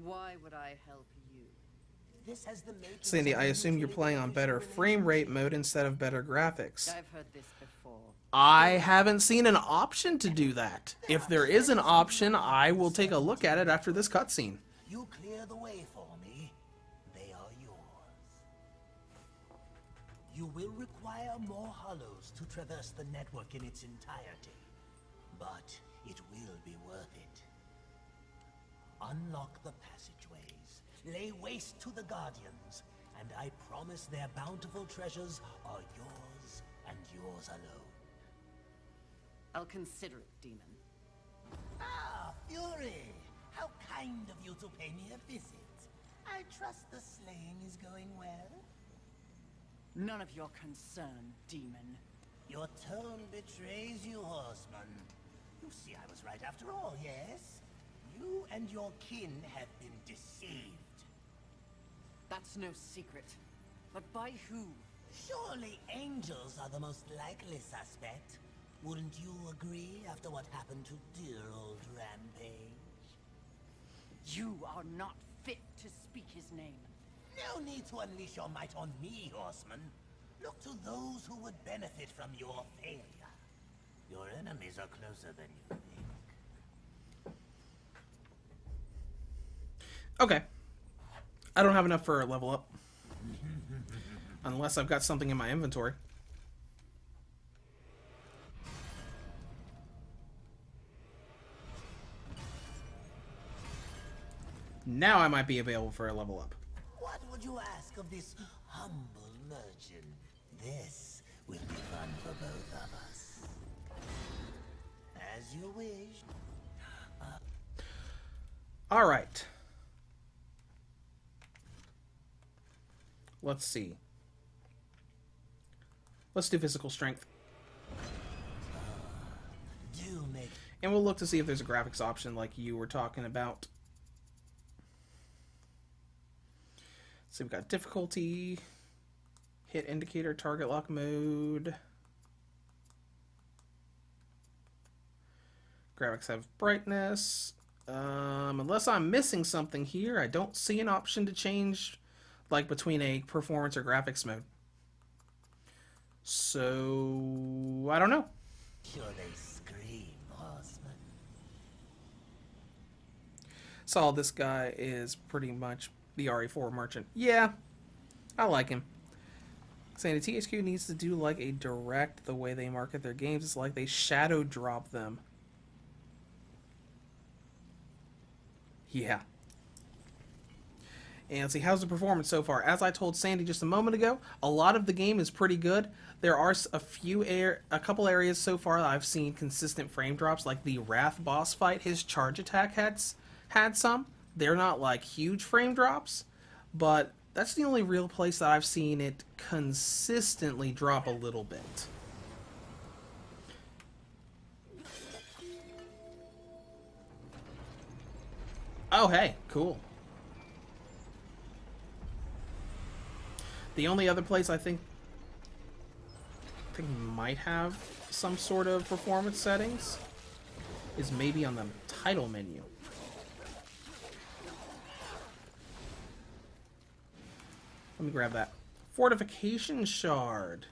Speaker 2: Why would I help you?
Speaker 4: This has the makings
Speaker 1: Sandy,
Speaker 4: of
Speaker 1: I
Speaker 4: a
Speaker 1: assume you're
Speaker 4: mutually
Speaker 1: playing on better
Speaker 4: beneficial
Speaker 1: frame rate
Speaker 4: relationship.
Speaker 1: mode instead of better graphics.
Speaker 2: I've heard this before.
Speaker 1: I haven't seen an option to do that. If there is an option, I will take a look at it after this cutscene.
Speaker 4: You clear the way for me. They are yours. You will require more hollows to traverse the network in its entirety. But it will be worth it. Unlock the passageways. Lay waste to the Guardians. And I promise their bountiful treasures are yours and yours alone.
Speaker 2: I'll consider it, demon.
Speaker 4: Ah, Fury! How kind of you to pay me a visit. I trust the slaying is going well.
Speaker 7: None of your concern, demon.
Speaker 4: Your tone betrays you, horseman. You see, I was right after all, yes? You and your kin have been deceived.
Speaker 7: That's no secret. But by who?
Speaker 4: Surely angels are the most likely suspect. Wouldn't you agree after what happened to dear old Rampage?
Speaker 7: You are not fit to speak his name.
Speaker 4: No need to unleash your might on me, horseman. Look to those who would benefit from your failure. Your enemies are closer than you think.
Speaker 1: Okay. I don't have enough for a level up. Unless I've got something in my inventory. Now I might be available for a level up.
Speaker 4: What would you ask of this humble merchant? This will be fun for both of us. As you wish.
Speaker 1: All right. Let's see. Let's do physical strength.
Speaker 4: Do make.
Speaker 1: And we'll look to see if there's a graphics option like you were talking about. So we've got difficulty, hit indicator, target lock mode. Graphics have brightness. Unless I'm missing something here, I don't see an option to change like between a performance or graphics mode. So I don't know.
Speaker 4: Sure they scream, horseman.
Speaker 1: Saw this guy is pretty much the RE4 merchant. Yeah, I like him. Saying the THQ needs to do like a direct the way they market their games. It's like they shadow drop them. Yeah. And see, how's the performance so far? As I told Sandy just a moment ago, a lot of the game is pretty good. There are a couple areas so far that I've seen consistent frame drops, like the Wrath boss fight. His charge attack had some. They're not like huge frame drops, but that's the only real place that I've seen it consistently drop a little bit. Oh, hey, cool. The only other place I think might have some sort of performance settings is maybe on the title menu. Let me grab that. Fortification shard.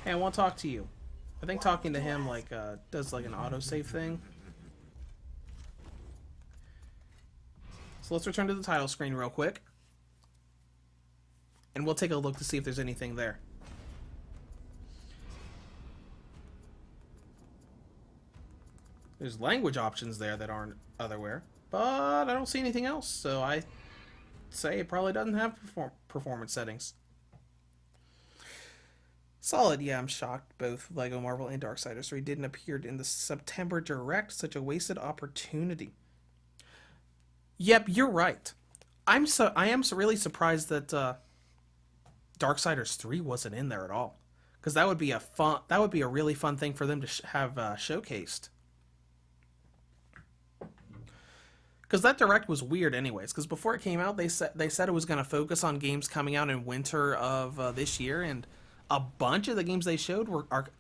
Speaker 1: Hey, I want to talk to you. I think talking to him like does like an autosave thing. So let's return to the title screen real quick. And we'll take a look to see if there's anything there. There's language options there that aren't otherwhere, but I don't see anything else, so I say it probably doesn't have performance settings. Solid, yeah, I'm shocked both LEGO Marvel and Darksiders 3 didn't appear in the September Direct. Such a wasted opportunity. Yep, you're right. I am really surprised that Darksiders 3 wasn't in there at all, because that would be a really fun thing for them to have showcased. Because that Direct was weird anyways, because before it came out, they said it was going to focus on games coming out in winter of this year, and a bunch of the games they showed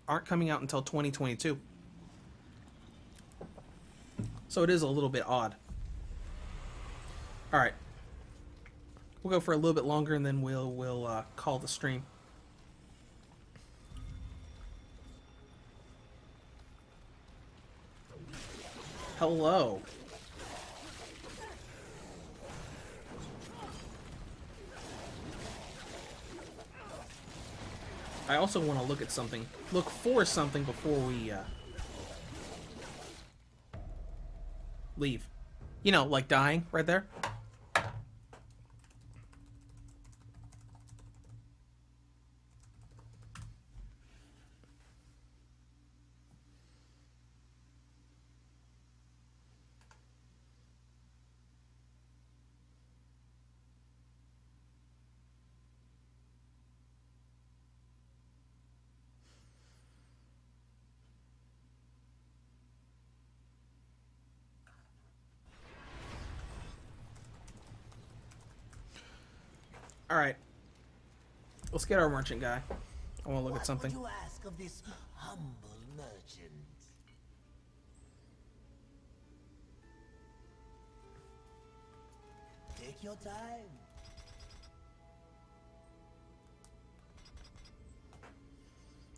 Speaker 1: aren't coming out until 2022. So it is a little bit odd. Alright. We'll go for a little bit longer, and then we'll call the stream. Hello. I also want to look for something before we leave. You know, like dying right there. Alright. Let's get our merchant guy. I want to look at something.
Speaker 4: What would you ask of this humble merchant? Take your time.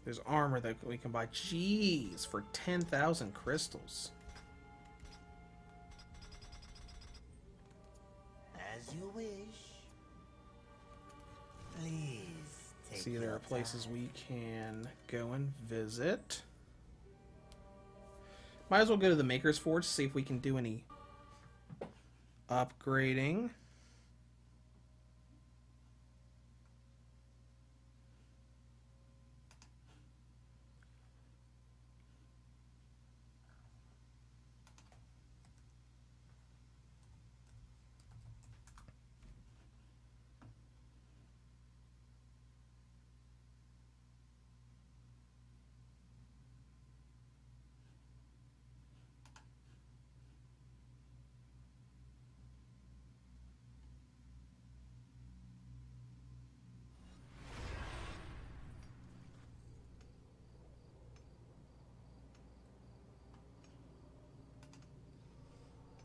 Speaker 1: There's armor that we can buy. Jeez, for 10,000 crystals.
Speaker 4: As you wish. Please take
Speaker 1: See, there
Speaker 4: your
Speaker 1: are places
Speaker 4: time.
Speaker 1: we can go and visit. Might as well go to the Maker's Forge to see if we can do any upgrading.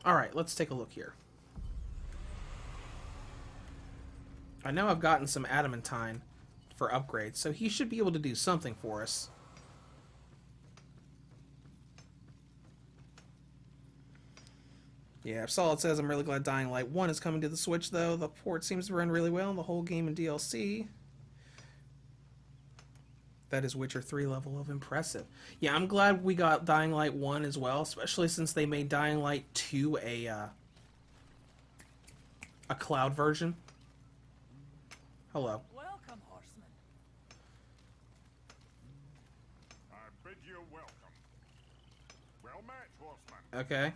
Speaker 1: Alright, let's take a look here. I know I've gotten some adamantine for upgrades, so he should be able to do something for us. Yeah, Solid says, I'm really glad Dying Light 1 is coming to the Switch, though. The port seems to run really well, and the whole game in DLC. That is Witcher 3 level of impressive. Yeah, I'm glad we got Dying Light 1 as well, especially since they made Dying Light 2 a cloud version. Hello.
Speaker 7: Welcome, horseman.
Speaker 5: I bid you welcome. Well met, horseman.
Speaker 1: Okay.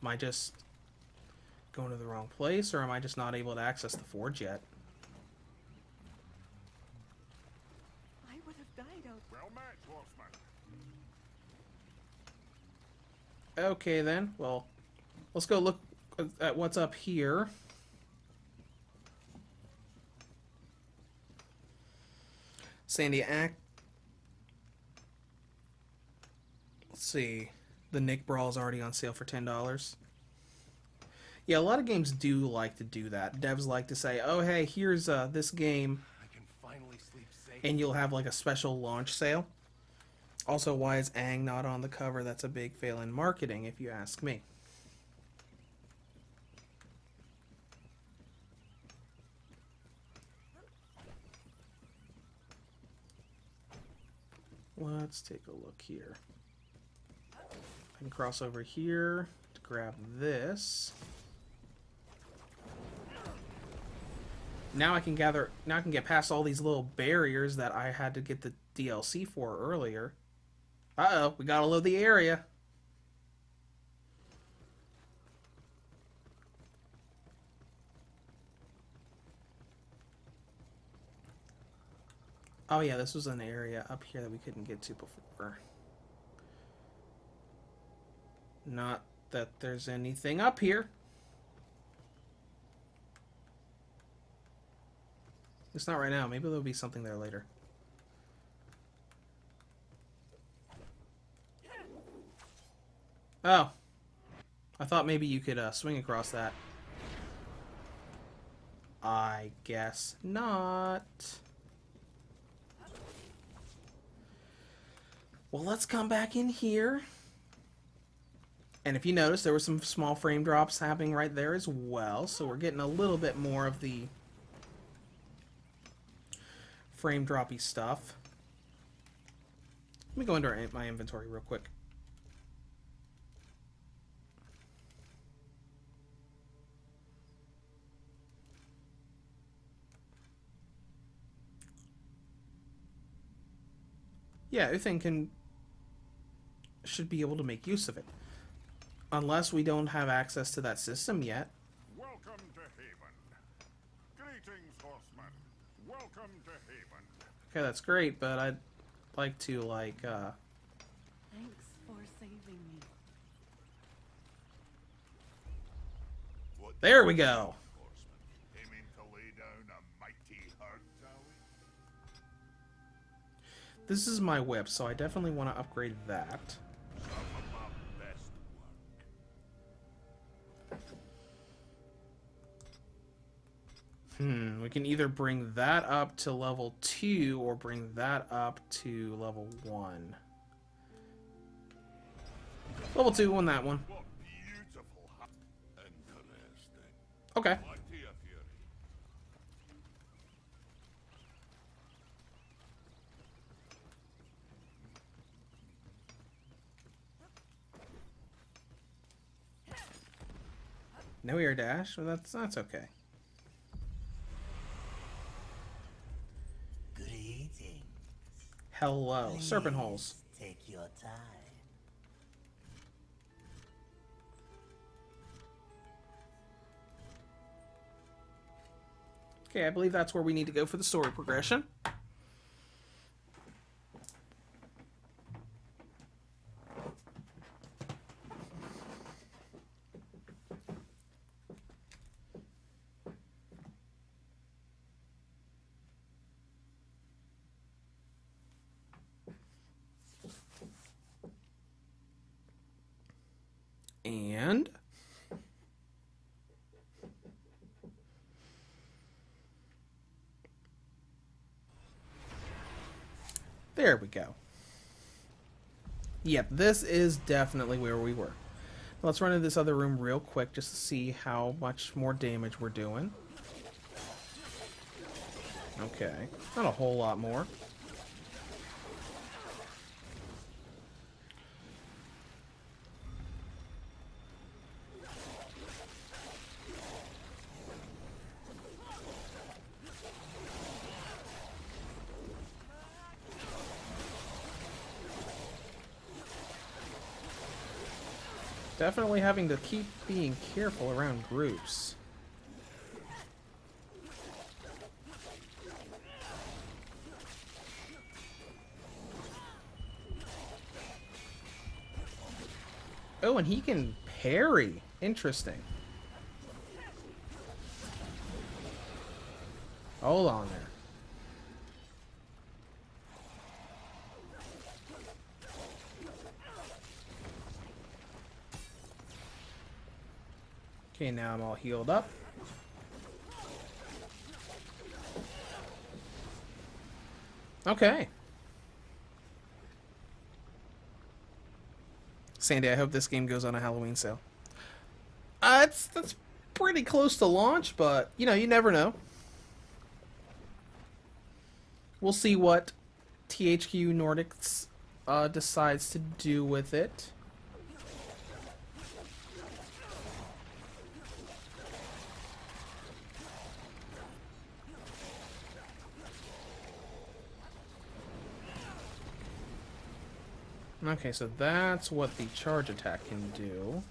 Speaker 1: Am I just going to the wrong place, or am I just not able to access the forge yet?
Speaker 2: I would have died out.
Speaker 5: Well met, horseman.
Speaker 1: Okay then, well, let's go look at what's up here. Sandy Act. Let's see. The Nick Brawl is already on sale for $10. Yeah, a lot of games do like to do that. Devs like to say, oh hey, here's this game,
Speaker 6: I can finally sleep safe.
Speaker 1: and you'll have like a special launch sale. Also, why is Aang not on the cover? That's a big fail in marketing, if you ask me. Let's take a look here. I can cross over here to grab this. Now I can get past all these little barriers that I had to get the DLC for earlier. Uh-oh, we gotta load the area. Oh yeah, this was an area up here that we couldn't get to before. Not that there's anything up here. It's not right now. Maybe there'll be something there later. Oh. I thought maybe you could swing across that. I guess not. Well, let's come back in here. And if you notice, there were some small frame drops happening right there as well. So we're getting a little bit more of the frame droppy stuff. Let me go into my inventory real quick. Yeah, everything should be able to make use of it. Unless we don't have access to that system yet.
Speaker 5: Welcome to Haven. Greetings, horseman. Welcome to Haven.
Speaker 1: Okay, that's great, but I'd like to, like,
Speaker 2: Thanks for saving me.
Speaker 5: What
Speaker 1: there we go.
Speaker 5: horseman? Aiming to lay down a mighty herd, are we?
Speaker 1: This is my whip, so I definitely want to upgrade that.
Speaker 5: Some of my best work.
Speaker 1: We can either bring that up to level 2 or bring that up to level 1. Level 2 on that one.
Speaker 5: What beautiful interesting.
Speaker 1: Okay.
Speaker 5: Mighty of Fury.
Speaker 1: No air dash? Well, that's okay.
Speaker 4: Greetings.
Speaker 1: Hello. Serpent holes.
Speaker 4: Take your time.
Speaker 1: Okay, I believe that's where we need to go for the story progression. And there we go. Yep, this is definitely where we were. Let's run into this other room real quick just to see how much more damage we're doing. Okay, not a whole lot more. Definitely having to keep being careful around groups. Oh, and he can parry. Interesting. Hold on there. Okay, now I'm all healed up. Okay. Sandy, I hope this game goes on a Halloween sale. That's pretty close to launch, but, you know, you never know. We'll see what THQ Nordics decides to do with it. Okay, so that's what the charge attack can do.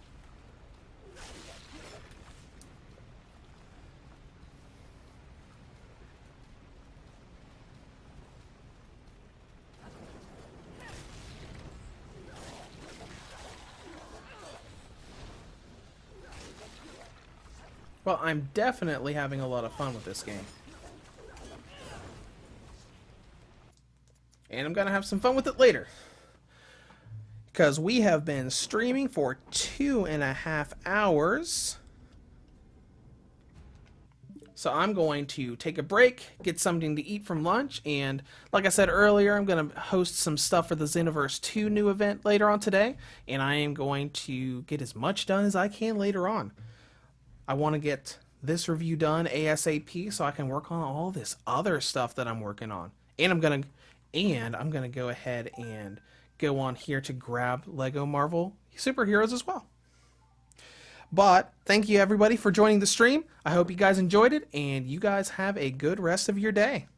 Speaker 1: Well, I'm definitely having a lot of fun with this game. And I'm gonna have some fun with it later. Because we have been streaming for 2.5 hours. So I'm going to take a break, get something to eat from lunch, and like I said earlier, I'm going to host some stuff for the Xenoverse 2 new event later on today, and I am going to get as much done as I can later on. I want to get this review done ASAP so I can work on all this other stuff that I'm working on. And I'm going to go ahead and go on here to grab Lego Marvel Superheroes as well. But thank you everybody for joining the stream. I hope you guys enjoyed it, and you guys have a good rest of your day.